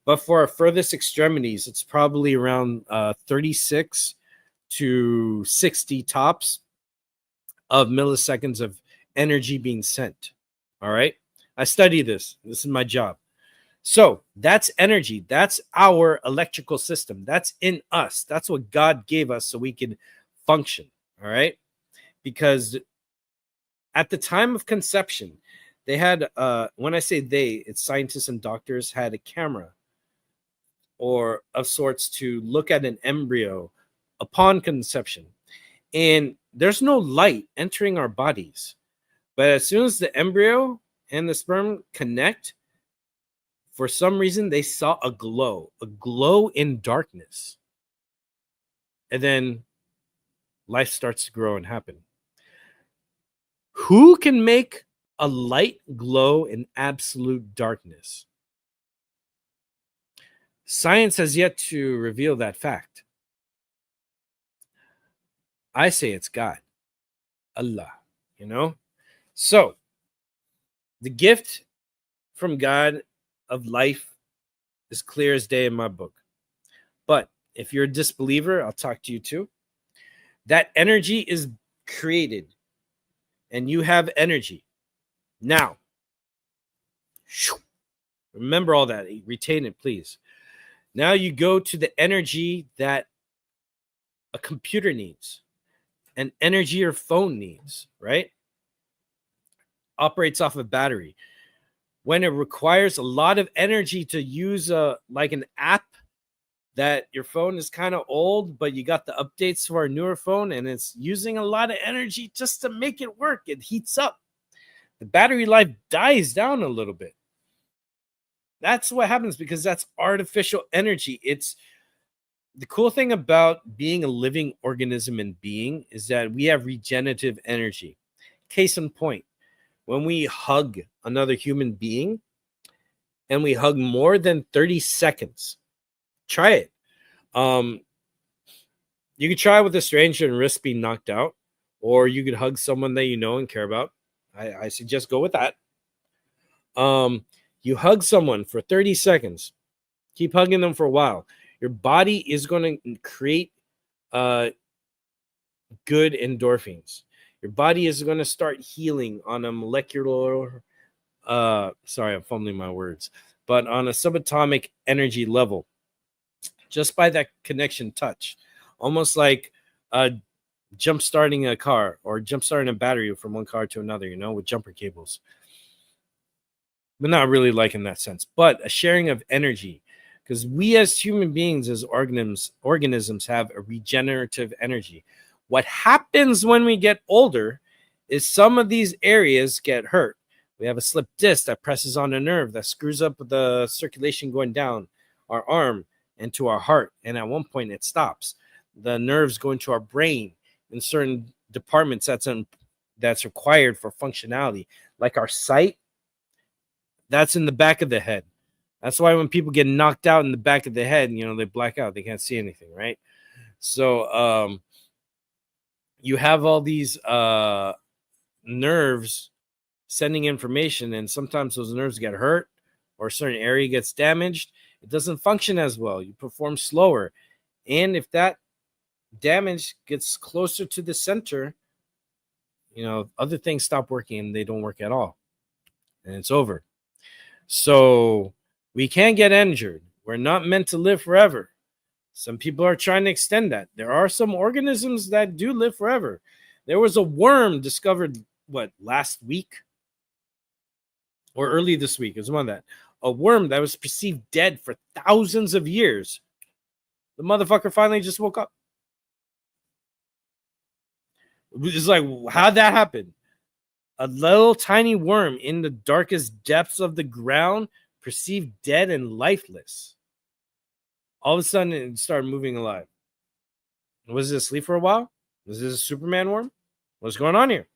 S2: But for our furthest extremities, it's probably around 36 to 60 tops of milliseconds of energy being sent. All right. I study this. This is my job. So that's energy. That's our electrical system. That's in us. That's what God gave us so we can function. All right. Because at the time of conception, they had, when I say they, it's scientists and doctors, had a camera or of sorts to look at an embryo upon conception. And there's no light entering our bodies. But as soon as the embryo and the sperm connect, for some reason, they saw a glow in darkness. And then life starts to grow and happen. Who can make a light glow in absolute darkness? Science has yet to reveal that fact. I say it's God, Allah, you know? So, the gift from God of life is clear as day in my book. But if you're a disbeliever, I'll talk to you too. That energy is created, and you have energy. Now, remember all that. Retain it, please. Now you go to the energy that a computer needs, and energy your phone needs, right? Operates off a battery. When it requires a lot of energy to use like an app that your phone is kind of old, but you got the updates for a newer phone and it's using a lot of energy just to make it work, it heats up. The battery life dies down a little bit. That's what happens because that's artificial energy. It's the cool thing about being a living organism and being is that we have regenerative energy. Case in point, when we hug another human being and we hug more than 30 seconds, try it. You could try with a stranger and risk being knocked out, or you could hug someone that you know and care about. I suggest go with that. You hug someone for 30 seconds. Keep hugging them for a while. Your body is going to create good endorphins. Your body is going to start healing on a molecular, sorry, I'm fumbling my words, but on a subatomic energy level, just by that connection touch, almost like jump starting a car or jump starting a battery from one car to another, you know, with jumper cables. But not really like in that sense, but a sharing of energy, because we as human beings, as organisms have a regenerative energy. What happens when we get older is some of these areas get hurt. We have a slip disc that presses on a nerve that screws up the circulation going down our arm and to our heart. And at one point it stops. The nerves go into our brain in certain departments that's required for functionality, like our sight. That's in the back of the head. That's why when people get knocked out in the back of the head, they black out. They can't see anything, right? So you have all these nerves sending information, and sometimes those nerves get hurt or a certain area gets damaged. It doesn't function as well. You perform slower. And if that damage gets closer to the center, other things stop working and they don't work at all. And it's over. So we can get injured. We're not meant to live forever. Some people are trying to extend that. There are some organisms that do live forever. There was a worm discovered, last week? Or early this week. It was one of that. A worm that was perceived dead for thousands of years. The motherfucker finally just woke up. It's like, how'd that happen? A little tiny worm in the darkest depths of the ground, perceived dead and lifeless. All of a sudden, it started moving alive. Was it asleep for a while? Was this a Superman worm? What's going on here?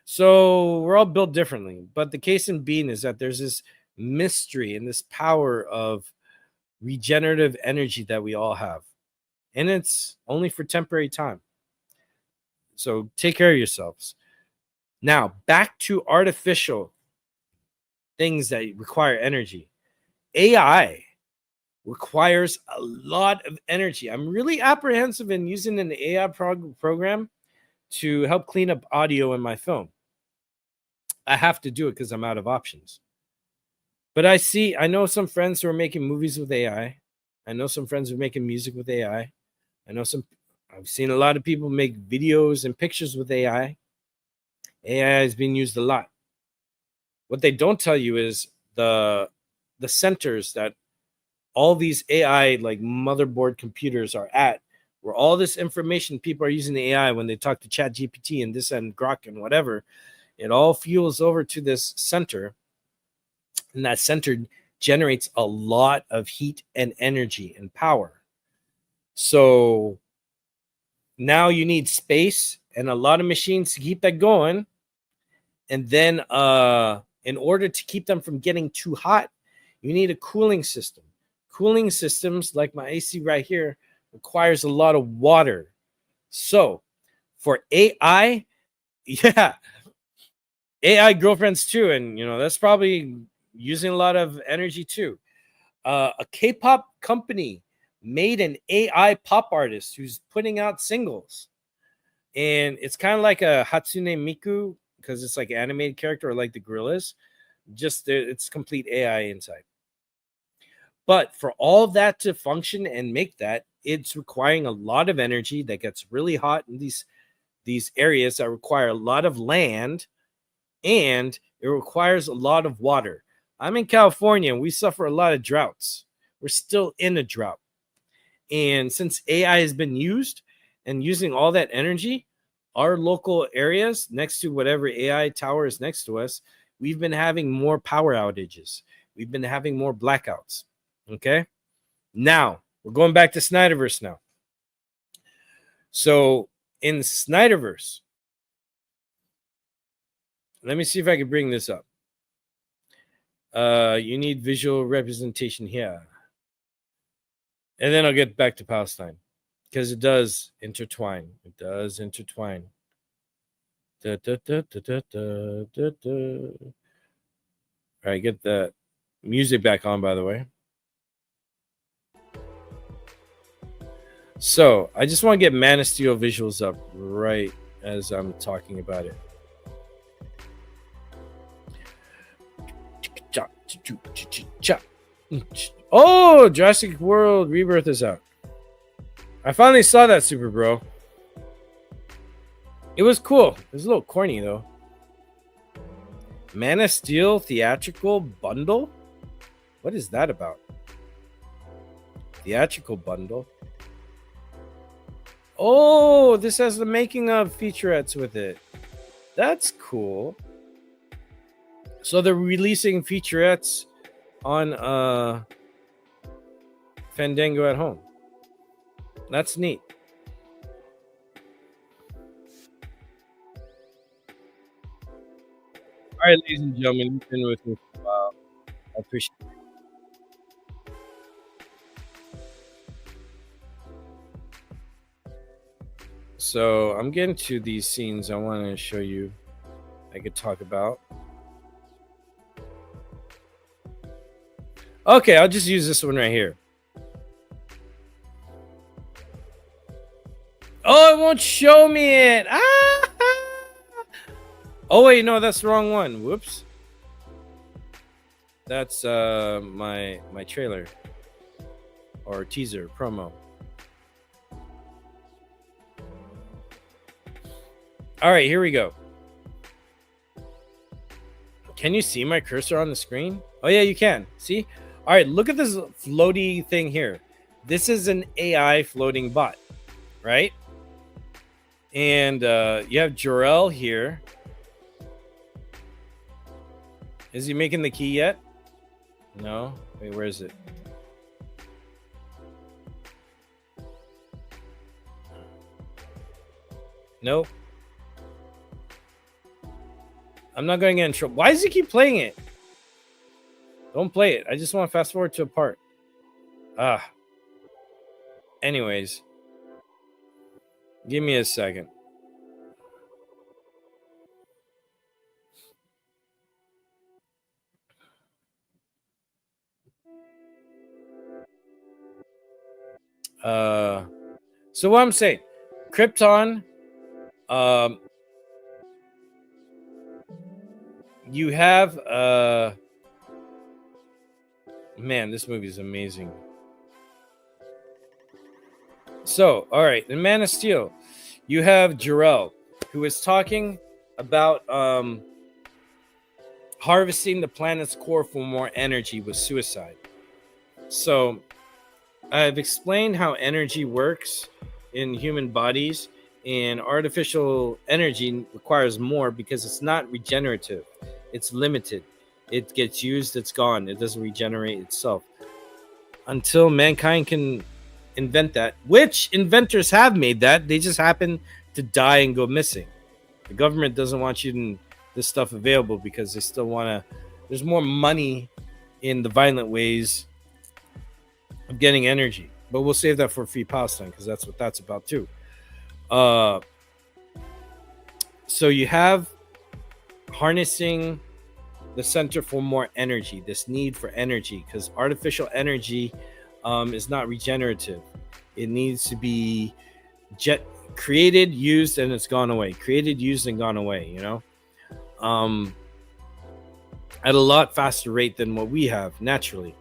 S2: So we're all built differently. But the case in being is that there's this mystery and this power of regenerative energy that we all have. And it's only for temporary time. So take care of yourselves. Now, back to artificial things that require energy. AI requires a lot of energy. I'm really apprehensive in using an AI program to help clean up audio in my film. I have to do it because I'm out of options. But I know some friends who are making movies with AI. I know some friends who are making music with AI. I've seen a lot of people make videos and pictures with AI. AI is being used a lot. What they don't tell you is the centers that all these AI like motherboard computers are at, where all this information people are using the AI when they talk to ChatGPT and this and Grok and whatever, it all fuels over to this center, and that center generates a lot of heat and energy and power. So now you need space and a lot of machines to keep that going. And then in order to keep them from getting too hot, you need a cooling system. Cooling systems, like my AC right here, requires a lot of water. So for AI, AI girlfriends too. And, that's probably using a lot of energy too. A K-pop company made an AI pop artist who's putting out singles. And it's kind of like a Hatsune Miku, because it's like an animated character, or like the gorillas. Just it's complete AI inside. But for all that to function and make that, it's requiring a lot of energy that gets really hot in these areas that require a lot of land, and it requires a lot of water. I'm in California and we suffer a lot of droughts. We're still in a drought. And since AI has been used and using all that energy, our local areas next to whatever AI tower is next to us, we've been having more power outages. We've been having more blackouts. Okay? Now, we're going back to Snyderverse now. So, in Snyderverse, let me see if I can bring this up. You need visual representation here. And then I'll get back to Palestine, because it does intertwine. It does intertwine. All right, get the music back on, by the way. So I just want to get Man of Steel visuals up right as I'm talking about it. Oh, Jurassic World Rebirth is out. I finally saw that, Super Bro. It was cool. It was a little corny, though. Man of Steel theatrical bundle? What is that about? Theatrical bundle? Oh, this has the making of featurettes with it. That's cool. So they're releasing featurettes on Fandango at home. That's neat. All right, ladies and gentlemen, you've been with me for a while. I appreciate it. So I'm getting to these scenes I want to show you. I could talk about. Okay, I'll just use this one right here. Oh, it won't show me it. Ah! Oh wait, no, that's the wrong one. Whoops. That's my trailer or teaser promo. All right, here we go. Can you see my cursor on the screen? Oh yeah, you can. See? All right, look at this floaty thing here. This is an AI floating bot, right? And you have Jor-El here. Is he making the key yet? No. Wait, where is it? Nope. I'm not going to get in trouble. Why does he keep playing it? Don't play it. I just want to fast forward to a part. Anyways. Give me a second. So what I'm saying, Krypton, you have man, this movie is amazing. So, all right, in Man of Steel, you have Jor-El, who is talking about harvesting the planet's core for more energy with suicide. So, I've explained how energy works in human bodies, and artificial energy requires more because it's not regenerative. It's limited. It gets used, it's gone. It doesn't regenerate itself. Until mankind can invent that, which inventors have made that, they just happen to die and go missing. The government doesn't want this stuff available because they still want to. There's more money in the violent ways of getting energy, but we'll save that for Free Palestine because that's what that's about too. So you have harnessing the center for more energy, this need for energy, because artificial energy is not regenerative. It needs to be created, used, and it's gone away. Created, used, and gone away, you know? At a lot faster rate than what we have naturally.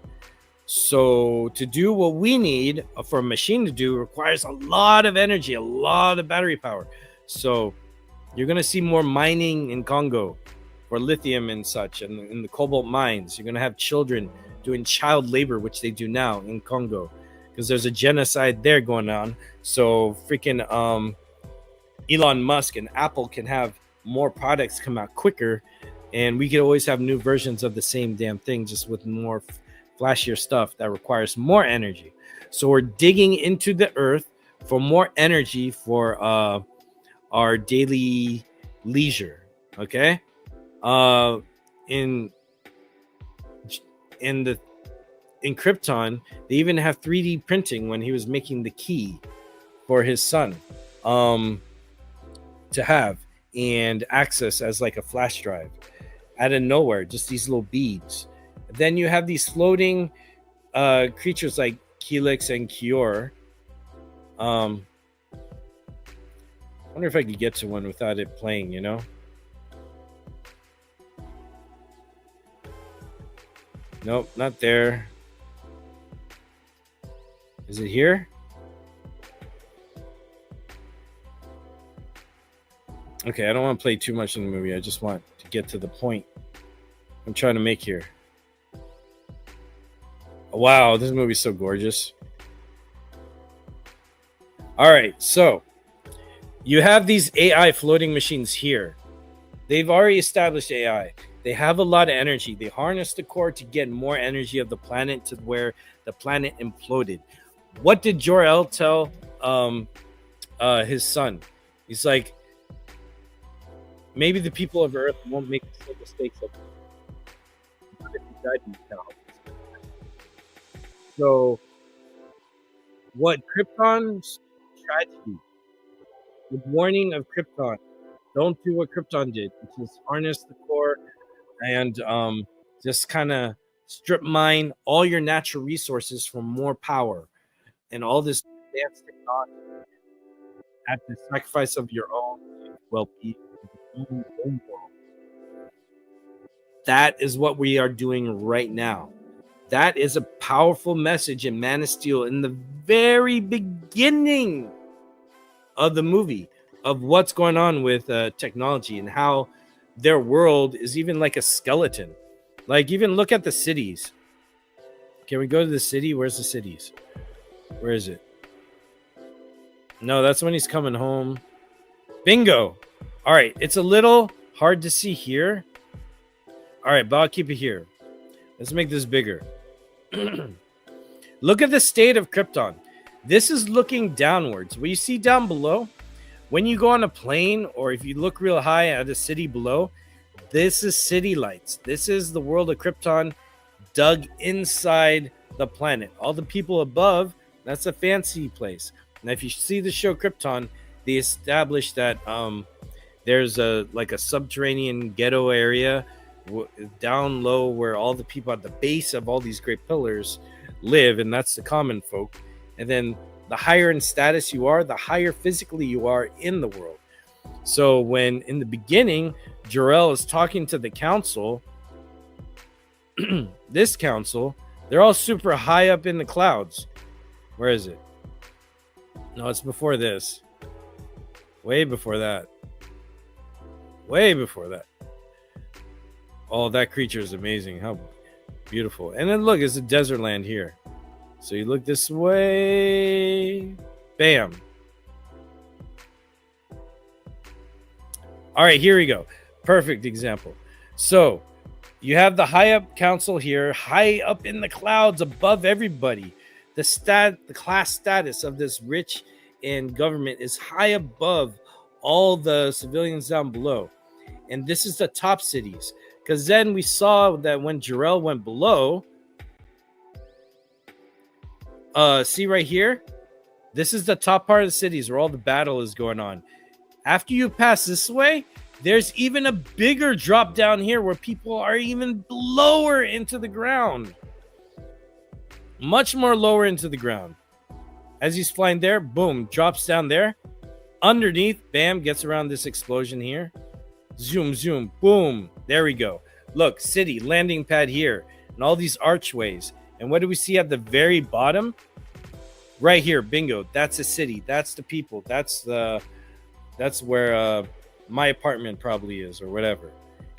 S2: So to do what we need for a machine to do requires a lot of energy, a lot of battery power. So you're going to see more mining in Congo for lithium and such, and in the cobalt mines. You're going to have children doing child labor, which they do now in Congo, because there's a genocide there going on. So freaking Elon Musk and Apple can have more products come out quicker, and we can always have new versions of the same damn thing, just with more flashier stuff that requires more energy. So we're digging into the earth for more energy for our daily leisure. Okay. In Krypton, they even have 3D printing when he was making the key for his son to have and access as like a flash drive out of nowhere, just these little beads. Then you have these floating creatures like Helix and Kior. I wonder if I could get to one without it playing, you know? Nope, not there. Is it here? Okay, I don't want to play too much in the movie. I just want to get to the point I'm trying to make here. Wow, this movie's so gorgeous. All right, so you have these AI floating machines here. They've already established AI. They have a lot of energy. They harness the core to get more energy of the planet to where the planet imploded. What did Jor-El tell his son? He's like, maybe the people of Earth won't make the same mistakes of what if you died himself. So what Krypton's tragedy, the warning of Krypton, don't do what Krypton did, which is harness the core and just kind of strip mine all your natural resources for more power and all this advanced technology at the sacrifice of your own well-being. That is what we are doing right now. That is a powerful message in Man of Steel in the very beginning of the movie of what's going on with technology and how their world is even like a skeleton. Like, even look at the cities. Can we go to the city? Where's the cities? Where is it? No, that's when he's coming home. Bingo. All right, it's a little hard to see here. All right, but I'll keep it here. Let's make this bigger. Look at the state of Krypton. This is looking downwards. What you see down below, when you go on a plane or if you look real high at a city below, this is city lights. This is the world of Krypton dug inside the planet. All the people above, that's a fancy place. Now, if you see the show Krypton, they established that there's a subterranean ghetto area down low where all the people at the base of all these great pillars live, and that's the common folk. And then the higher in status you are, the higher physically you are in the world. So when in the beginning Jor-El is talking to the council, this council, they're all super high up in the clouds. Where is it? No, it's before this. Way before that. Way before that. Oh, that creature is amazing. How beautiful. And then look, it's a desert land here. So you look this way. Bam. All right, here we go. Perfect example. So you have the high up council here, high up in the clouds above everybody. The class status of this rich and government is high above all the civilians down below. And this is the top cities. Because then we saw that when Jor-El went below, see right here, this is the top part of the cities where all the battle is going on. After you pass this way, there's even a bigger drop down here where people are even lower into the ground. Much more lower into the ground. As he's flying there, boom, drops down there. Underneath, bam, gets around this explosion here. Zoom, zoom, boom. There we go. Look, city, landing pad here, and all these archways. And what do we see at the very bottom? Right here, bingo. That's a city. That's the people. That's where my apartment probably is, or whatever.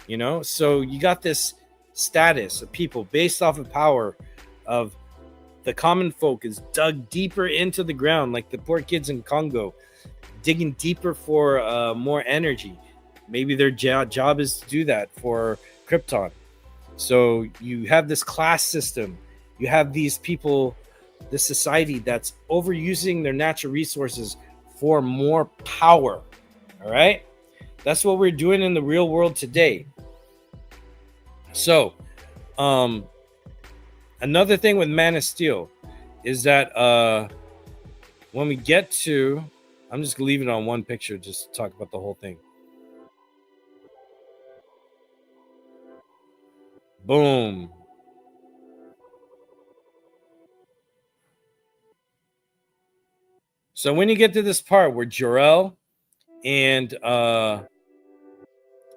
S2: You know? So you got this status of people based off of power of the common folk is dug deeper into the ground, like the poor kids in Congo, digging deeper for more energy. Maybe their job is to do that for Krypton. So you have this class system. You have these people, this society that's overusing their natural resources for more power. All right? That's what we're doing in the real world today. So, another thing with Man of Steel is that when we get to, I'm just leaving it on one picture just to talk about the whole thing. Boom. So when you get to this part where Jor-El and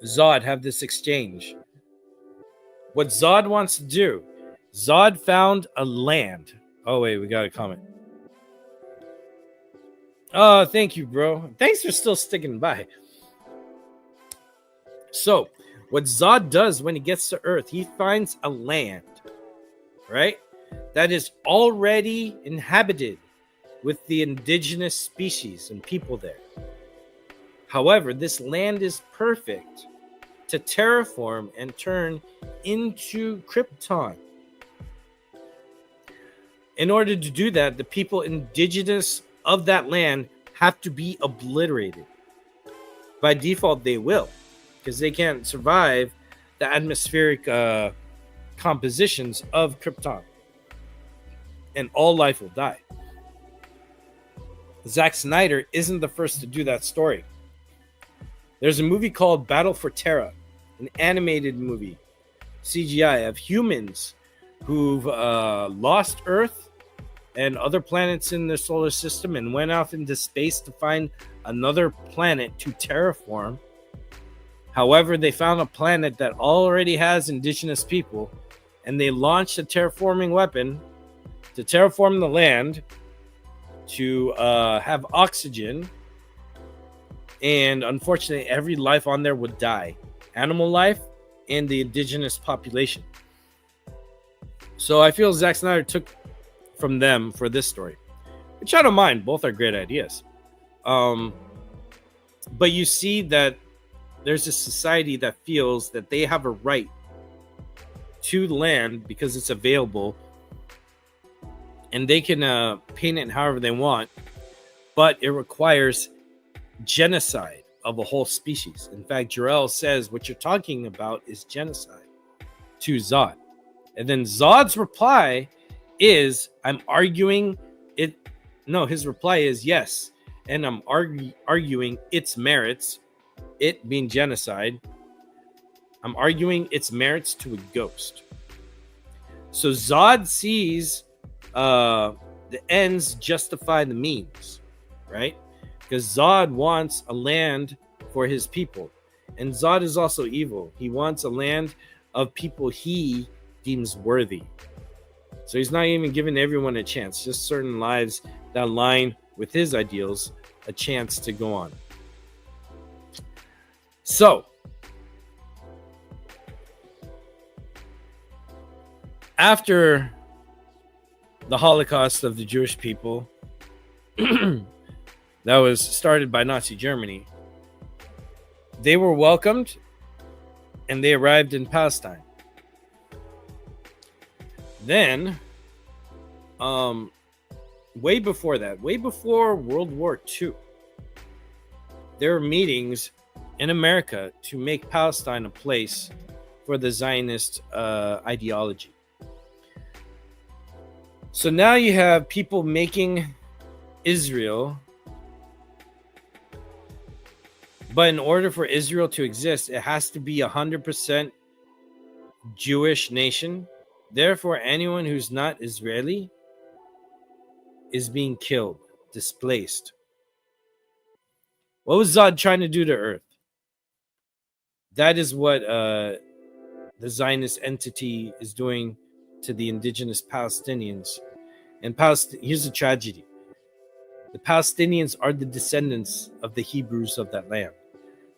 S2: Zod have this exchange, what Zod wants to do, Zod found a land. Oh, wait, we got a comment. Oh, thank you, bro. Thanks for still sticking by. So, what Zod does when he gets to Earth, he finds a land, right, that is already inhabited with the indigenous species and people there. However, this land is perfect to terraform and turn into Krypton. In order to do that, the people indigenous of that land have to be obliterated. By default, they will, because they can't survive the atmospheric compositions of Krypton. And all life will die. Zack Snyder isn't the first to do that story. There's a movie called Battle for Terra, an animated movie, CGI, of humans who've lost Earth and other planets in the solar system and went off into space to find another planet to terraform. However, they found a planet that already has indigenous people, and they launched a terraforming weapon to terraform the land, to have oxygen, and unfortunately every life on there would die, animal life and the indigenous population. So I feel Zack Snyder took from them for this story, which I don't mind. Both are great ideas. But you see that there's a society that feels that they have a right to land because it's available, and they can paint it however they want, but it requires genocide of a whole species. In fact, Jor-El says what you're talking about is genocide to Zod. And then Zod's reply is, I'm arguing it. No, his reply is yes. And I'm arguing its merits, it being genocide. I'm arguing its merits to a ghost. So Zod sees the ends justify the means, right? Because Zod wants a land for his people. And Zod is also evil. He wants a land of people he deems worthy. So he's not even giving everyone a chance, just certain lives that align with his ideals, a chance to go on. So, after the Holocaust of the Jewish people that was started by Nazi Germany, they were welcomed and they arrived in Palestine. Then, way before that, way before World War II, there were meetings in America to make Palestine a place for the Zionist ideology. So now you have people making Israel, but in order for Israel to exist, it has to be 100% Jewish nation. Therefore, anyone who's not Israeli is being killed, displaced. What was Zod trying to do to Earth? That is what the Zionist entity is doing to the indigenous Palestinians. And here's the tragedy. The Palestinians are the descendants of the Hebrews of that land.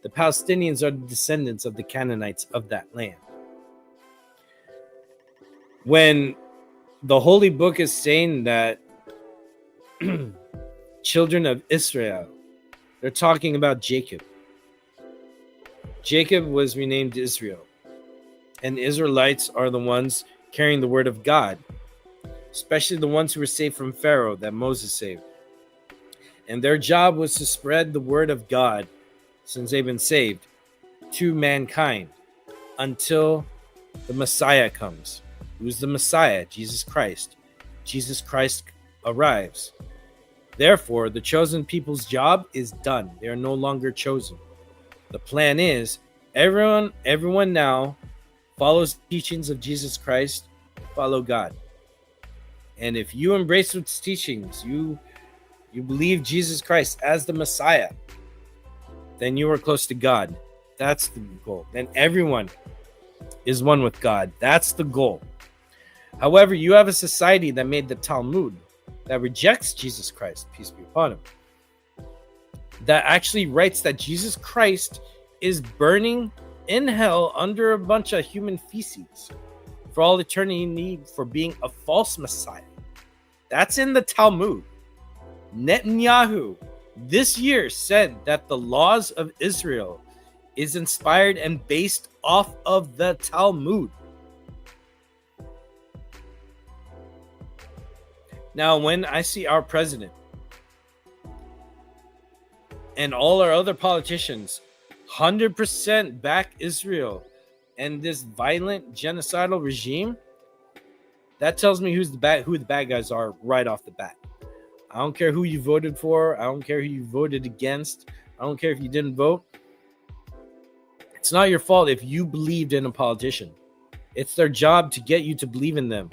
S2: The Palestinians are the descendants of the Canaanites of that land. When the Holy Book is saying that children of Israel, they're talking about Jacob. Jacob was renamed Israel. And Israelites are the ones carrying the word of God, especially the ones who were saved from Pharaoh that Moses saved. And their job was to spread the word of God, since they've been saved, to mankind until the Messiah comes. Who's the Messiah? Jesus Christ. Jesus Christ arrives. Therefore, the chosen people's job is done. They are no longer chosen. The plan is everyone now follows the teachings of Jesus Christ, follow God. And if you embrace its teachings, you believe Jesus Christ as the Messiah, then you are close to God. That's the goal. Then everyone is one with God. That's the goal. However, you have a society that made the Talmud, that rejects Jesus Christ, peace be upon him, that actually writes that Jesus Christ is burning in hell under a bunch of human feces for all eternity for being a false Messiah. That's in the Talmud. Netanyahu this year said that the laws of Israel is inspired and based off of the Talmud. Now, when I see our president and all our other politicians 100% back Israel and this violent genocidal regime, that tells me who the bad guys are right off the bat. I don't care who you voted for. I don't care who you voted against. I don't care if you didn't vote. It's not your fault if you believed in a politician. It's their job to get you to believe in them.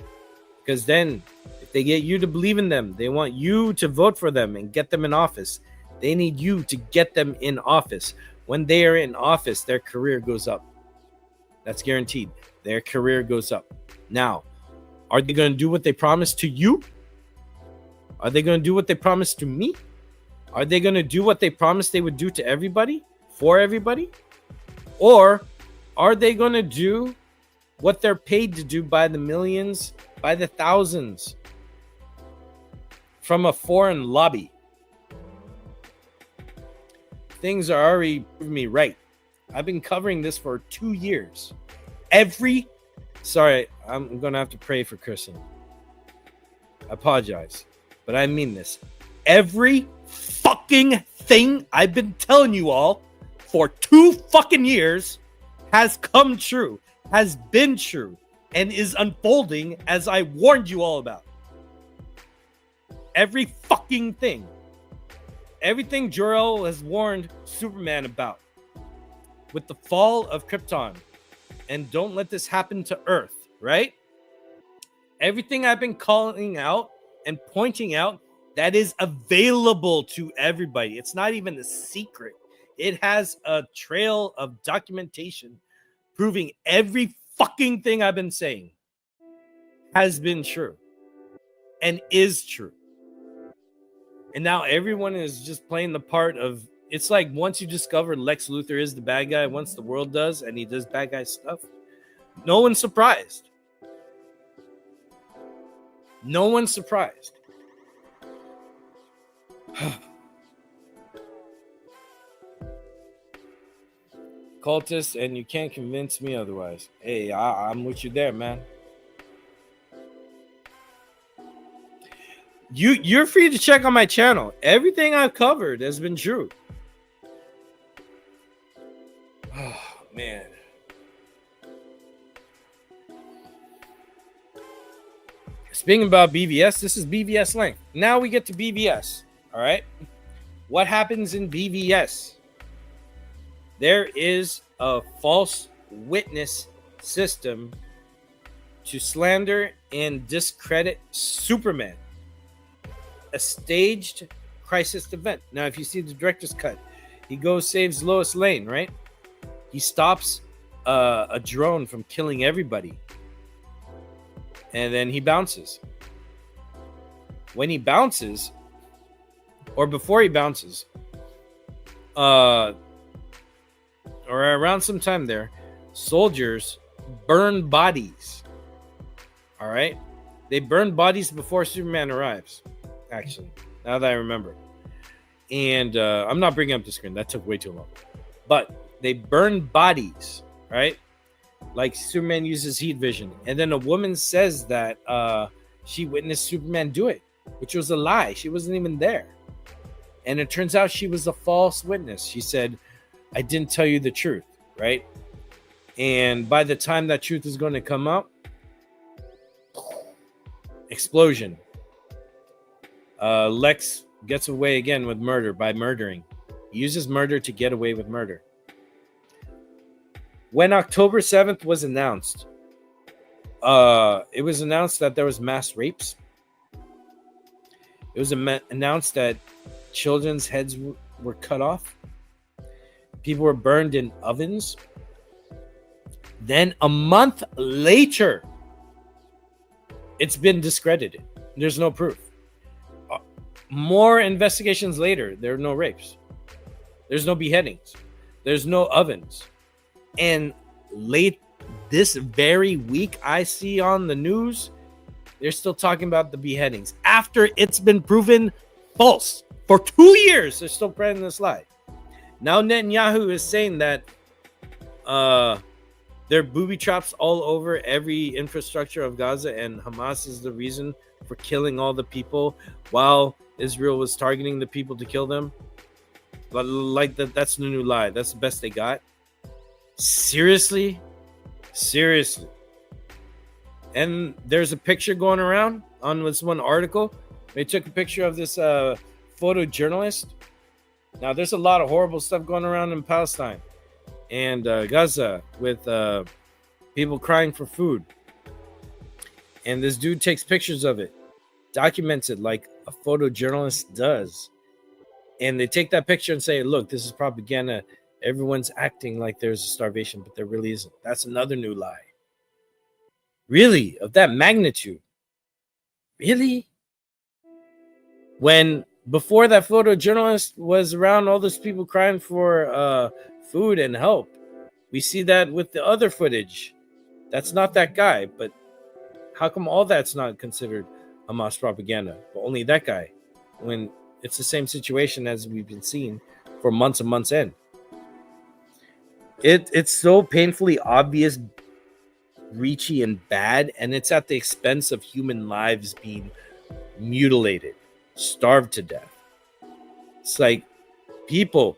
S2: Because then, if they get you to believe in them, they want you to vote for them and get them in office. They need you to get them in office. When they are in office, their career goes up. That's guaranteed. Their career goes up. Now, are they going to do what they promised to you? Are they going to do what they promised to me? Are they going to do what they promised they would do to everybody? For everybody? Or are they going to do what they're paid to do by the millions, by the thousands, from a foreign lobby? Things are already proving me right. I've been covering this for 2 years. Sorry, I'm going to have to pray for cursing. I apologize, but I mean this. Every fucking thing I've been telling you all for 2 fucking years has come true, has been true, and is unfolding as I warned you all about. Every fucking thing. Everything Jor-El has warned Superman about. With the fall of Krypton. And don't let this happen to Earth, right? Everything I've been calling out and pointing out that is available to everybody. It's not even a secret. It has a trail of documentation proving every fucking thing I've been saying has been true and is true. And now everyone is just playing the part of, it's like once you discover Lex Luthor is the bad guy, once the world does, and he does bad guy stuff, no one's surprised. No one's surprised. Cultist, and you can't convince me otherwise. Hey, I'm with you there, man. You're free to check on my channel. Everything I've covered has been true. Oh, man. Speaking about BVS, this is BVS length. Now we get to BVS. All right. What happens in BVS? There is a false witness system to slander and discredit Superman. A staged crisis event. Now, if you see the director's cut, he goes, saves Lois Lane, right? He stops a drone from killing everybody. And then he bounces. When he bounces, or before he bounces, or around some time there, soldiers burn bodies. All right? They burn bodies before Superman arrives, actually, now that I remember. And I'm not bringing up the screen. That took way too long. But they burn bodies, right? Like Superman uses heat vision. And then a woman says that she witnessed Superman do it, which was a lie. She wasn't even there. And it turns out she was a false witness. She said, I didn't tell you the truth, right? And by the time that truth is going to come out, explosion. Lex gets away again with murder by murdering. He uses murder to get away with murder. When October 7th was announced, it was announced that there was mass rapes. It was announced that children's heads were cut off. People were burned in ovens. Then a month later, it's been discredited. There's no proof. More investigations later, there are no rapes. There's no beheadings. There's no ovens. And late this very week, I see on the news, they're still talking about the beheadings. After it's been proven false. For 2 years, they're still spreading this lie. Now Netanyahu is saying that There are booby traps all over every infrastructure of Gaza, and Hamas is the reason for killing all the people while Israel was targeting the people to kill them. Like that's the new lie. That's the best they got. Seriously? And there's a picture going around on this one article. They took a picture of this photojournalist. Now, there's a lot of horrible stuff going around in Palestine and Gaza with people crying for food. And this dude takes pictures of it, documents it like a photojournalist does. And they take that picture and say, look, this is propaganda. Everyone's acting like there's a starvation, but there really isn't. That's another new lie. Really? Of that magnitude? Really? When before that photojournalist was around all those people crying for food and help, we see that with the other footage. That's not that guy, but how come all that's not considered Hamas propaganda, but only that guy, when it's the same situation as we've been seeing for months and months in? It's so painfully obvious, reachy, and bad, and it's at the expense of human lives being mutilated, starved to death. It's like, people,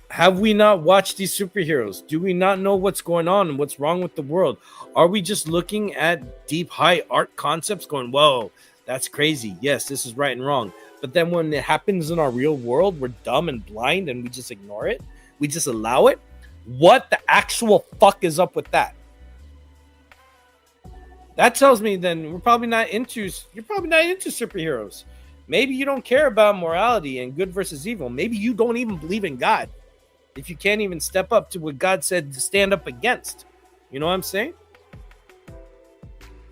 S2: have we not watched these superheroes? Do we not know what's going on and what's wrong with the world? Are we just looking at deep, high art concepts going, whoa, that's crazy. Yes, this is right and wrong. But then when it happens in our real world, we're dumb and blind and we just ignore it. We just allow it. What the actual fuck is up with that? That tells me then you're probably not into superheroes. Maybe you don't care about morality and good versus evil. Maybe you don't even believe in God. If you can't even step up to what God said to stand up against. You know what I'm saying?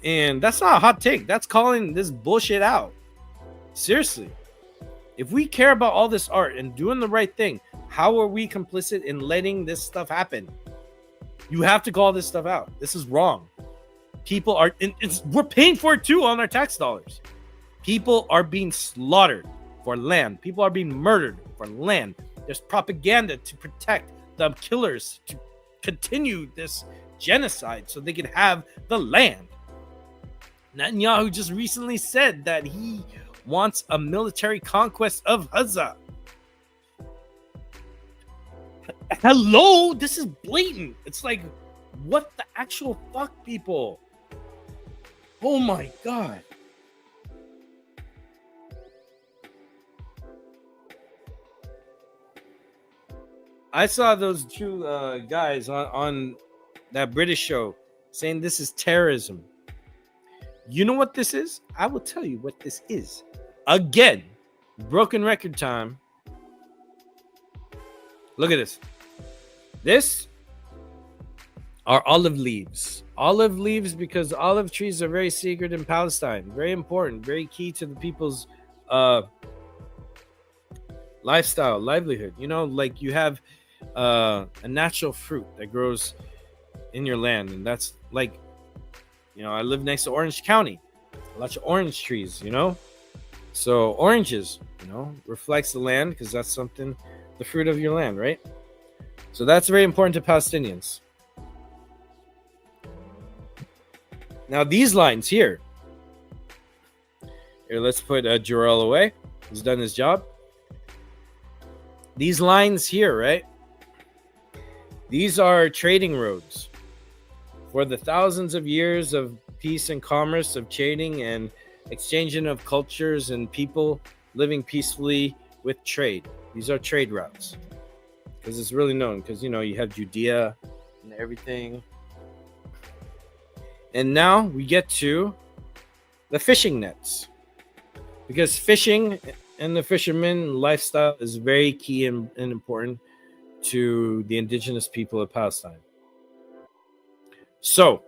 S2: And that's not a hot take. That's calling this bullshit out. Seriously. If we care about all this art and doing the right thing, how are we complicit in letting this stuff happen? You have to call this stuff out. This is wrong. People are, we're paying for it too on our tax dollars. People are being slaughtered for land. People are being murdered for land. There's propaganda to protect the killers, to continue this genocide so they can have the land. Netanyahu just recently said that he wants a military conquest of Gaza. Hello? This is blatant. It's like, what the actual fuck, people? Oh my God. I saw those two guys on that British show saying this is terrorism. You know what this is? I will tell you what this is. Again, broken record time. Look at this. This are olive leaves. Olive leaves because olive trees are very sacred in Palestine. Very important, very key to the people's lifestyle, livelihood. You know, like you have a natural fruit that grows in your land. And that's like, you know, I live next to Orange County. Lots of orange trees, you know? So oranges, you know, reflects the land because that's something, the fruit of your land, right? So that's very important to Palestinians. Now these lines here, let's put Jarrell away. He's done his job. These lines here, right? These are trading roads for the thousands of years of peace and commerce, of trading and exchanging of cultures and people living peacefully with trade. These are trade routes because it's really known because, you know, you have Judea and everything. And now we get to the fishing nets, because fishing and the fisherman lifestyle is very key and important to the indigenous people of Palestine. So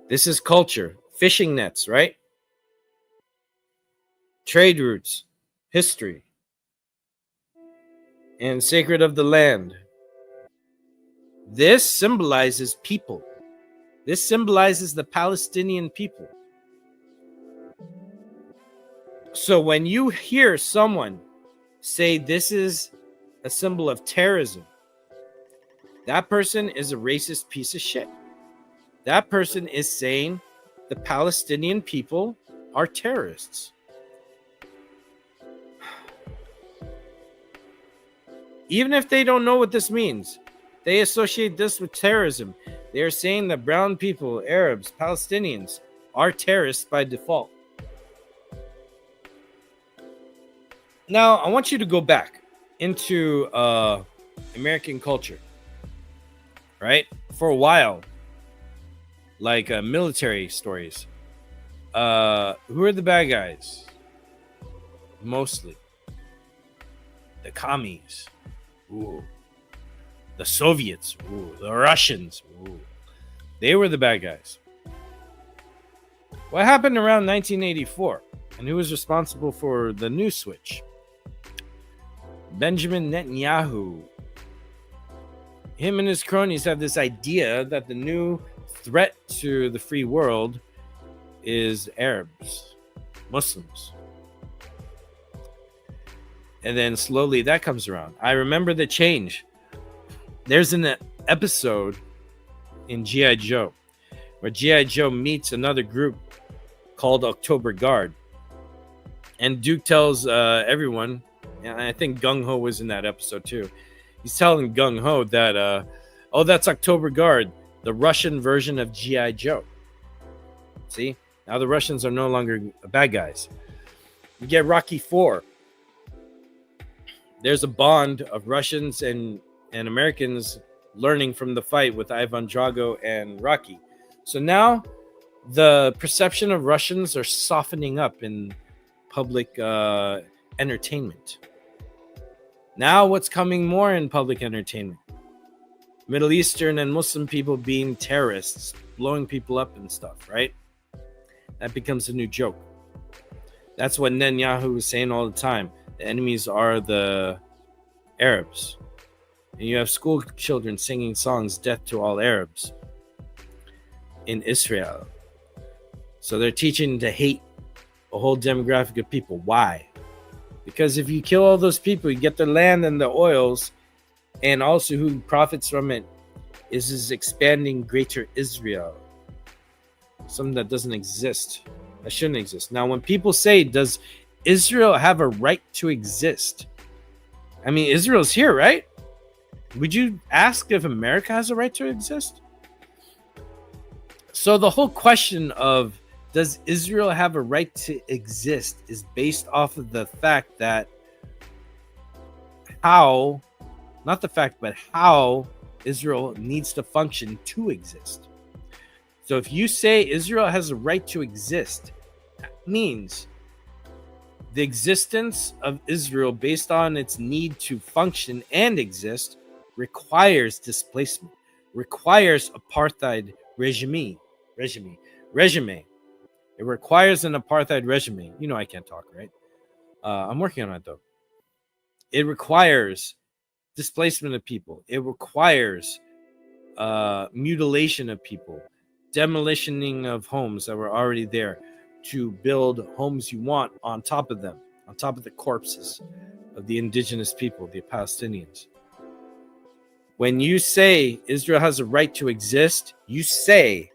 S2: this is culture, fishing nets, right? Trade routes, history, and sacred of the land. This symbolizes people. This symbolizes the Palestinian people. So when you hear someone say this is a symbol of terrorism, that person is a racist piece of shit. That person is saying the Palestinian people are terrorists. Even if they don't know what this means, they associate this with terrorism. They are saying that brown people, Arabs, Palestinians are terrorists by default. Now, I want you to go back into American culture, right? For a while, like military stories. Who are the bad guys? Mostly the commies. Ooh. The Soviets. Ooh. The Russians. Ooh. They were the bad guys. What happened around 1984? And who was responsible for the news switch? Benjamin Netanyahu. Him and his cronies have this idea that the new threat to the free world is Arabs, Muslims. And then slowly that comes around. I remember the change. There's an episode in G.I. Joe where G.I. Joe meets another group called October Guard. And Duke tells everyone, and I think Gung Ho was in that episode too. He's telling Gung Ho that, that's October Guard, the Russian version of G.I. Joe. See? Now the Russians are no longer bad guys. You get Rocky IV. There's a bond of Russians and Americans learning from the fight with Ivan Drago and Rocky. So now the perception of Russians are softening up in public entertainment. Now what's coming more in public entertainment? Middle Eastern and Muslim people being terrorists, blowing people up and stuff, right? That becomes a new joke. That's what Netanyahu was saying all the time. The enemies are the Arabs. And you have school children singing songs, death to all Arabs in Israel. So they're teaching to hate a whole demographic of people. Why? Because if you kill all those people, you get their land and the oils, and also who profits from it is expanding greater Israel. Something that doesn't exist. That shouldn't exist. Now, when people say, does Israel have a right to exist? I mean, Israel's here, right? Would you ask if America has a right to exist? So the whole question of does Israel have a right to exist is based off of the fact that how Israel needs to function to exist. So if you say Israel has a right to exist, that means the existence of Israel based on its need to function and exist requires displacement, requires apartheid regime. It requires an apartheid regime. You know I can't talk, right? I'm working on it though. It requires displacement of people. It requires mutilation of people, demolitioning of homes that were already there to build homes you want on top of them, on top of the corpses of the indigenous people, the Palestinians. When you say Israel has a right to exist, you say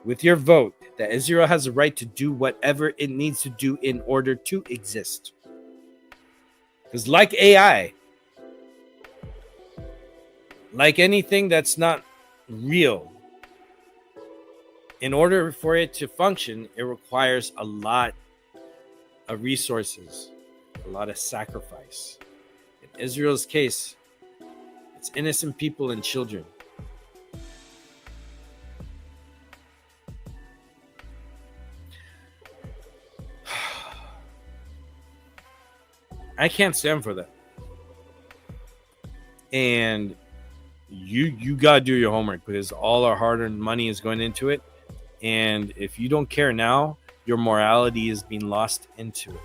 S2: with your vote that Israel has a right to do whatever it needs to do in order to exist. Because like AI, like anything that's not real, in order for it to function, it requires a lot of resources, a lot of sacrifice. In Israel's case, it's innocent people and children. I can't stand for that. And you gotta do your homework because all our hard-earned money is going into it. And if you don't care now, your morality is being lost into it.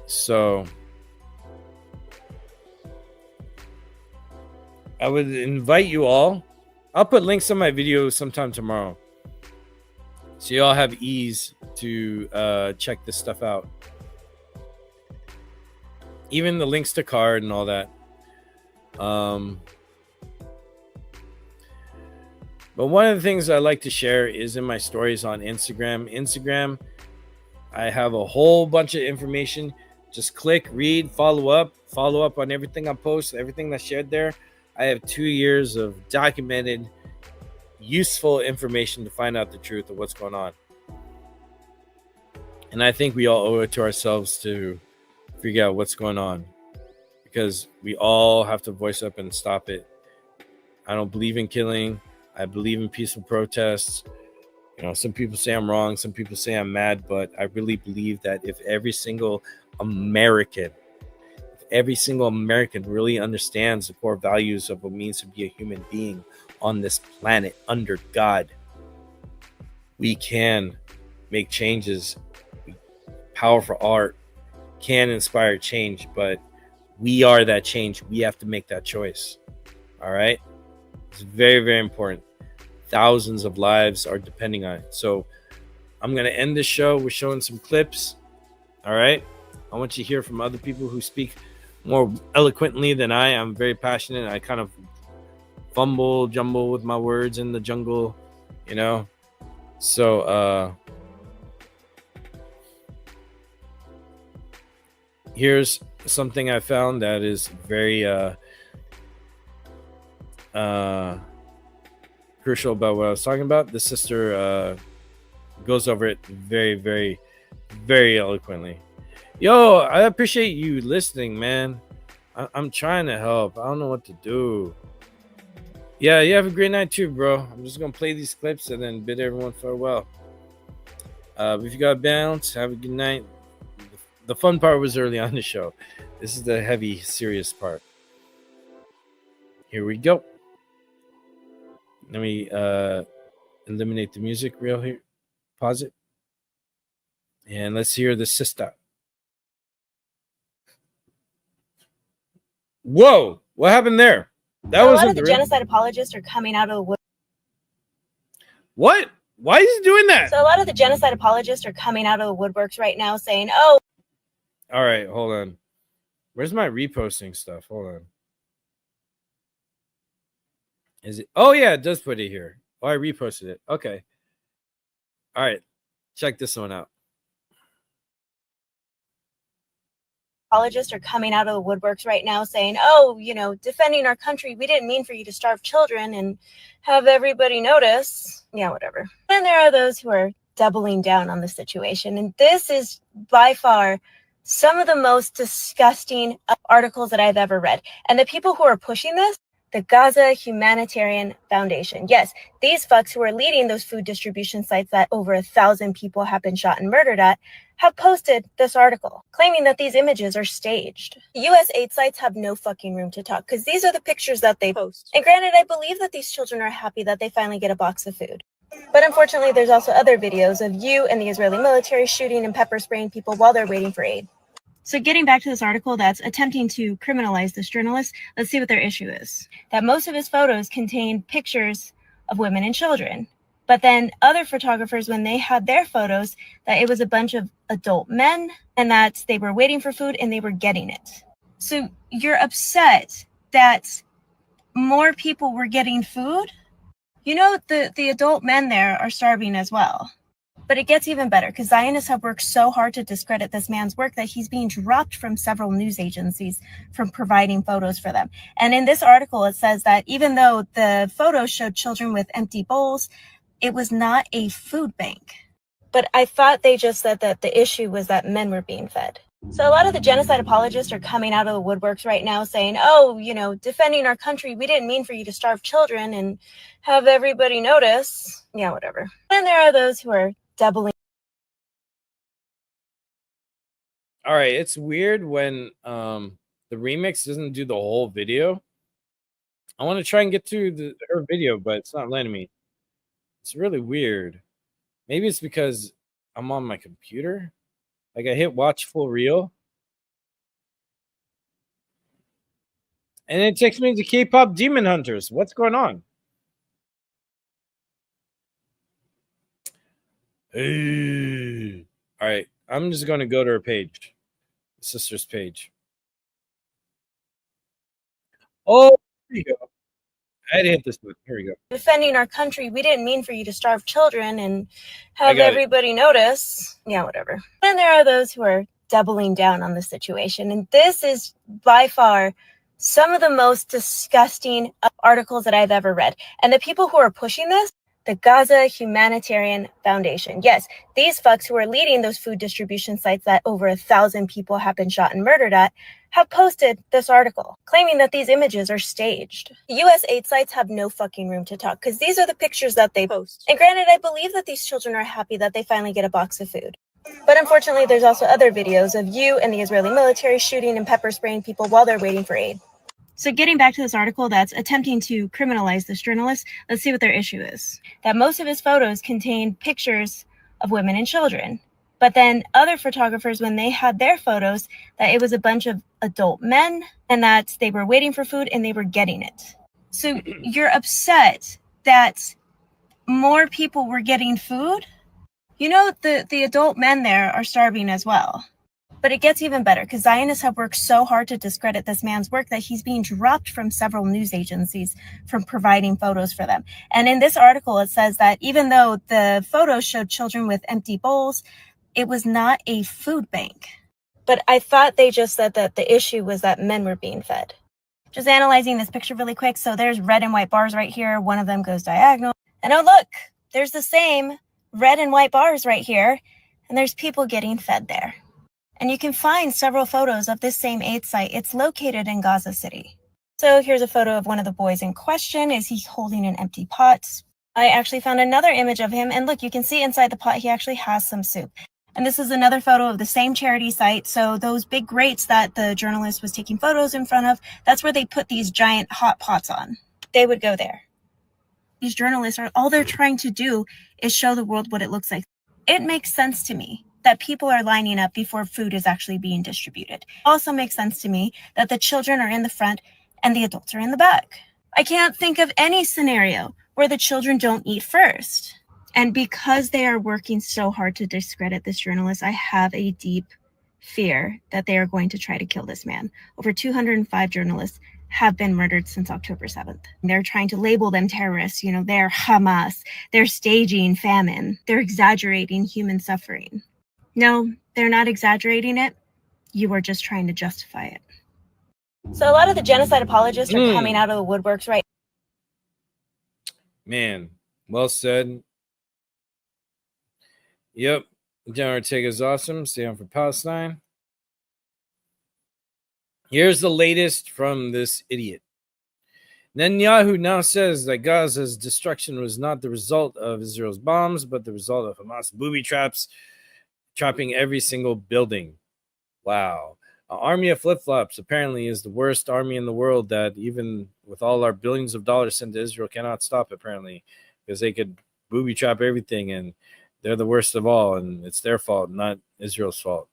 S2: So I would invite you all. I'll put links on my video sometime tomorrow, so you all have ease to check this stuff out. even the links to card and all that. But one of the things I like to share is in my stories on Instagram. I have a whole bunch of information. Just click, read, follow up on everything I post, everything that's shared there. I have 2 years of documented, useful information to find out the truth of what's going on. And I think we all owe it to ourselves to figure out what's going on, because we all have to voice up and stop it. I don't believe in killing. I believe in peaceful protests. You know, some people say I'm wrong. Some people say I'm mad, but I really believe that if every single American really understands the core values of what it means to be a human being on this planet under God, we can make changes. Powerful art can inspire change, but we are that change. We have to make that choice. All right? It's very, very important. Thousands of lives are depending on it. So I'm going to end this show. We're showing some clips. All right? I want you to hear from other people who speak more eloquently than I. I'm very passionate. I kind of jumble with my words in the jungle, you know? So, here's something I found that is very crucial about what I was talking about. The sister goes over it very, very, very eloquently. Yo, I appreciate you listening, man. I'm trying to help. I don't know what to do. Yeah, you have a great night too, bro. I'm just gonna play these clips and then bid everyone farewell. If you got bounce, have a good night. The fun part was early on the show. This is the heavy, serious part. Here we go. Let me eliminate the music real here. Pause it. And let's hear the sister. Whoa! What happened there? That
S6: So a
S2: was
S6: lot of the genocide apologists are coming out of the wood.
S2: What? Why is he doing that?
S6: So a lot of the genocide apologists are coming out of the woodworks right now saying, oh.
S2: All right, hold on. Where's my reposting stuff? Hold on. Is it? Oh, yeah, it does put it here. Oh, I reposted it. Okay. All right. Check this one out.
S6: Apologists are coming out of the woodworks right now saying, oh, you know, defending our country, we didn't mean for you to starve children and have everybody notice. Yeah, whatever. Then there are those who are doubling down on the situation. And this is by far some of the most disgusting articles that I've ever read. And the people who are pushing this, the Gaza Humanitarian Foundation. Yes, these fucks who are leading those food distribution sites that over 1,000 people have been shot and murdered at have posted this article claiming that these images are staged. U.S. aid sites have no fucking room to talk because these are the pictures that they post. And granted, I believe that these children are happy that they finally get a box of food. But unfortunately, there's also other videos of you and the Israeli military shooting and pepper spraying people while they're waiting for aid. So getting back to this article that's attempting to criminalize this journalist, let's see what their issue is. That most of his photos contain pictures of women and children. But then other photographers, when they had their photos, that it was a bunch of adult men and that they were waiting for food and they were getting it. So you're upset that more people were getting food? You know, the adult men there are starving as well. But it gets even better because Zionists have worked so hard to discredit this man's work that he's being dropped from several news agencies from providing photos for them. And in this article, it says that even though the photos showed children with empty bowls, it was not a food bank. But I thought they just said that the issue was that men were being fed. So a lot of the genocide apologists are coming out of the woodworks right now saying, oh, you know, defending our country, we didn't mean for you to starve children and have everybody notice. Yeah, whatever. And there are those who are doubling.
S2: All right, it's weird when the remix doesn't do the whole video. I want to try and get to her video, but it's not letting me. It's really weird. Maybe it's because I'm on my computer. Like I hit watch full reel. And it takes me to K-pop Demon Hunters. What's going on? Hey. All right, I'm just going to go to her page, sister's page. Oh, here you go. I had to hit this one. Here we go.
S6: Defending our country, we didn't mean for you to starve children and have
S2: got it.
S6: everybody notice. Yeah, whatever. Then there are those who are doubling down on the situation. And this is by far some of the most disgusting articles that I've ever read. And the people who are pushing this, the Gaza Humanitarian Foundation. Yes, these fucks who are leading those food distribution sites that over 1,000 people have been shot and murdered at have posted this article claiming that these images are staged. The US aid sites have no fucking room to talk because these are the pictures that they post. And granted, I believe that these children are happy that they finally get a box of food. But unfortunately, there's also other videos of you and the Israeli military shooting and pepper spraying people while they're waiting for aid. So getting back to this article that's attempting to criminalize this journalist, let's see what their issue is. That most of his photos contain pictures of women and children. But then other photographers, when they had their photos, that it was a bunch of adult men and that they were waiting for food and they were getting it. So you're upset that more people were getting food? You know, the adult men there are starving as well. But it gets even better because Zionists have worked so hard to discredit this man's work that he's being dropped from several news agencies from providing photos for them. And in this article, it says that even though the photos showed children with empty bowls, it was not a food bank. But I thought they just said that the issue was that men were being fed. Just analyzing this picture really quick. So there's red and white bars right here. One of them goes diagonal. And oh, look, there's the same red and white bars right here. And there's people getting fed there. And you can find several photos of this same aid site. It's located in Gaza City. So here's a photo of one of the boys in question. Is he holding an empty pot? I actually found another image of him. And look, you can see inside the pot, he actually has some soup. And this is another photo of the same charity site. So those big grates that the journalist was taking photos in front of, that's where they put these giant hot pots on. They would go there. These journalists are, all they're trying to do is show the world what it looks like. It makes sense to me that people are lining up before food is actually being distributed. It also makes sense to me that the children are in the front and the adults are in the back. I can't think of any scenario where the children don't eat first. And because they are working so hard to discredit this journalist, I have a deep fear that they are going to try to kill this man. Over 205 journalists have been murdered since October 7th. They're trying to label them terrorists. You know, they're Hamas. They're staging famine. They're exaggerating human suffering. No, they're not exaggerating it. You are just trying to justify it. So a lot of the genocide apologists are coming out of the woodworks right.
S2: Man, well said. Yep. General Ortega is awesome. Stay on for Palestine. Here's the latest from this idiot. Netanyahu now says that Gaza's destruction was not the result of Israel's bombs, but the result of Hamas booby traps, trapping every single building. Wow. An army of flip-flops apparently is the worst army in the world that even with all our billions of dollars sent to Israel cannot stop, apparently, because they could booby trap everything and they're the worst of all, and it's their fault, not Israel's fault.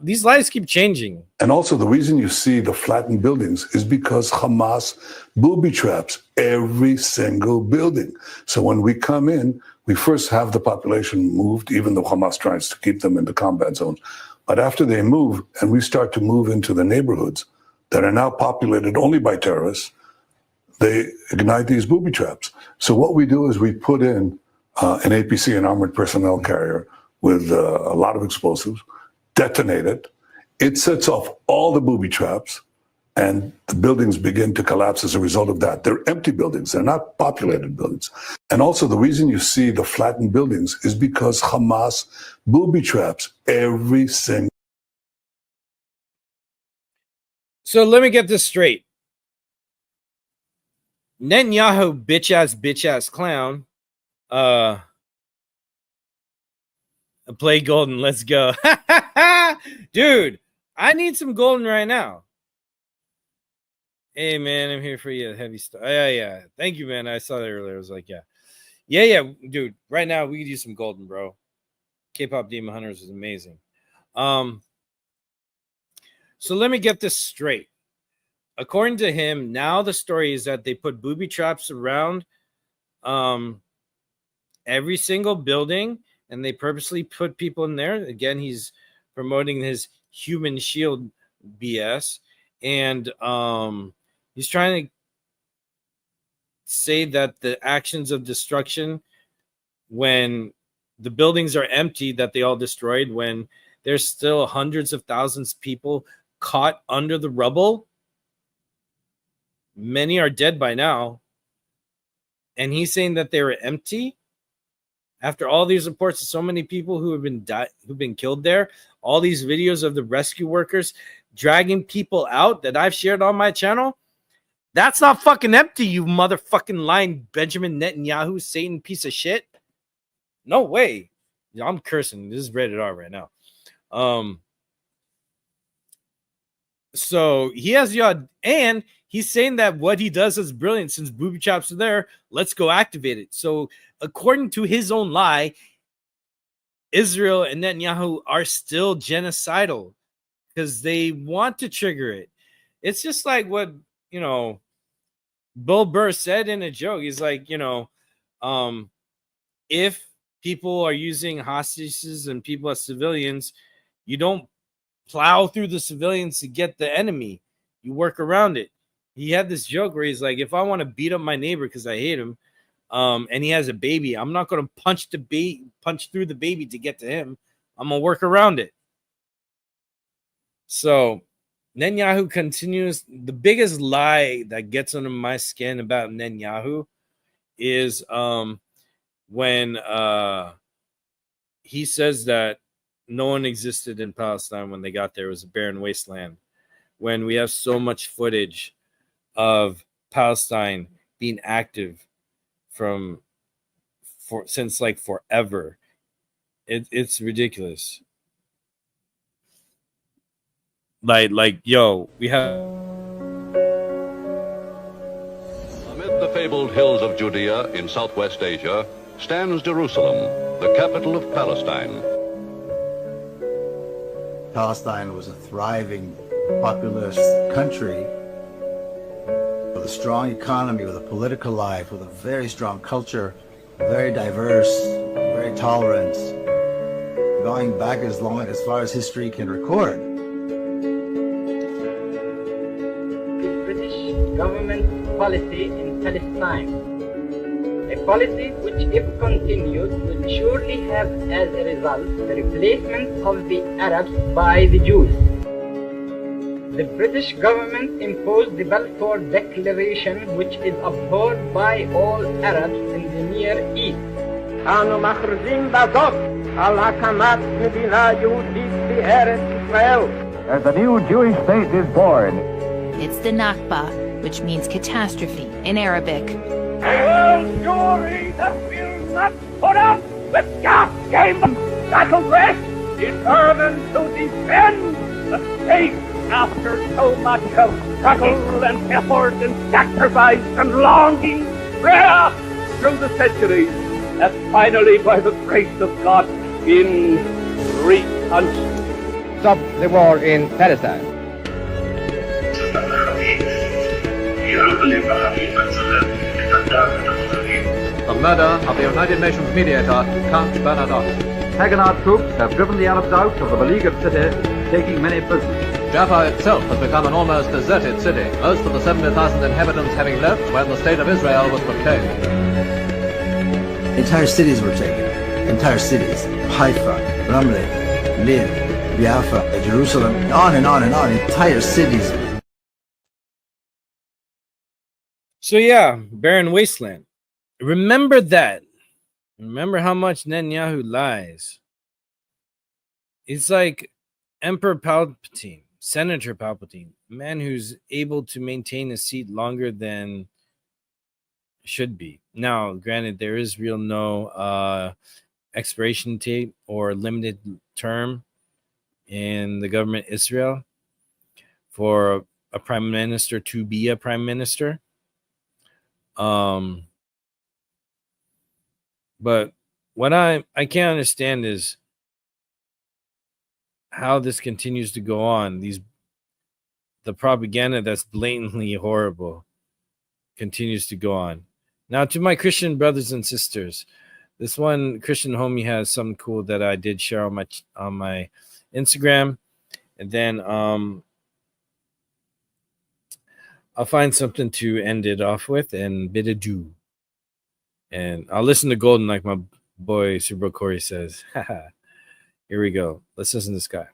S2: These lies keep changing.
S7: And also the reason you see the flattened buildings is because Hamas booby traps every single building. So when we come in, we first have the population moved, even though Hamas tries to keep them in the combat zones. But after they move and we start to move into the neighborhoods that are now populated only by terrorists, they ignite these booby traps. So what we do is we put in an APC, an armored personnel carrier, with a lot of explosives, detonate it. It sets off all the booby traps, and the buildings begin to collapse as a result of that. They're empty buildings. They're not populated buildings. And also the reason you see the flattened buildings is because Hamas booby traps every single.
S2: So let me get this straight. Netanyahu, bitch ass clown, play golden. Let's go. Dude, I need some golden right now. Hey, man, I'm here for you. Heavy stuff. Yeah. Thank you, man. I saw that earlier. I was like, yeah, dude. Right now, we could use some golden, bro. K-pop Demon Hunters is amazing. So let me get this straight. According to him, now the story is that they put booby traps around every single building, and they purposely put people in there. Again, he's promoting his human shield BS. And He's trying to say that the actions of destruction, when the buildings are empty that they all destroyed, when there's still hundreds of thousands of people caught under the rubble, many are dead by now, and he's saying that they were empty after all these reports of so many people who've been killed there, all these videos of the rescue workers dragging people out that I've shared on my channel. That's not fucking empty, you motherfucking lying Benjamin Netanyahu, Satan piece of shit. No way. I'm cursing. This is rated R right now. So he has the and he's saying that what he does is brilliant. Since booby traps are there, let's go activate it. So according to his own lie, Israel and Netanyahu are still genocidal because they want to trigger it. It's just like what, you know, Bill Burr said in a joke. He's like, you know, if people are using hostages and people as civilians, you don't plow through the civilians to get the enemy. You work around it. He had this joke where he's like, if I want to beat up my neighbor because I hate him, and he has a baby, I'm not going to punch through the baby to get to him. I'm going to work around it. So Netanyahu continues. The biggest lie that gets under my skin about Netanyahu is when he says that no one existed in Palestine when they got there. It was a barren wasteland. When we have so much footage of Palestine being active since like forever. It's ridiculous. Like, yo, we have.
S8: Amid the fabled hills of Judea in Southwest Asia stands Jerusalem, the capital of Palestine.
S9: Palestine was a thriving, populous country with a strong economy, with a political life, with a very strong culture, very diverse, very tolerant, going back as far as history can record.
S10: The British government's policy in Palestine, a policy which, if continued, will surely have as a result the replacement of the Arabs by the Jews. The British government imposed the Balfour Declaration, which is abhorred by all Arabs in the Near East.
S11: As a new Jewish state is born.
S12: It's the Nakba, which means catastrophe in Arabic.
S11: A world story that will not put up with gas game battle dress, determined to defend the state after so much of struggle and effort and sacrifice and longing, prayer through the centuries, and finally, by the grace of God, in reconciliation.
S13: Stop the war in Palestine.
S14: The murder of the United Nations mediator, Count Bernadotte. Haganah troops have driven the Arabs out of the beleaguered city, taking many prisoners. Jaffa itself has become an almost deserted city, most of the 70,000 inhabitants having left when the state of Israel was proclaimed.
S9: Entire cities were taken. Entire cities. Haifa, Ramle, Libre, Biafra, Jerusalem, on and on and on. Entire cities.
S2: So yeah, barren wasteland. Remember that. Remember how much Netanyahu lies. It's like Emperor Palpatine, Senator Palpatine, a man who's able to maintain a seat longer than should be. Now, granted, there is no expiration date or limited term in the government Israel for a prime minister to be a prime minister. But what I can't understand is how this continues to go on. The propaganda that's blatantly horrible continues to go on. Now, to my Christian brothers and sisters, this one Christian homie has something cool that I did share on my Instagram, and then I'll find something to end it off with and bid adieu. And I'll listen to Golden like my boy Super Corey says. Here we go. Let's listen to this guy.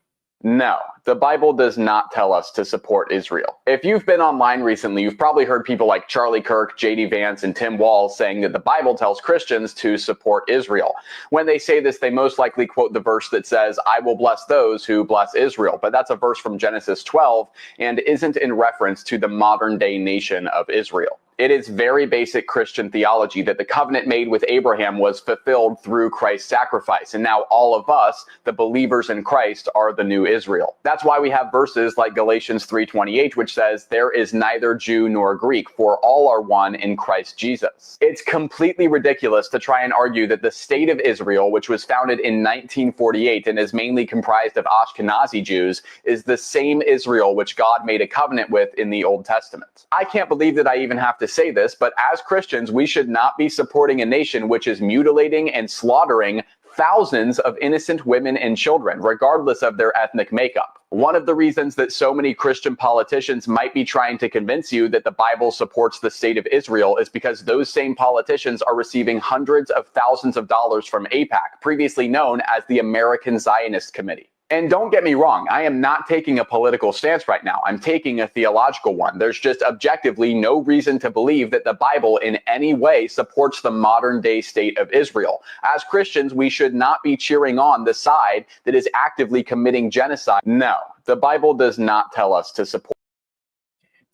S15: No, the Bible does not tell us to support Israel. If you've been online recently, you've probably heard people like Charlie Kirk, J.D. Vance, and Tim Walz saying that the Bible tells Christians to support Israel. When they say this, they most likely quote the verse that says, "I will bless those who bless Israel." But that's a verse from Genesis 12 and isn't in reference to the modern-day nation of Israel. It is very basic Christian theology that the covenant made with Abraham was fulfilled through Christ's sacrifice. And now all of us, the believers in Christ, are the new Israel. That's why we have verses like Galatians 3:28, which says, "There is neither Jew nor Greek, for all are one in Christ Jesus." It's completely ridiculous to try and argue that the state of Israel, which was founded in 1948 and is mainly comprised of Ashkenazi Jews, is the same Israel which God made a covenant with in the Old Testament. I can't believe that I even have to say this, but as Christians, we should not be supporting a nation which is mutilating and slaughtering thousands of innocent women and children, regardless of their ethnic makeup. One of the reasons that so many Christian politicians might be trying to convince you that the Bible supports the state of Israel is because those same politicians are receiving hundreds of thousands of dollars from AIPAC, previously known as the American Zionist Committee. And don't get me wrong, I am not taking a political stance right now. I'm taking a theological one. There's just objectively no reason to believe that the Bible in any way supports the modern day state of Israel. As Christians, we should not be cheering on the side that is actively committing genocide. No, the Bible does not tell us to support.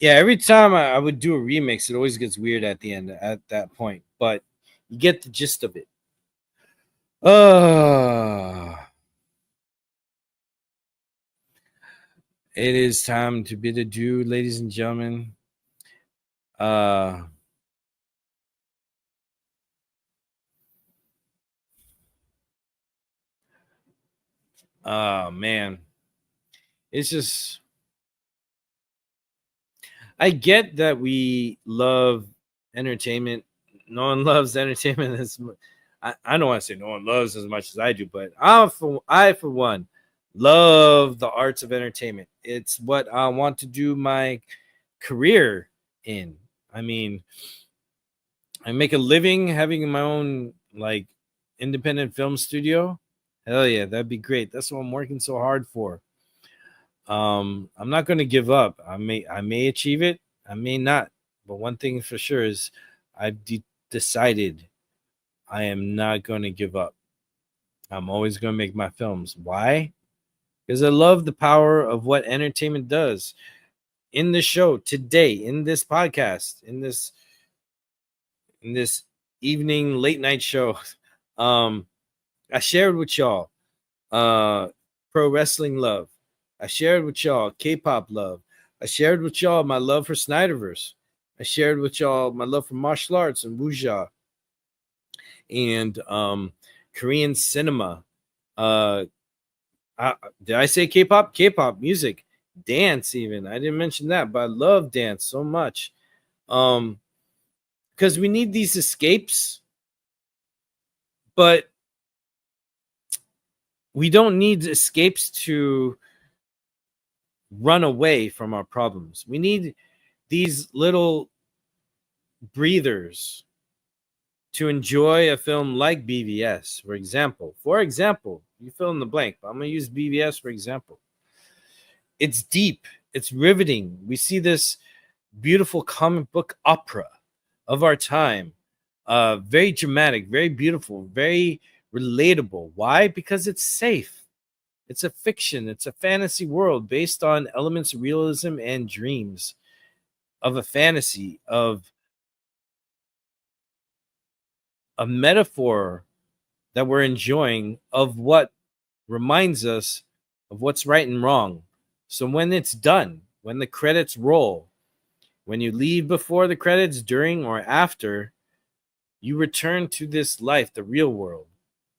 S2: Yeah, every time I would do a remix, it always gets weird at the end, at that point. But you get the gist of it. It is time to bid adieu, ladies and gentlemen. Man. It's just, I get that we love entertainment. No one loves entertainment as much. I don't want to say no one loves as much as I do, but I for one love the arts of entertainment. It's what I want to do my career in. I mean, I make a living having my own like independent film studio. Hell yeah, that'd be great. That's what I'm working so hard for. I'm not going to give up. I may achieve it, I may not. But one thing for sure is I've decided I am not going to give up. I'm always going to make my films. Why? Because I love the power of what entertainment does. In this show today, in this podcast, in this evening late night show, I shared with y'all pro wrestling love. I shared with y'all K-pop love. I shared with y'all my love for Snyderverse. I shared with y'all my love for martial arts and wuxia and Korean cinema. Did I say K-pop? K-pop music, dance even. I didn't mention that, but I love dance so much. Because we need these escapes, but we don't need escapes to run away from our problems. We need these little breathers to enjoy a film like BVS, for example. You fill in the blank, but I'm going to use BVS for example. It's deep. It's riveting. We see this beautiful comic book opera of our time. Very dramatic, very beautiful, very relatable. Why? Because it's safe. It's a fiction. It's a fantasy world based on elements of realism and dreams of a fantasy, of a metaphor that we're enjoying of what reminds us of what's right and wrong. So when it's done, when the credits roll, when you leave before the credits, during or after, you return to this life, the real world,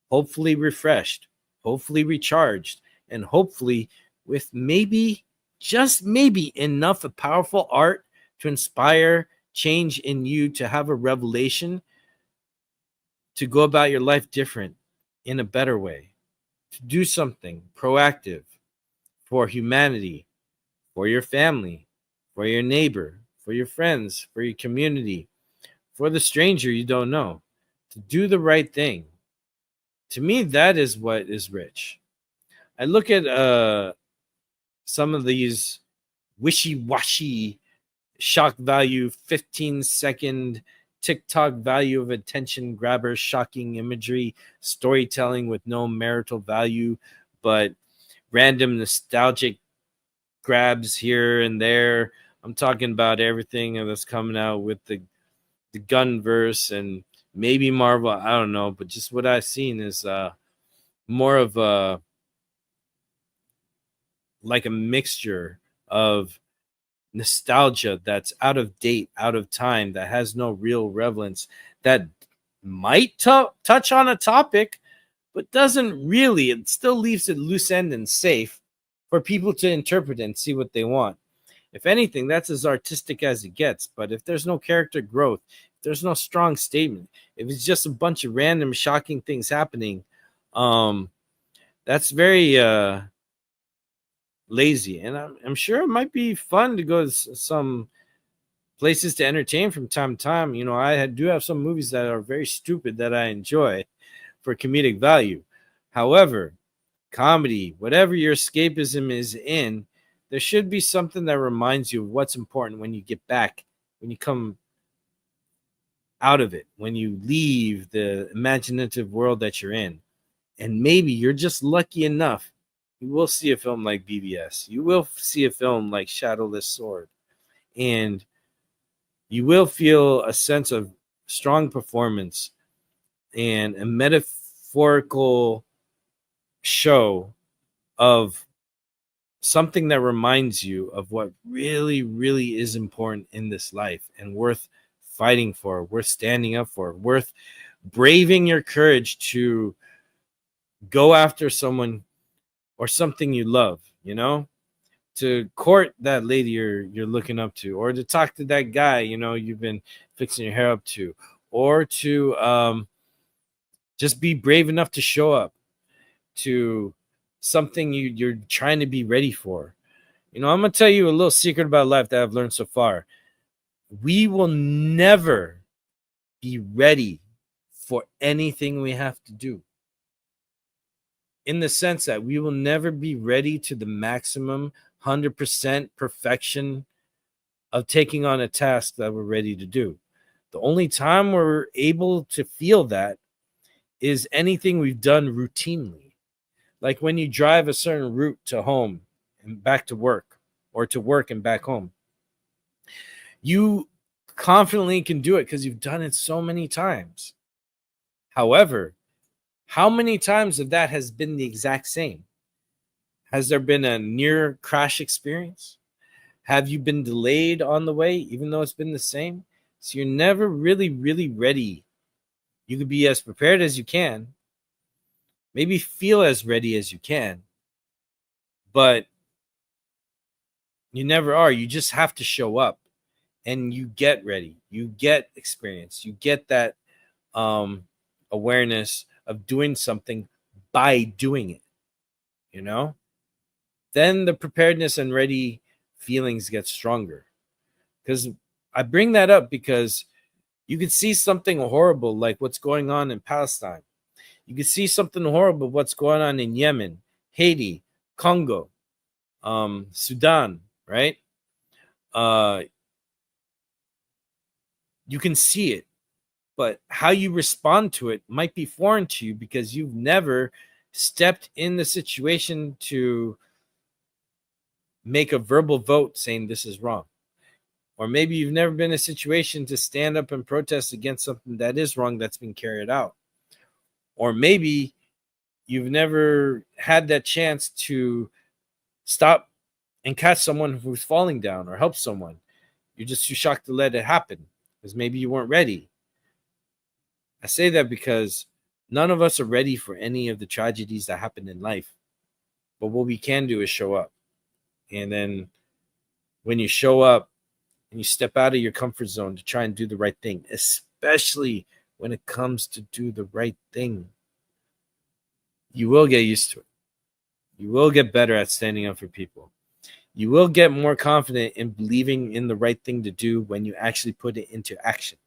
S2: hopefully refreshed, hopefully recharged, and hopefully with maybe, just maybe, enough of powerful art to inspire change in you to have a revelation to go about your life different, in a better way, to do something proactive for humanity, for your family, for your neighbor, for your friends, for your community, for the stranger you don't know, to do the right thing. To me, that is what is rich. I look at some of these wishy-washy shock value 15-second TikTok value of attention grabber shocking imagery storytelling with no marital value but random nostalgic grabs here and there. I'm talking about everything that's coming out with the gun verse and maybe Marvel, I don't know, but just what I've seen is more of a like a mixture of nostalgia that's out of date, out of time, that has no real relevance, that might touch on a topic, but doesn't really. It still leaves it loose end and safe for people to interpret and see what they want. If anything, that's as artistic as it gets. But if there's no character growth, if there's no strong statement, if it's just a bunch of random shocking things happening, that's very lazy. And I'm sure it might be fun to go to some places to entertain from time to time. You know, I do have some movies that are very stupid that I enjoy for comedic value. However, comedy, whatever your escapism is in, there should be something that reminds you of what's important when you get back, when you come out of it, when you leave the imaginative world that you're in. And maybe you're just lucky enough. You will see a film like BVS. You will see a film like Shadowless Sword. And you will feel a sense of strong performance and a metaphorical show of something that reminds you of what really, really is important in this life and worth fighting for, worth standing up for, worth braving your courage to go after someone or something you love, you know, to court that lady you're looking up to, or to talk to that guy, you know, you've been fixing your hair up to, or to just be brave enough to show up to something you're trying to be ready for. You know, I'm going to tell you a little secret about life that I've learned so far. We will never be ready for anything we have to do. In the sense that we will never be ready to the maximum 100% perfection of taking on a task that we're ready to do. The only time we're able to feel that is anything we've done routinely. Like when you drive a certain route to home and back to work, or to work and back home. You confidently can do it because you've done it so many times. However, how many times of that has been the exact same? Has there been a near crash experience? Have you been delayed on the way, even though it's been the same? So you're never really, really ready. You could be as prepared as you can, maybe feel as ready as you can, but you never are. You just have to show up and you get ready. You get experience. You get that awareness of doing something by doing it, you know? Then the preparedness and ready feelings get stronger. Because I bring that up because you could see something horrible like what's going on in Palestine. You could see something horrible what's going on in Yemen, Haiti, Congo, Sudan, right? You can see it, but how you respond to it might be foreign to you because you've never stepped in the situation to make a verbal vote saying this is wrong. Or maybe you've never been in a situation to stand up and protest against something that is wrong that's been carried out. Or maybe you've never had that chance to stop and catch someone who's falling down or help someone. You're just too shocked to let it happen because maybe you weren't ready. I say that because none of us are ready for any of the tragedies that happen in life. But what we can do is show up. And then when you show up and you step out of your comfort zone to try and do the right thing, especially when it comes to do the right thing, you will get used to it. You will get better at standing up for people. You will get more confident in believing in the right thing to do when you actually put it into action.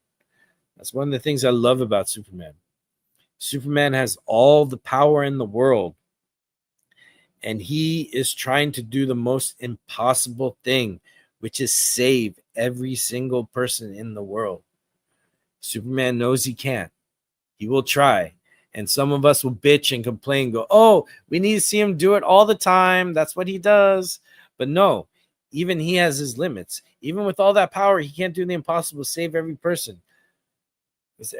S2: That's one of the things I love about Superman. Superman has all the power in the world, and he is trying to do the most impossible thing, which is save every single person in the world. Superman knows he can't. He will try. And some of us will bitch and complain, go, oh, we need to see him do it all the time. That's what he does. But no, even he has his limits. Even with all that power, he can't do the impossible to save every person. Because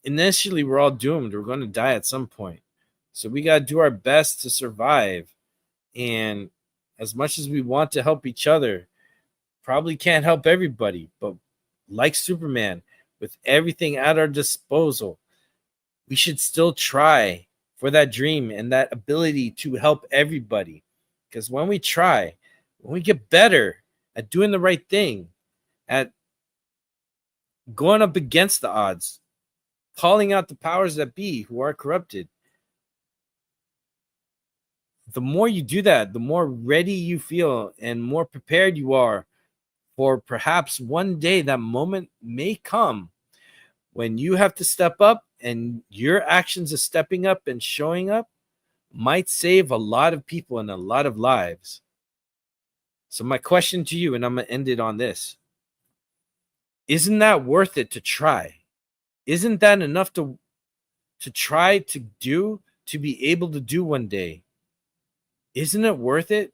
S2: initially, we're all doomed. We're going to die at some point. So we got to do our best to survive. And as much as we want to help each other, probably can't help everybody. But like Superman, with everything at our disposal, we should still try for that dream and that ability to help everybody. Because when we try, when we get better at doing the right thing, at going up against the odds, calling out the powers that be who are corrupted, the more you do that, the more ready you feel and more prepared you are for perhaps one day that moment may come when you have to step up, and your actions of stepping up and showing up might save a lot of people and a lot of lives. So my question to you, and I'm going to end it on this. Isn't that worth it to try? Isn't that enough to try to do, to be able to do one day? Isn't it worth it?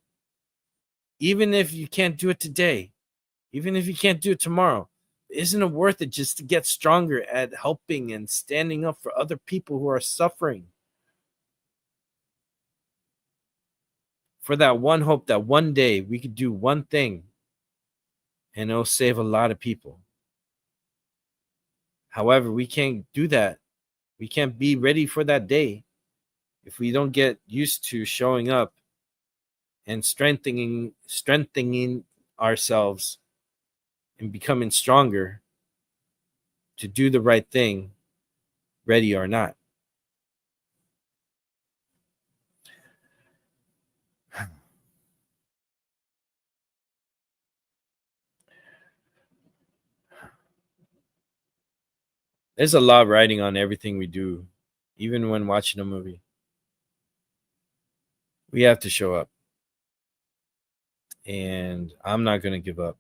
S2: Even if you can't do it today, even if you can't do it tomorrow, isn't it worth it just to get stronger at helping and standing up for other people who are suffering? For that one hope that one day we could do one thing and it'll save a lot of people. However, we can't do that. We can't be ready for that day if we don't get used to showing up and strengthening ourselves and becoming stronger to do the right thing, ready or not. There's a lot riding on everything we do, even when watching a movie. We have to show up. And I'm not going to give up.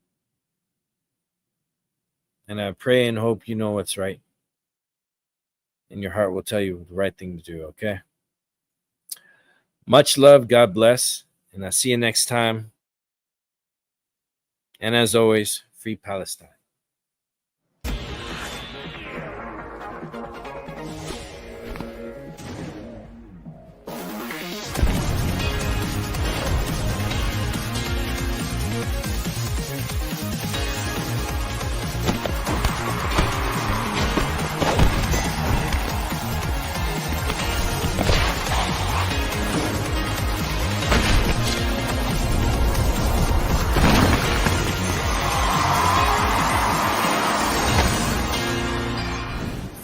S2: And I pray and hope you know what's right. And your heart will tell you the right thing to do, okay? Much love, God bless, and I'll see you next time. And as always, free Palestine.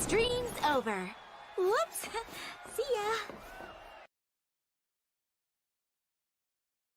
S16: Stream's over. Whoops. See ya.